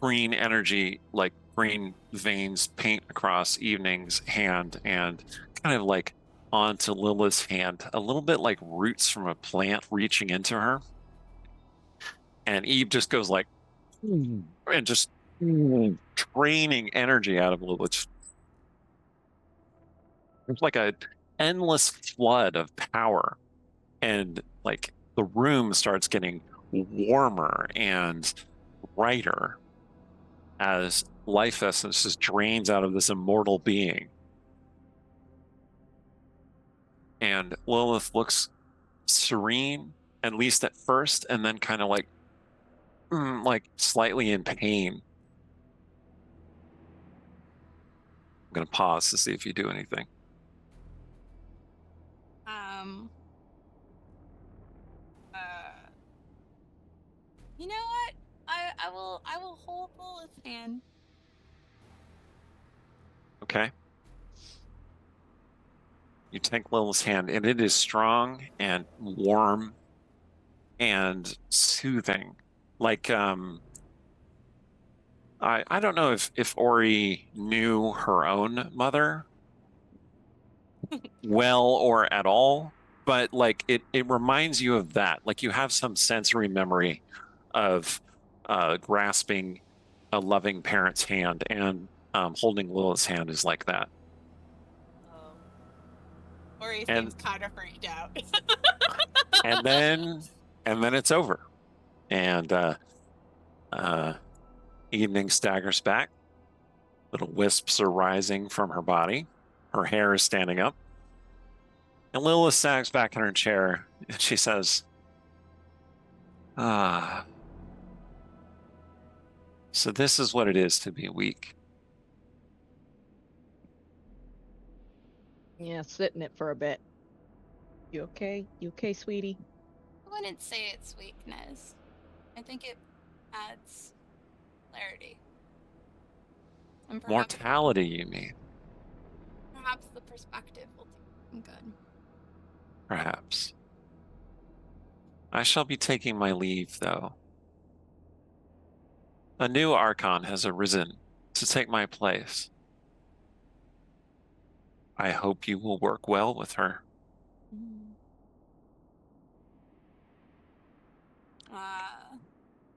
green energy, like green veins, paint across Evening's hand and kind of like onto Lilith's hand, a little bit like roots from a plant reaching into her. And Eve just goes like, and just draining energy out of Lilith. It's like a endless flood of power, and like the room starts getting warmer and brighter as life essence just drains out of this immortal being. And Lilith looks serene, at least at first, and then kind of like slightly in pain. I'm going to pause to see if you do anything. You know what? I will hold Lilith's hand. Okay. You take Lilith's hand, and it is strong and warm and soothing. Like, I don't know if Ori knew her own mother well or at all, but like it reminds you of that. Like you have some sensory memory of grasping a loving parent's hand, and holding Lilith's hand is like that. Ori And- seems kind of freaked out. and then it's over, and Evening staggers back. Little wisps are rising from her body. Her hair is standing up, and Lilith sags back in her chair, and she says, ah, so this is what it is to be weak. Yeah, sit in it for a bit. You okay? You okay, sweetie? I wouldn't say it's weakness. I think it adds clarity. And Mortality, you mean? Perhaps the perspective will do some good. Perhaps. I shall be taking my leave, though. A new Archon has arisen to take my place. I hope you will work well with her.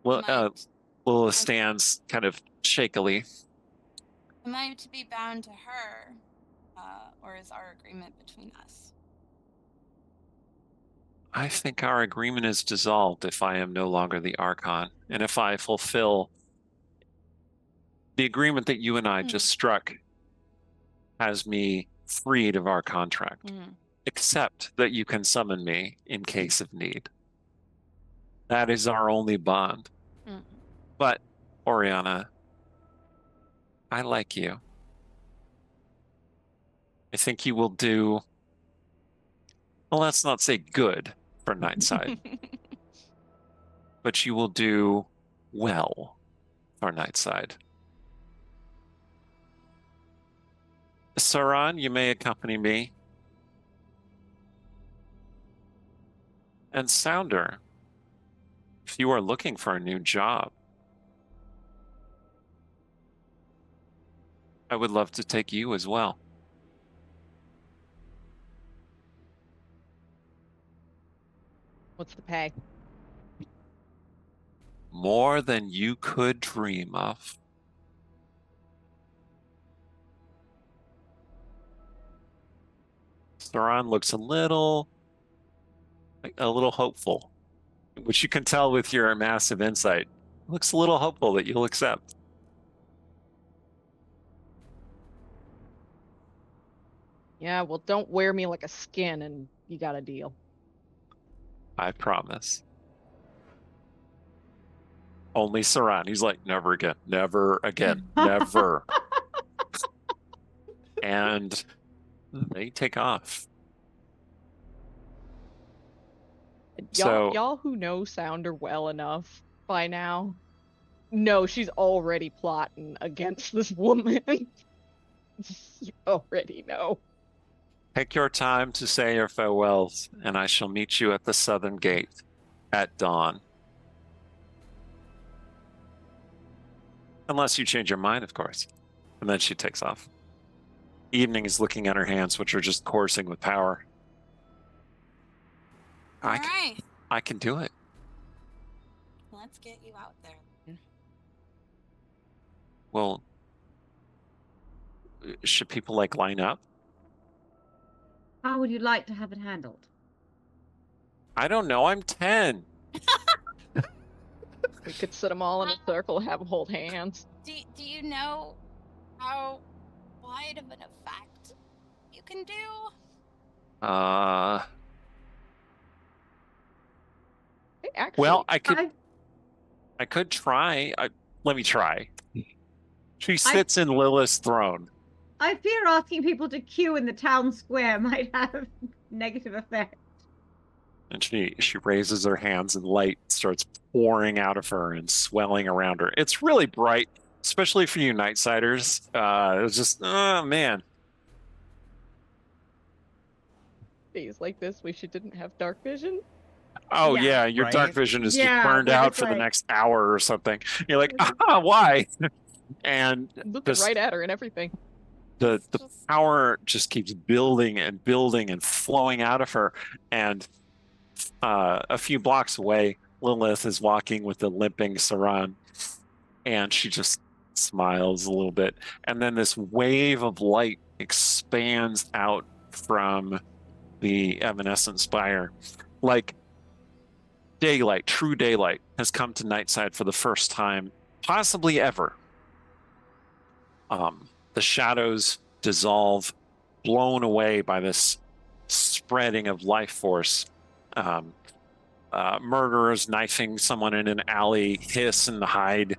Well, Lila stands kind of shakily. Am I to be bound to her, or is our agreement between us? I think our agreement is dissolved if I am no longer the Archon, and if I fulfill the agreement that you and I just struck has me freed of our contract, except that you can summon me in case of need. That is our only bond. But, Oriana, I like you. I think you will do, well, let's not say good for Nightside, but you will do well for Nightside. Saran, you may accompany me. And Sounder, if you are looking for a new job, I would love to take you as well. What's the pay? More than you could dream of. Saran looks a little hopeful, which you can tell with your massive insight. Looks a little hopeful that you'll accept. Yeah, well, don't wear me like a skin and you got a deal. I promise. Only Saran. He's like, never again, never again, never. And they take off. Y'all who know Sounder well enough by now know she's already plotting against this woman. You already know. Take your time to say your farewells, and I shall meet you at the southern gate at dawn. Unless you change your mind, of course. And then she takes off. Evening is looking at her hands, which are just coursing with power. I can do it. Let's get you out there. Well, should people like line up? How would you like to have it handled? I don't know. I'm 10. We could sit them all in a circle, have them hold hands. Do you know how wide of an effect you can do? Actually, Well, I could try. Let me try. She sits in Lilith's throne. I fear asking people to queue in the town square might have negative effect. And she raises her hands and light starts pouring out of her and swelling around her. It's really bright, especially for you Nightsiders. It's just, oh man. Days like this, wish you didn't have dark vision. Oh yeah, your dark vision is just burned out for the next hour or something. You're like, why? And looking right at her and everything. The power just keeps building and building and flowing out of her. And a few blocks away, Lilith is walking with the limping Saran, and she just smiles a little bit. And then this wave of light expands out from the evanescent spire. Like daylight, true daylight, has come to Nightside for the first time, possibly ever. The shadows dissolve, blown away by this spreading of life force. Murderers knifing someone in an alley hiss and hide.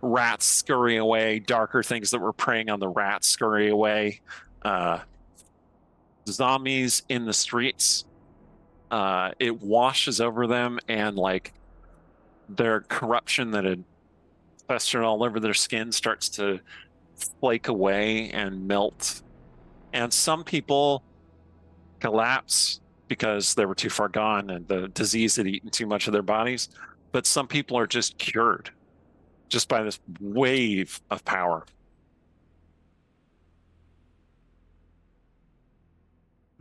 Rats scurry away. Darker things that were preying on the rats scurry away. Zombies in the streets. It washes over them, and like their corruption that had festered all over their skin starts to flake away and melt. And some people collapse because they were too far gone and the disease had eaten too much of their bodies. But some people are just cured just by this wave of power.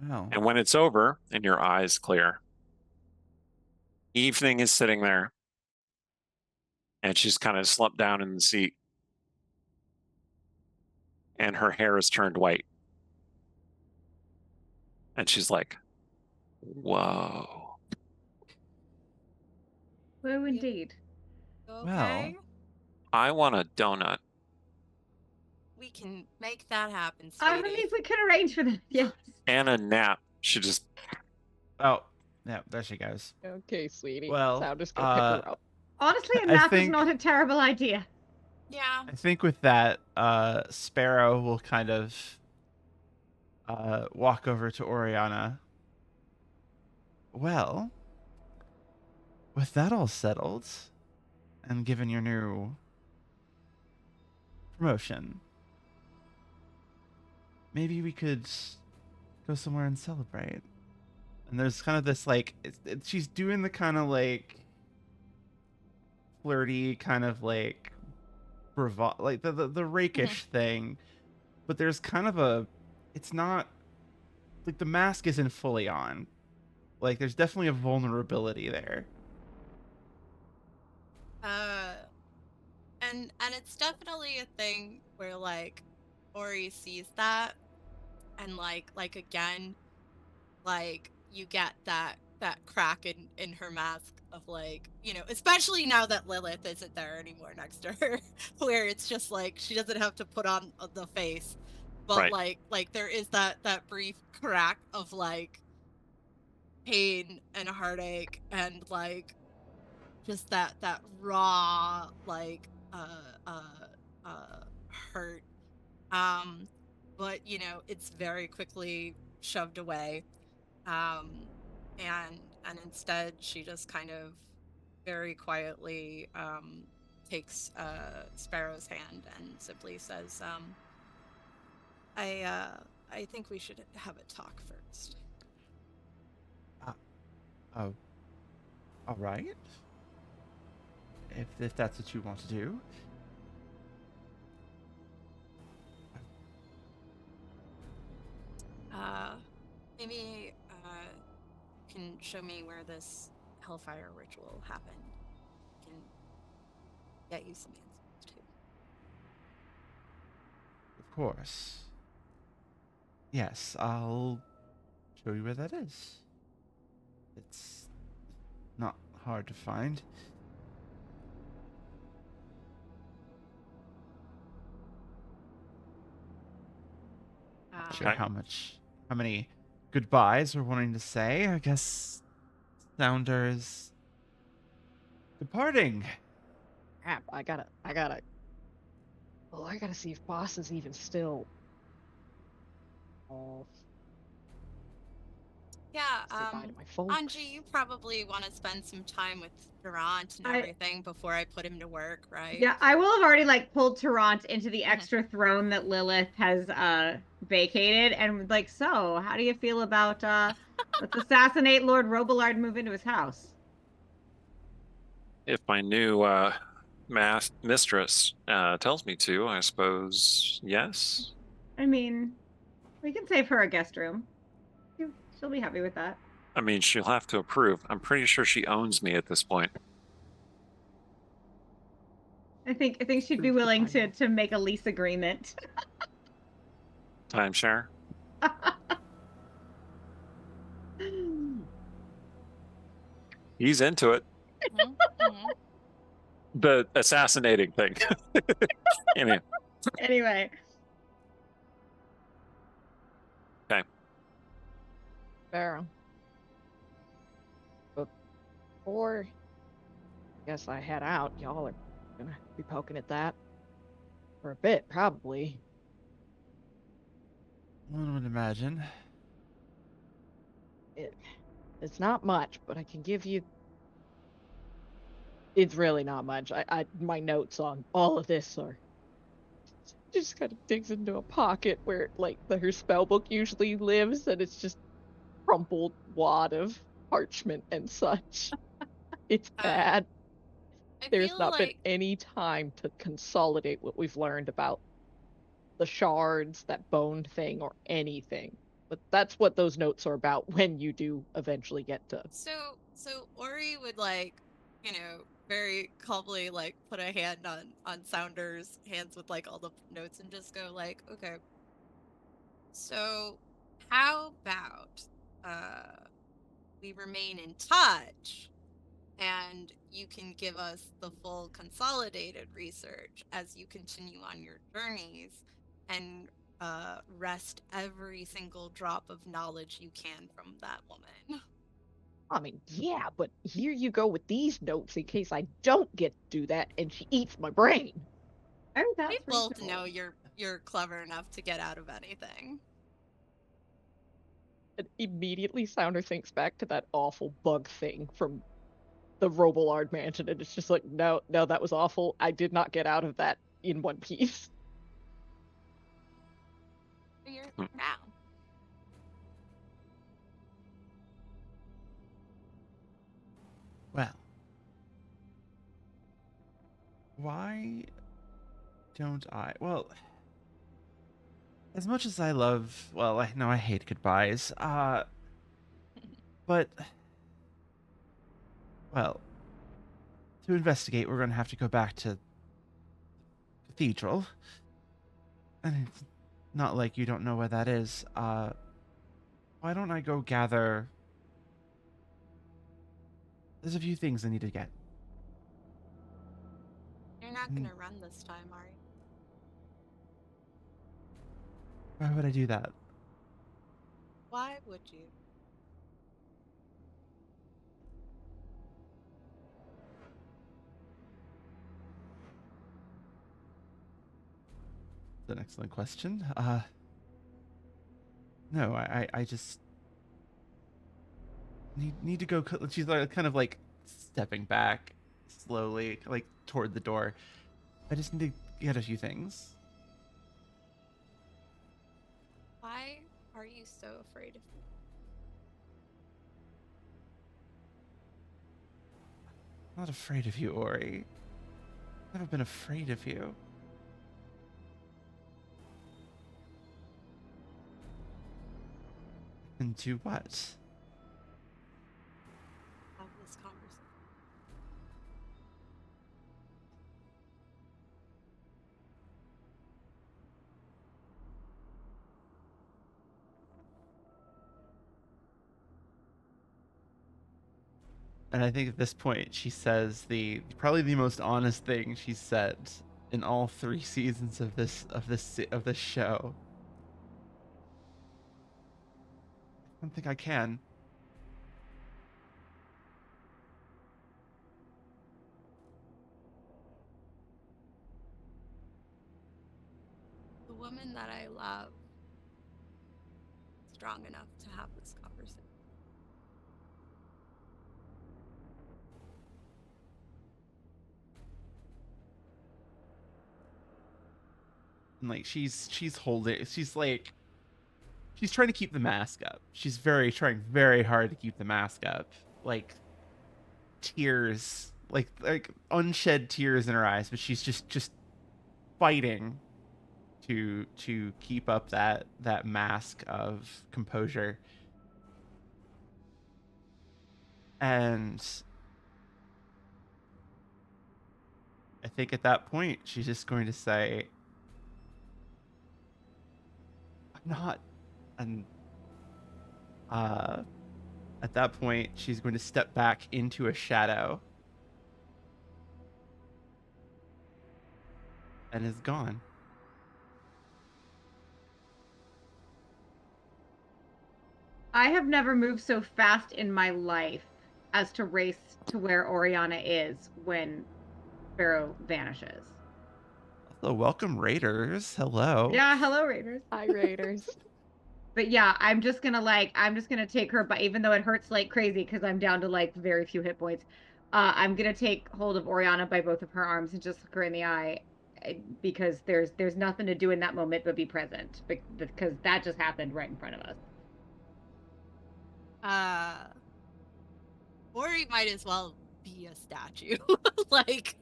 Well, And when it's over and your eyes clear, Evening is sitting there and she's kind of slumped down in the seat and her hair is turned white. And she's like, whoa. Whoa, indeed. Okay. I want a donut. We can make that happen, I sweetie. believe we can arrange for that. Yes. And a nap. She just, oh, yeah, there she goes. Okay, sweetie. Well, so I'm just gonna pick her up. Honestly, a I nap is think- not a terrible idea. Yeah. I think with that, Sparrow will kind of walk over to Oriana. Well, with that all settled, and given your new promotion, maybe we could go somewhere and celebrate. And there's kind of this like, she's doing the kind of like flirty, kind of like bravado, like the rakish thing, but there's kind of a, it's not like the mask isn't fully on. Like there's definitely a vulnerability there. And it's definitely a thing where like Ori sees that and like again, like you get that crack in her mask of like, you know, especially now that Lilith isn't there anymore next to her, where it's just like she doesn't have to put on the face, but Right. like there is that brief crack of like pain and heartache and like just that raw like hurt, but you know it's very quickly shoved away, and instead she just kind of very quietly takes Sparrow's hand and simply says, I think we should have a talk first. Oh, all right. If that's what you want to do. Maybe you can show me where this Hellfire ritual happened. I can get you some answers too. Of course. Yes, I'll show you where that is. It's not hard to find. Not sure Okay. how many goodbyes we're wanting to say. I guess Sounder's departing. Crap, I gotta. Oh, I gotta see if Boss is even still. Oh, Yeah, say bye to my folks. Anji, you probably want to spend some time with Durant and everything before I put him to work, right? Yeah, I will have already like pulled Tarant into the extra throne that Lilith has vacated, and like, so how do you feel about let's assassinate Lord Robillard and move into his house? if my new mistress tells me to, I suppose, yes. I mean, we can save her a guest room. She'll be happy with that. I mean, she'll have to approve. I'm pretty sure she owns me at this point. I think she'd be willing to make a lease agreement. Timeshare. He's into it. Mhm, mhm. The assassinating thing. Anyway, Anyway, Sparrow. But before I guess I head out, y'all are gonna be poking at that for a bit, probably. One would imagine. It's not much, but I can give you It's really not much. My notes on all of this are just kind of digs into a pocket where like her spell book usually lives, and it's just crumpled wad of parchment and such. It's bad. I There's feel not been like any time to consolidate what we've learned about the shards, that bone thing, or anything. But that's what those notes are about when you do eventually get to. so Ori would like, very calmly like put a hand on Sounder's hands with like all the notes and just go like, okay. So how about we remain in touch and you can give us the full consolidated research as you continue on your journeys and wrest every single drop of knowledge you can from that woman. I mean, yeah, but here you go with these notes in case I don't get to do that and she eats my brain. Oh, We that's both reasonable. know you're clever enough to get out of anything. And immediately Sounder thinks back to that awful bug thing from the Robillard mansion, and it's just like, no, that was awful. I did not get out of that in one piece. You're Hmm. now. Well, why don't I? Well, as much as I love, well, I know I hate goodbyes. But well, to investigate, we're gonna have to go back to the cathedral, and it's not like you don't know where that is. Why don't I go gather? There's a few things I need to get. You're not gonna run this time, are you? Why would I do that? Why would you? That's an excellent question. No, I just need to go. She's like kind of like stepping back slowly, like toward the door. I just need to get a few things. Why are you so afraid of me? I'm not afraid of you, Ori. I've never been afraid of you. And do what? Have this conversation. And I think at this point she says probably the most honest thing she's said in all 3 seasons of this show. I don't think I can. The woman that I love is strong enough to have this conversation. And like she's holding, she's trying to keep the mask up. She's trying very hard to keep the mask up. Like tears, like unshed tears in her eyes, but she's just fighting to keep up that mask of composure. And I think at that point she's just going to say, I'm not. And at that point she's going to step back into a shadow and is gone. I have never moved so fast in my life as to race to where Oriana is when Sparrow vanishes. Hello, welcome Raiders. Hello. Yeah, hello Raiders. Hi, Raiders. But yeah, I'm just gonna take her, but even though it hurts like crazy because I'm down to like very few hit points, I'm gonna take hold of Oriana by both of her arms and just look her in the eye, because there's nothing to do in that moment but be present, because that just happened right in front of us. Ori might as well be a statue. Like,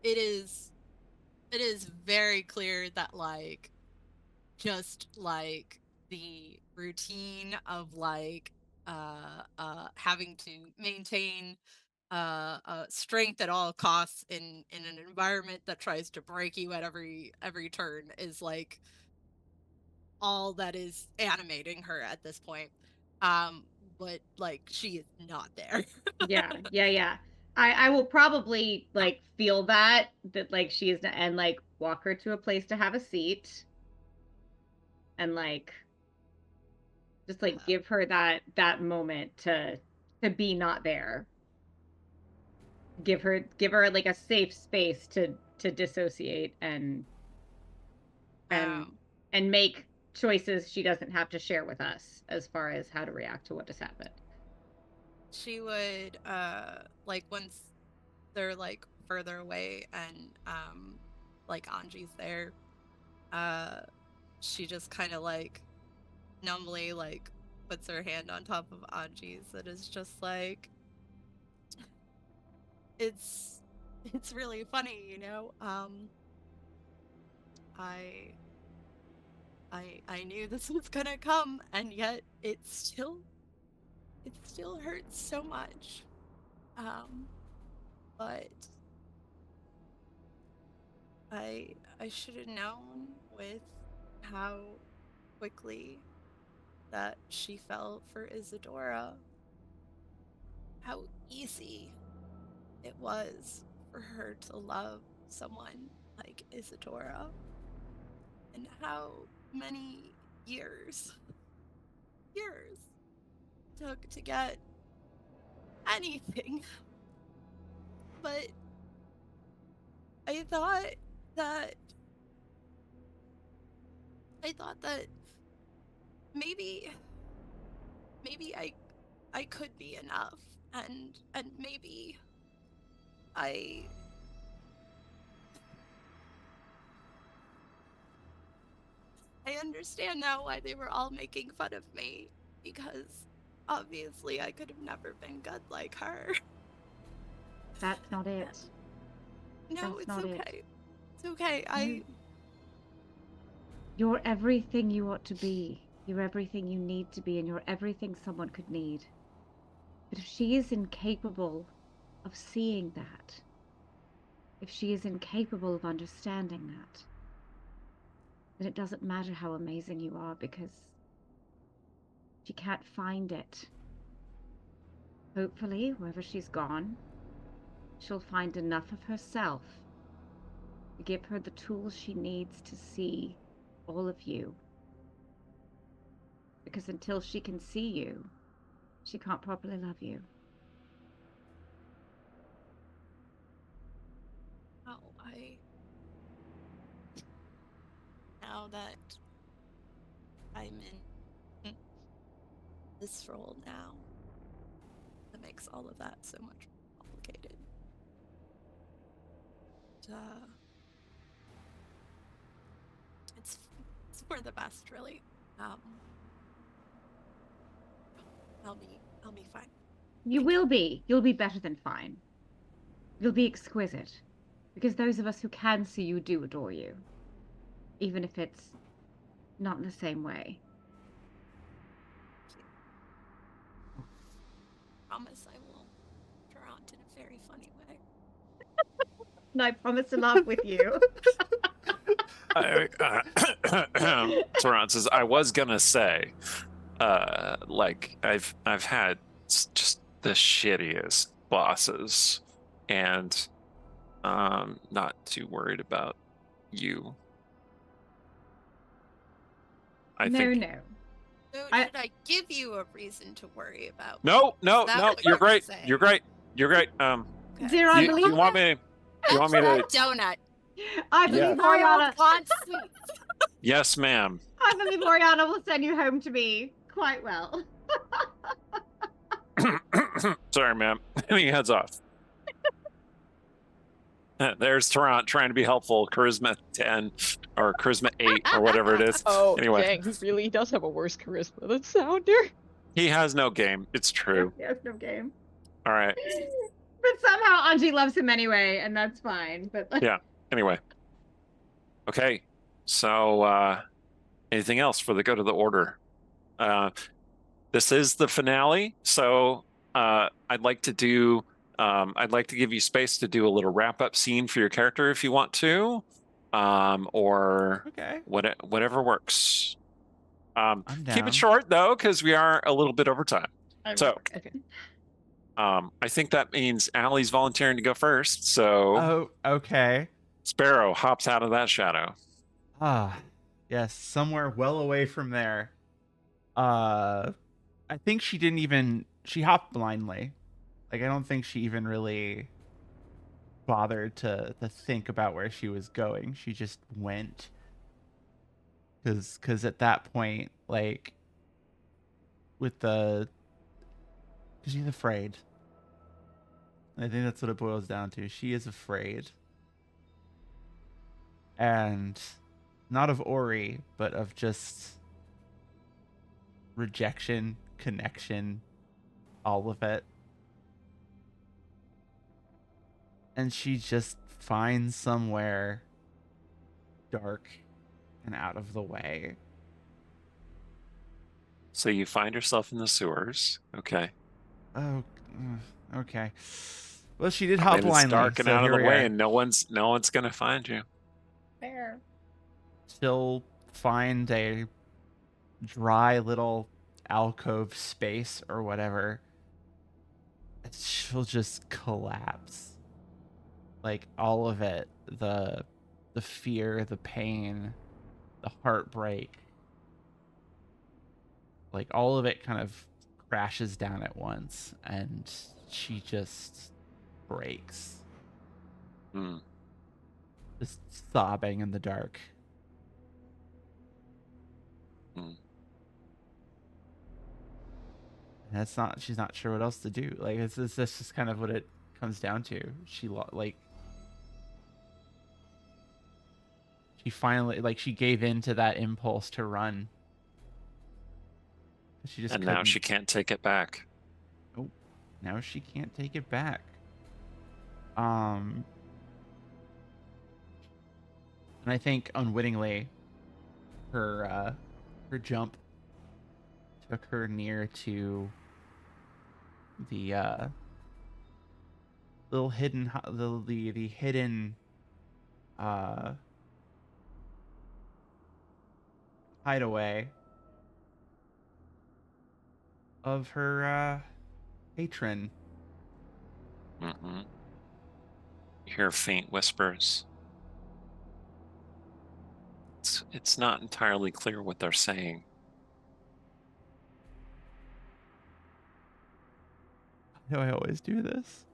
it is very clear that, like, just like the routine of like having to maintain strength at all costs in an environment that tries to break you at every turn is like all that is animating her at this point. But like she is not there. Yeah. I will probably like feel that like she is, and like walk her to a place to have a seat, and like just like give her that moment to be not there. Give her like a safe space to dissociate and make choices she doesn't have to share with us as far as how to react to what just happened. She would like once they're like further away and like Anji's there, she just kind of like numbly like puts her hand on top of Anji's and is just like, it's really funny, you know. I knew this was gonna come, and yet it still hurts so much. But I should have known with how quickly that she fell for Isadora, how easy it was for her to love someone like Isadora, and how many years took to get anything. But I thought that maybe I could be enough, and maybe I understand now why they were all making fun of me, because obviously I could have never been good like her. That's not it. No, it's okay. It. It's okay. You're everything you ought to be. You're everything you need to be, and you're everything someone could need. But if she is incapable of seeing that, if she is incapable of understanding that, then it doesn't matter how amazing you are, because she can't find it. Hopefully, wherever she's gone, she'll find enough of herself to give her the tools she needs to see all of you. Because until she can see you, she can't properly love you. Oh, now that I'm in this role now, that makes all of that so much more complicated. It's for the best, really. I'll be fine. You will be. You'll be better than fine. You'll be exquisite. Because those of us who can see you do adore you. Even if it's not in the same way. I promise I will drown in a very funny way. And I promise to laugh with you. Toron says, I was gonna say, like I've had just the shittiest bosses, and not too worried about you. I think. No. So should I give you a reason to worry about? No. You're great. Saying? You're great. Okay. Dear, I believe you want me? You want me to? Donut. I believe Oriana. Yes, ma'am. I believe Oriana will send you home to me quite well. Sorry, ma'am. And he heads off. There's Tarrant trying to be helpful. Charisma 10 or charisma 8 or whatever it is. Oh, Anyway, dang, he really does have a worse charisma than Sounder. he has no game. It's true. He has no game. All right. But somehow Anji loves him anyway, and that's fine. But like, Yeah. Anyway. Okay. So anything else for the go to the order? This is the finale, so I'd like to give you space to do a little wrap-up scene for your character if you want to, or Okay. whatever works. I'm Keep down. it short though, because we are a little bit over time. So, Okay. I think that means Allie's volunteering to go first. So Oh, okay. Sparrow hops out of that shadow. Ah, yes, somewhere well away from there. I think she hopped blindly. Like, I don't think she even really bothered to think about where she was going. She just went. Cause at that point, like, cause she's afraid. I think that's what it boils down to. She is afraid. And not of Ori, but of just rejection, connection, all of it. And she just finds somewhere dark and out of the way. So you find yourself in the sewers. Okay. Oh, okay. Well, she did I hop mean, it's blindly. dark and so out of here the we way, are. and no one's gonna find you. fair. She'll find a dry little alcove space or whatever. And she'll just collapse. Like, all of it, the fear, the pain, the heartbreak, like, all of it kind of crashes down at once, and she just breaks, Hmm. just sobbing in the dark. Hmm. And she's not sure what else to do. Like, that's just kind of what it comes down to. She finally, like, she gave in to that impulse to run. She just And now she can't take it back. Now she can't take it back. And I think unwittingly, her jump took her near to the little hidden the hidden hideaway of her patron. Mm-hmm. You hear faint whispers. It's not entirely clear what they're saying. I know I always do this.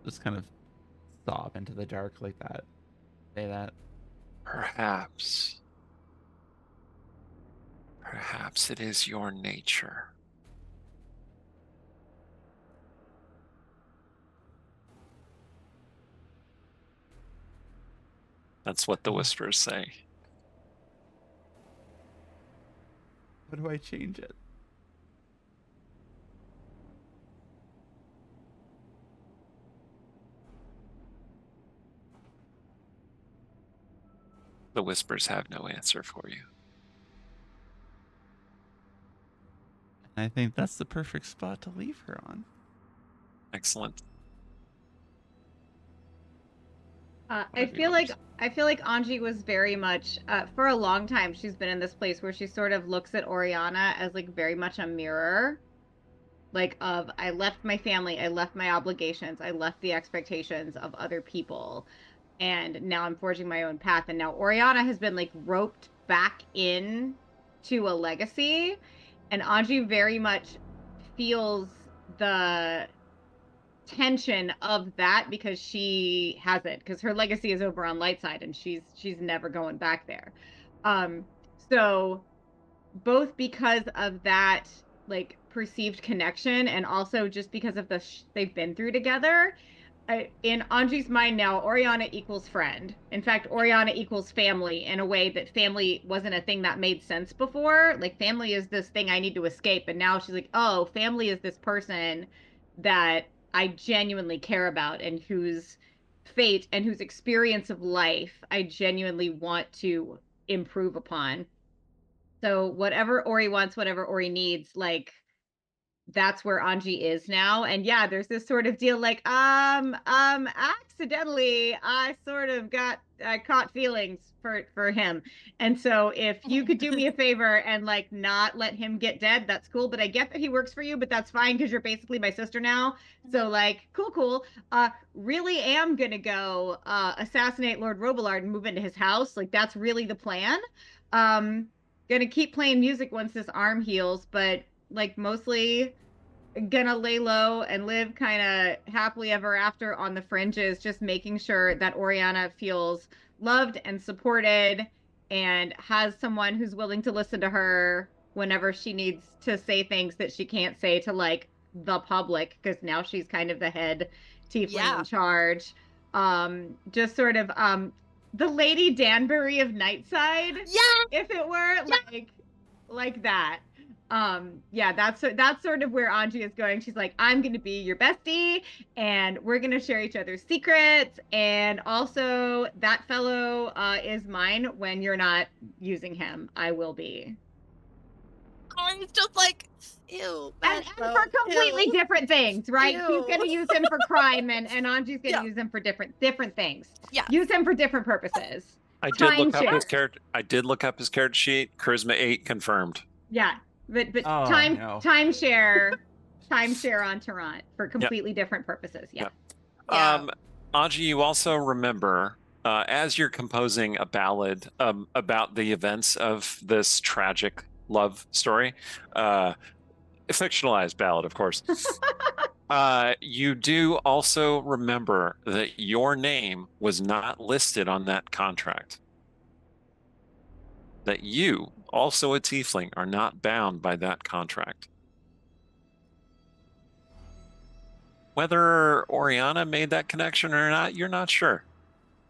Just kind of sob into the dark like that. Say that. Perhaps it is your nature. That's what the whispers say. How do I change it? The whispers have no answer for you. And I think that's the perfect spot to leave her on. Excellent. I feel like Anji was very much for a long time. She's been in this place where she sort of looks at Oriana as like very much a mirror, like of I left my family, I left my obligations, I left the expectations of other people, and now I'm forging my own path. And now Oriana has been like roped back in to a legacy, and Anji very much feels the tension of that because she hasn't, because her legacy is over on light side and she's never going back there. So both because of that like perceived connection and also just because of the they've been through together. In Anji's mind now, Oriana equals friend. In fact, Oriana equals family in a way that family wasn't a thing that made sense before. Like family is this thing I need to escape. And now she's like, oh, family is this person that I genuinely care about and whose fate and whose experience of life I genuinely want to improve upon. So whatever Ori wants, whatever Ori needs, like that's where Anji is now. And yeah, there's this sort of deal like, accidentally, I caught feelings for him. And so if you could do me a favor and like not let him get dead, that's cool. But I get that he works for you, but that's fine because you're basically my sister now. So like, cool. Really am gonna go assassinate Lord Robillard and move into his house. Like that's really the plan. Gonna keep playing music once this arm heals, but like mostly gonna lay low and live kind of happily ever after on the fringes, just making sure that Oriana feels loved and supported and has someone who's willing to listen to her whenever she needs to say things that she can't say to like the public, because now she's kind of the head tiefling in charge. Just sort of the Lady Danbury of Nightside, if it were like that. Yeah, that's sort of where Anji is going. She's like, I'm gonna be your bestie and we're gonna share each other's secrets, and also that fellow is mine when you're not using him. I will be. Oh, it's just like, ew. And for completely different things, right? Ew. She's gonna use him for crime and Anji's gonna use him for different things. Yeah. Use him for different purposes. I did look up his character. I did look up his character sheet. Charisma 8 confirmed. Yeah. But timeshare on Tarrant for completely different purposes. Yeah. Anji, you also remember as you're composing a ballad about the events of this tragic love story, a fictionalized ballad, of course. You do also remember that your name was not listed on that contract. That you, also a tiefling, are not bound by that contract. Whether Oriana made that connection or not, you're not sure.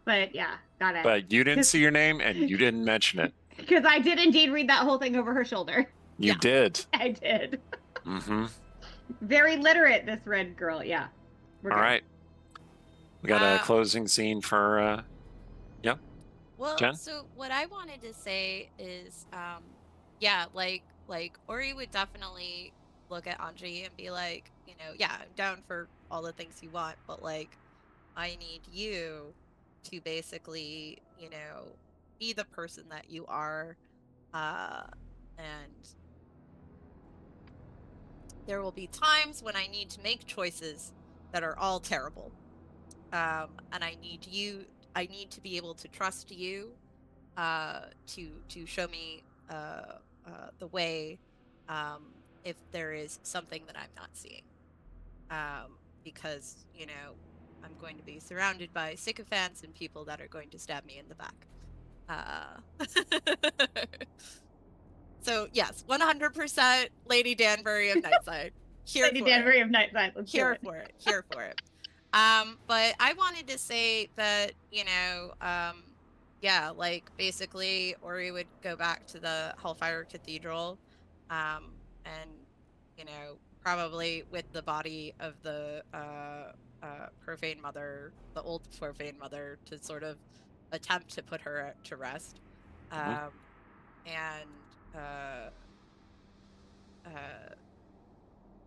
But yeah, got it. But you didn't see your name and you didn't mention it. Because I did indeed read that whole thing over her shoulder. You did. I did. Mm-hmm. Very literate, this red girl. Yeah. All right. We got a closing scene for... Well, Jen? So what I wanted to say is, yeah, like Ori would definitely look at Anji and be like, you know, yeah, I'm down for all the things you want, but like, I need you to basically, you know, be the person that you are, and there will be times when I need to make choices that are all terrible, and I need to be able to trust you to show me the way if there is something that I'm not seeing. Because, you know, I'm going to be surrounded by sycophants and people that are going to stab me in the back. So, yes, 100% Lady Danbury of Nightside. Lady Danbury of Nightside. Let's Here for it. Here for it. But I wanted to say that, you know, yeah, like basically Ori would go back to the Hellfire Cathedral, and, you know, probably with the body of the profane mother, the old profane mother, to sort of attempt to put her to rest, and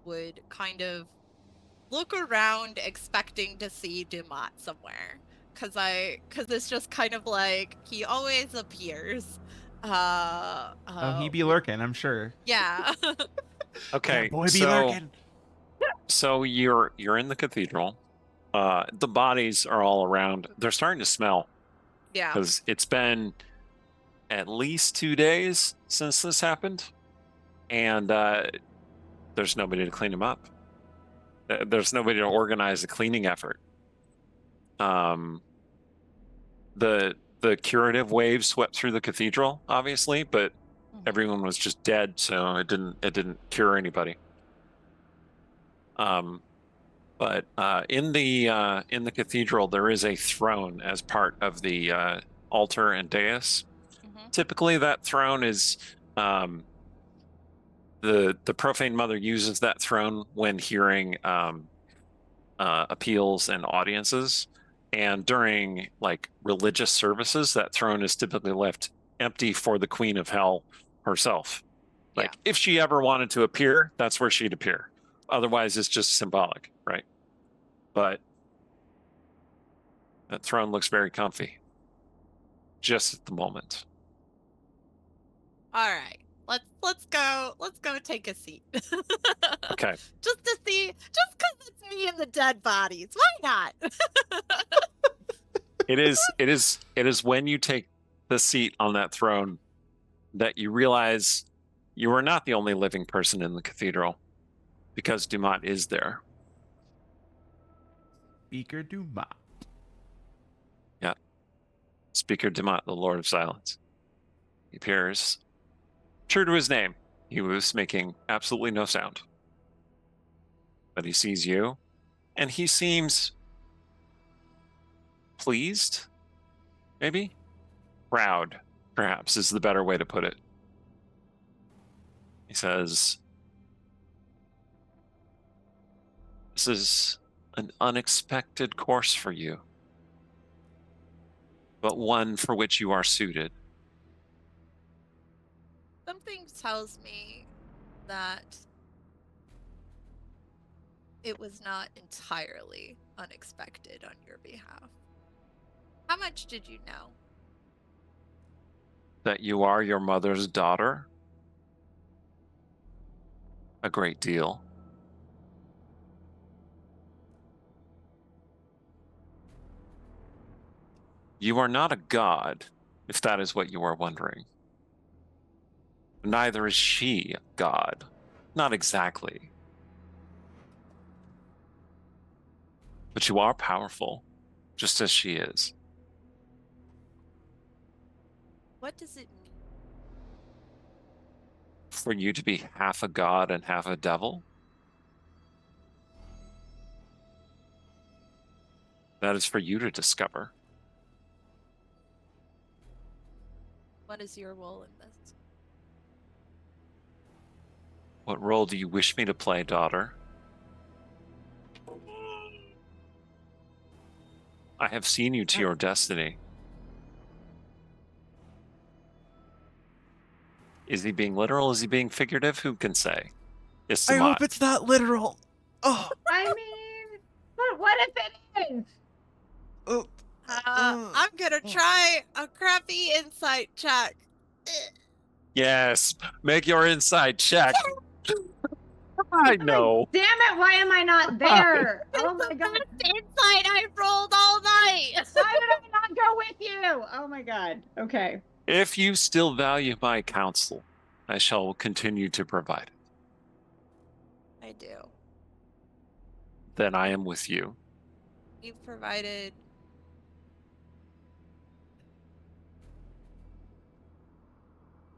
would kind of look around expecting to see Dumat somewhere, because it's just kind of like he always appears. He'd be lurking, I'm sure. Yeah. Okay. That boy be lurking. So you're in the cathedral. The bodies are all around. They're starting to smell. Yeah. Because it's been at least 2 days since this happened, and there's nobody to clean them up. There's nobody to organize a cleaning effort. The curative wave swept through the cathedral, obviously, but Everyone was just dead, so it didn't cure anybody. But in the cathedral, there is a throne as part of the altar and dais. Typically, that throne is the profane mother uses that throne when hearing appeals and audiences, and during like religious services, that throne is typically left empty for the Queen of Hell herself. Like if she ever wanted to appear, that's where she'd appear. Otherwise, it's just symbolic, right? But that throne looks very comfy. Just at the moment. All right. Let's go take a seat. Okay. Just to see, just because it's me and the dead bodies. Why not? It is when you take the seat on that throne that you realize you are not the only living person in the cathedral, because Dumont is there. Speaker Dumont. Yeah. Speaker Dumont, the Lord of Silence. He appears. True to his name, he was making absolutely no sound. But he sees you, and he seems pleased, maybe? Proud, perhaps, is the better way to put it. He says, "This is an unexpected course for you, but one for which you are suited." Something tells me that it was not entirely unexpected on your behalf. How much did you know? That you are your mother's daughter? A great deal. You are not a god, if that is what you are wondering. Neither is she a god. Not exactly. But you are powerful, just as she is. What does it mean? For you to be half a god and half a devil? That is for you to discover. What is your role in this? What role do you wish me to play, daughter? I have seen you to your destiny. Is he being literal? Is he being figurative? Who can say? I hope it's not literal. Oh. I mean, but what if it is? I'm gonna try a crappy insight check. Yes, make your inside check. I know. Damn it, why am I not there? Oh my god. Best insight I've rolled all night. Why did I not go with you? Oh my god. Okay. If you still value my counsel, I shall continue to provide it. I do. Then I am with you. You've provided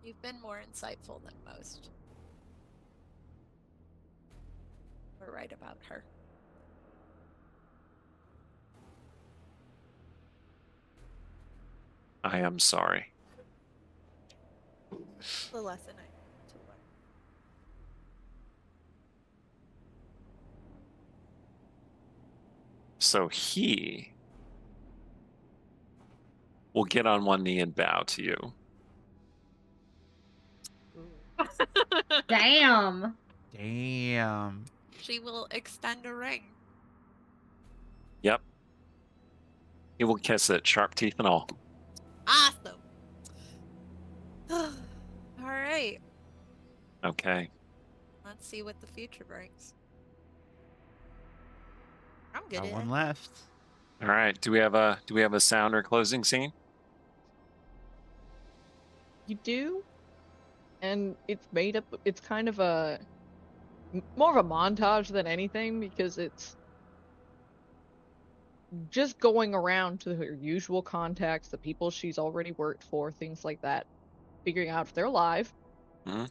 You've been more insightful than most. We're right about her. I am sorry. The lesson I need to learn. So he will get on one knee and bow to you. Damn. Damn. She will extend a ring. Yep. He will kiss it, sharp teeth and all. Awesome. All right. Okay. Let's see what the future brings. I'm good. Got at one it. left. All right. Do we have a sound or closing scene? You do, and it's made up. It's kind of more of a montage than anything, because it's just going around to her usual contacts, the people she's already worked for, things like that, figuring out if they're alive,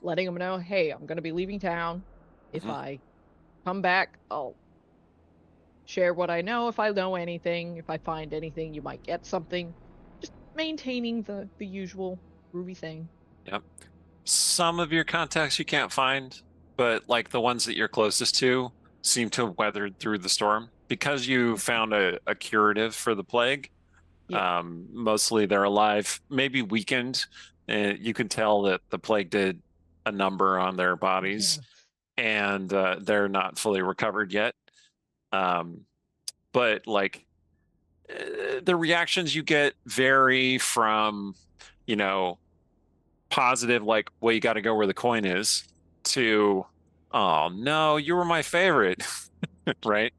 letting them know, hey, I'm going to be leaving town. If I come back, I'll share what I know. If I know anything, if I find anything, you might get something. Just maintaining the usual groovy thing. Yep. Some of your contacts you can't find, but like the ones that you're closest to seem to have weathered through the storm because you found a curative for the plague. Yeah. Mostly they're alive, maybe weakened. You can tell that the plague did a number on their bodies, and they're not fully recovered yet. But like the reactions you get vary from, positive, like, well, you got to go where the coin is, to, oh no, you were my favorite, right?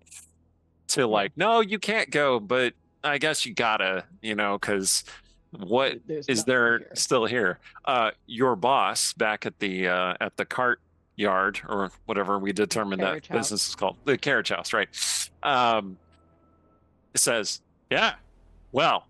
To like, no, you can't go, but I guess you gotta, because what There's is nothing there here. still here? Your boss back at the cart yard, or whatever we determined that Carriage house. business is called, the carriage house, right? It says, yeah, well,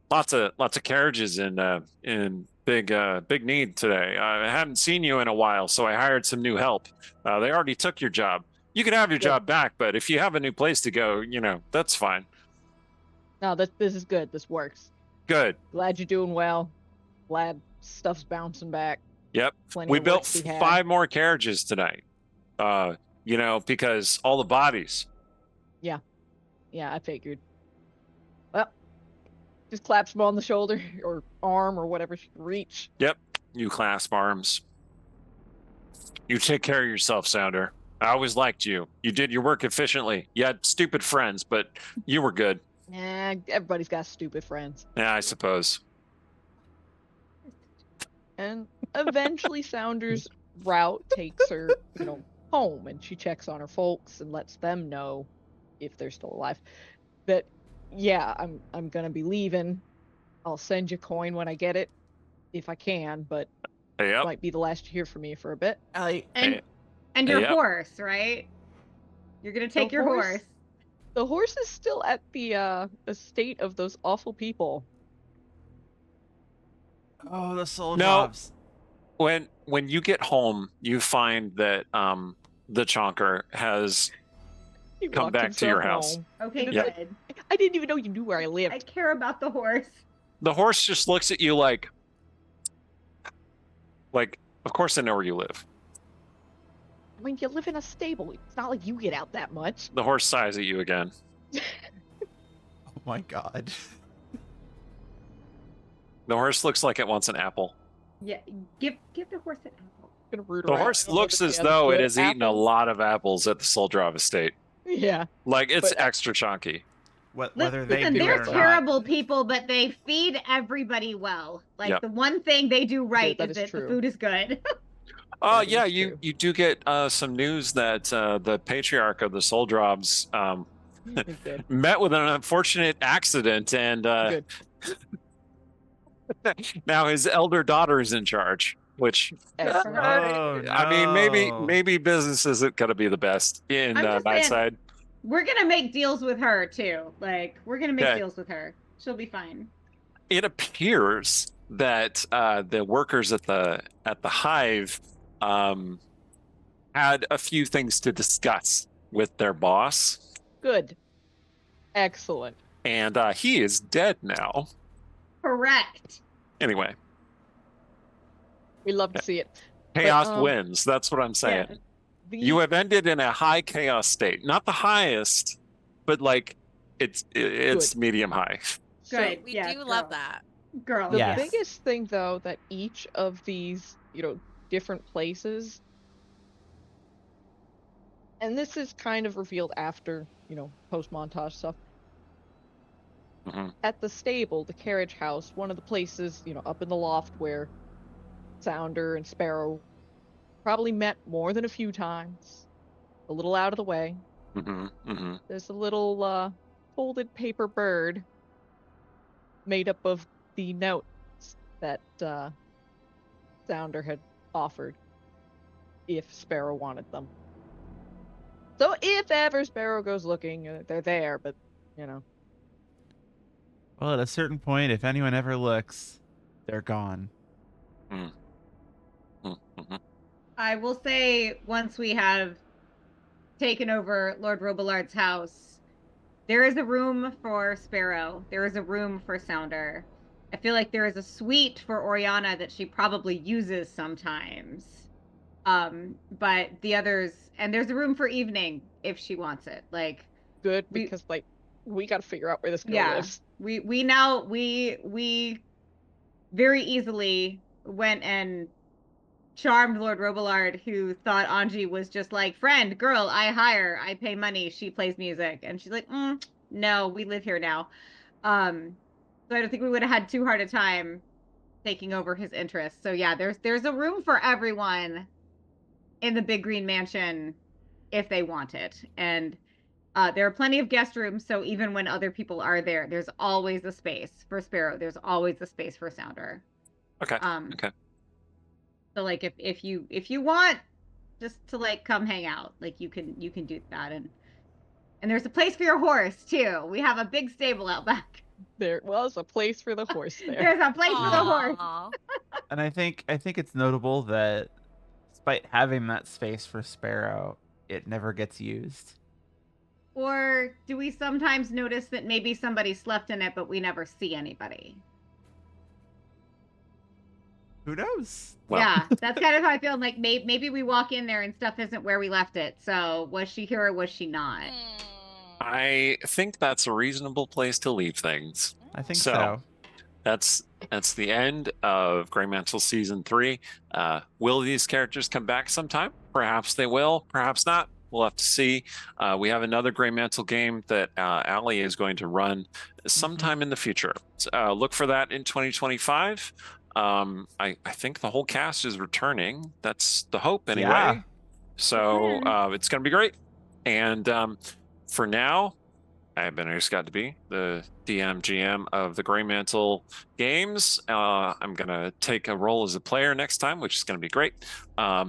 lots of carriages in big need today. I haven't seen you in a while, so I hired some new help. They already took your job. You can have your job back, but if you have a new place to go, that's fine. No, this is good. This works. Good. Glad you're doing well. Glad stuff's bouncing back. Yep. Plenty We of built work to be had. 5 more carriages tonight. Because all the bodies. Yeah, I figured. Well, just claps him on the shoulder or arm or whatever she can reach. Yep. You clasp arms. You take care of yourself, Sounder. I always liked you. You did your work efficiently. You had stupid friends, but you were good. Nah, everybody's got stupid friends. Yeah, I suppose. And eventually Sounder's route takes her, home, and she checks on her folks and lets them know if they're still alive. But yeah, I'm gonna be leaving. I'll send you coin when I get it, if I can, but Yep. might be the last you hear from me for a bit. And your Yep. horse, right? You're gonna take your horse. The horse is still at the estate of those awful people. Oh, the soul No. drops. When you get home, you find that the chonker has He come walked back to your himself house. home. Okay, Yeah. good. I didn't even know you knew where I I lived. care about the horse. The horse just looks at you like, of course I know where you live. I mean, you live in a stable. It's not like you get out that much. The horse sighs at you again. Oh my god. The horse looks like it wants an apple. Yeah, give the horse an apple. Gonna root The around. horse I don't know looks if as they have though it good has eaten a apples. lot of apples at the Soldrav estate. Yeah. Like, it's But- extra chunky. Whether they Listen, do they're it or not. terrible people, but they feed everybody well. Like Yep. the one thing they do right that is is that true. the food is good. Oh, That yeah, is you true. do get some news that the patriarch of the Soldravs Good. met with an unfortunate accident, and Good. now his elder daughter is in charge, which Excellent. Oh, I mean, no. maybe business isn't going to be the best in I'm just my saying- side. We're gonna make deals with her too. Like we're gonna make Okay. deals with her. She'll be fine. It appears that the workers at the hive had a few things to discuss with their boss, Good. Excellent. and he is dead now. Correct. Anyway, We love to see it. chaos um, wins. That's what I'm saying. Yeah. The, You have ended in a high chaos state. Not the highest, but like it's Good. medium high. so Good. We Yeah, do love girl. that. Girl. The Yes. biggest thing, though, that each of these, different places, and this is kind of revealed after, post-montage stuff. Mhm. At the stable, the carriage house, one of the places, up in the loft where Sounder and Sparrow probably met more than a few times, a little out of the way. There's a little folded paper bird made up of the notes that Sounder had offered if Sparrow wanted them. So if ever Sparrow goes looking, they're there, but, Well, at a certain point, if anyone ever looks, they're gone. I will say, once we have taken over Lord Robelard's house, there is a room for Sparrow. There is a room for Sounder. I feel like there is a suite for Oriana that she probably uses sometimes. But the others, and there's a room for Evening if she wants it. Like, Good, because like we got to figure out where this girl lives. We very easily went and charmed Lord Robelard, who thought Anji was just like, friend, girl, I hire, I pay money, she plays music. And she's like, no, we live here now. So I don't think we would have had too hard a time taking over his interests. So yeah, there's a room for everyone in the Big Green Mansion if they want it. And there are plenty of guest rooms, so even when other people are there, there's always a space for Sparrow. There's always a space for Sounder. Okay. Okay. So like if you want just to like come hang out, like you can do that, and there's a place for your horse too. We have a big stable out back. There was a place for the horse there. There's a place for the horse. And I think it's notable that despite having that space for Sparrow, it never gets used. Or do we sometimes notice that maybe somebody slept in it, but we never see anybody? Who knows? Well. Yeah, that's kind of how I feel. Like maybe we walk in there and stuff isn't where we left it. So was she here or was she not? I think that's a reasonable place to leave things. I think so. That's the end of Greymantle Season 3. Will these characters come back sometime? Perhaps they will, perhaps not. We'll have to see. We have another Greymantle game that Allie is going to run sometime in the future. Look for that in 2025. I think the whole cast is returning. That's the hope anyway. Yeah. So it's going to be great. And for now, I have been Scott to be the DM GM of the Greymantle games. I'm going to take a role as a player next time, which is going to be great.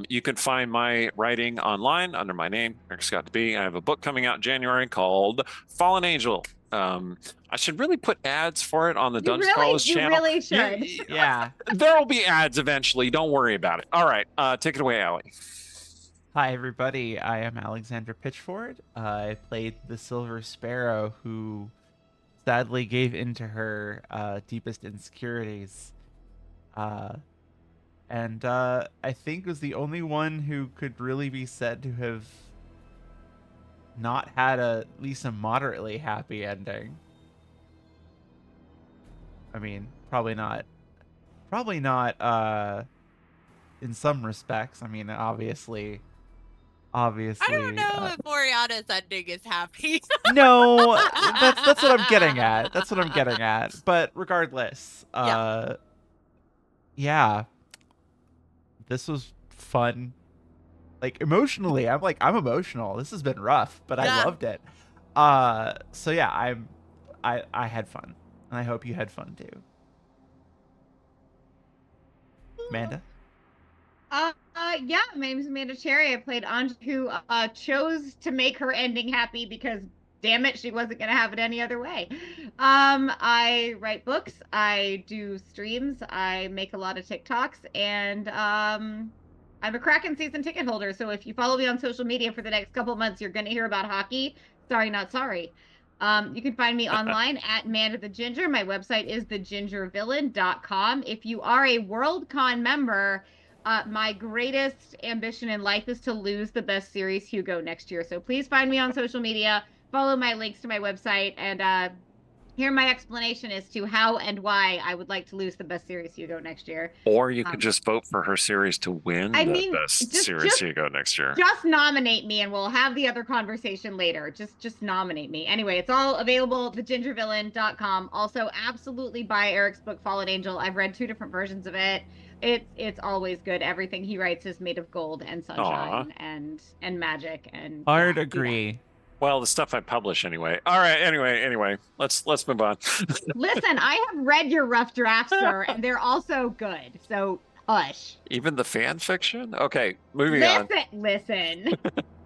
You can find my writing online under my name, Eric Scott to be. I have a book coming out in January called Fallen Angel. I should really put ads for it on the Dungeon Crawlers channel. You really should. Yeah. There will be ads eventually. Don't worry about it. All right. Take it away, Allie. Hi, everybody. I am Alexander Pitchford. I played the Silver Sparrow, who sadly gave into her deepest insecurities. And I think was the only one who could really be said to have not had at least a moderately happy ending. I mean, probably not in some respects. I mean, obviously I don't know if Oriana's ending is happy. No, that's what I'm getting at. That's what I'm getting at. But regardless, yeah, this was fun. Like emotionally, I'm emotional. This has been rough, but I loved it. So yeah, I had fun, and I hope you had fun too. Amanda? Yeah, my name is Amanda Cherry. I played Anji, who chose to make her ending happy because, damn it, she wasn't going to have it any other way. I write books, I do streams, I make a lot of TikToks, and I'm a Kraken season ticket holder, so if you follow me on social media for the next couple of months, you're going to hear about hockey. Sorry, not sorry. You can find me online at Amanda the Ginger. My website is thegingervillain.com. If you are a Worldcon member, my greatest ambition in life is to lose the Best Series Hugo next year. So please find me on social media, follow my links to my website, and hear my explanation as to how and why I would like to lose the Best Series Hugo next year. Or you could just vote for her series to win the Best Series Hugo next year. Just nominate me, and we'll have the other conversation later. Just nominate me. Anyway, it's all available at thegingervillain.com. Also, absolutely buy Eric's book, Fallen Angel. I've read 2 different versions of it. It's always good. Everything he writes is made of gold and sunshine and magic and hard agree. Well, the stuff I publish anyway. All right. Anyway, let's move on. Listen, I have read your rough drafts, sir, and they're also good. So hush. Even the fan fiction? Okay, moving on. Listen.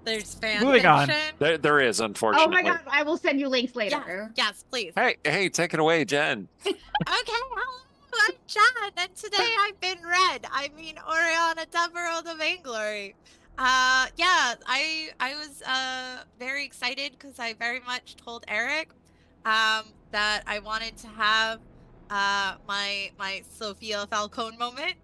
There's fan Moving on. fiction. There is, unfortunately. Oh my God, I will send you links later. Yes, please. Hey, take it away, Jen. Okay, hello I'm John, and today I've been Red. I mean, Oriana Devereaux the Vainglory. Yeah, I was very excited because I very much told Eric that I wanted to have my Sophia Falcone moment.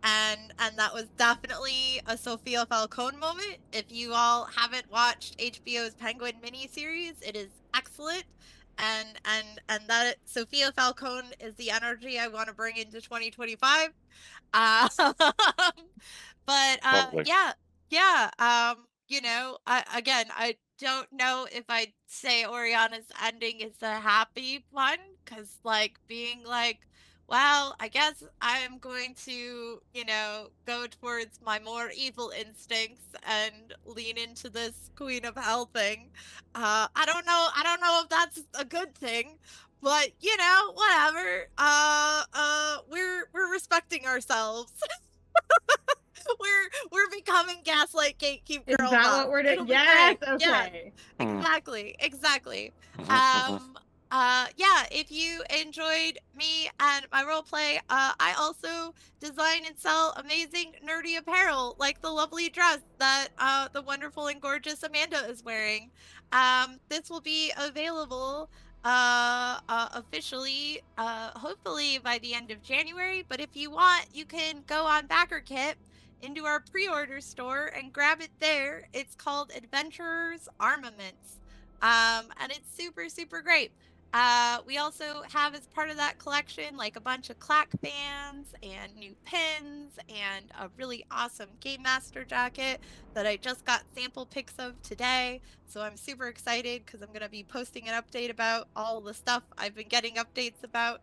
And that was definitely a Sophia Falcone moment. If you all haven't watched HBO's Penguin miniseries, it is excellent. And that Sophia Falcone is the energy I want to bring into 2025. But Lovely. yeah. I don't know if I'd say Oriana's ending is a happy one, because like being like, well, I guess I'm going to, go towards my more evil instincts and lean into this Queen of Hell thing. I don't know if that's a good thing, but whatever. We're respecting ourselves. we're becoming gaslight gatekeep Is girl that boss. what we're It'll doing? be Yes. great. Yeah, Okay. exactly. Mhm. Yeah, if you enjoyed me and my role play, I also design and sell amazing nerdy apparel like the lovely dress that the wonderful and gorgeous Amanda is wearing. This will be available officially hopefully by the end of January, but if you want, you can go on BackerKit into our pre-order store and grab it there. It's called Adventurers Armaments. And it's super, super great. We also have, as part of that collection, like a bunch of clack fans and new pins and a really awesome Game Master jacket that I just got sample pics of today. So I'm super excited because I'm going to be posting an update about all the stuff I've been getting updates about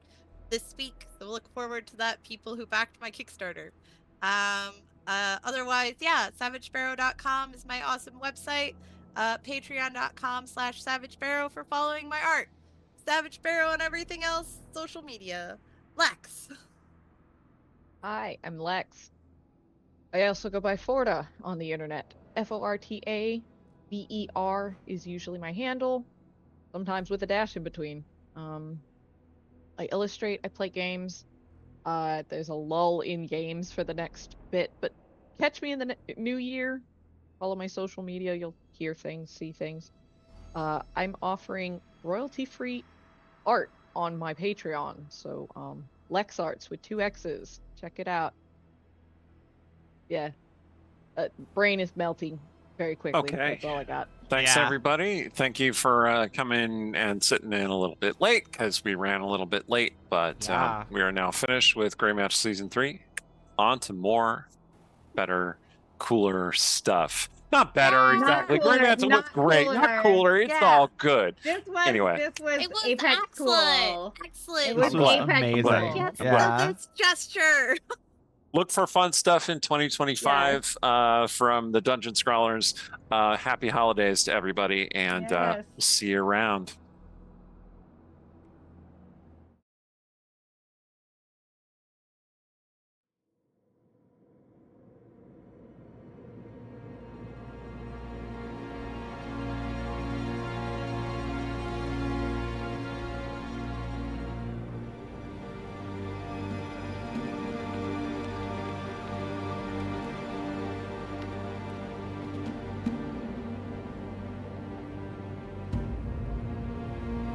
this week. So look forward to that, people who backed my Kickstarter. Otherwise, yeah, savagesparrow.com is my awesome website. Patreon.com/savagesparrow for following my art. Savage Sparrow and everything else, social media. Lex. Hi, I'm Lex. I also go by Forta on the internet. FORTA. is usually my handle, sometimes with a dash in between. I illustrate, I play games. There's a lull in games for the next bit, but catch me in the new year. Follow my social media, you'll hear things, see things. I'm offering royalty-free art on my Patreon, so Lex Arts with 2 X's. Check it out. Yeah, brain is melting very quickly. Okay. That's all I got. Thanks, Yeah. everybody. Thank you for coming and sitting in a little bit late because we ran a little bit late, but Yeah. we are now finished with Greymantle Season 3. On to more, better, cooler stuff. Not better, Yeah. exactly. Not cooler, Greymantle was not great. cooler. Not cooler. It's Yeah. all good. This was Anyway. this was It was Apex excellent. cool. Excellent. It was I'm glad. Apex Amazing. cool. Yes, Yeah. this gesture. Look for fun stuff in 2025 from the Dungeon Scrawlers. Happy holidays to everybody, and Yes. we'll see you around.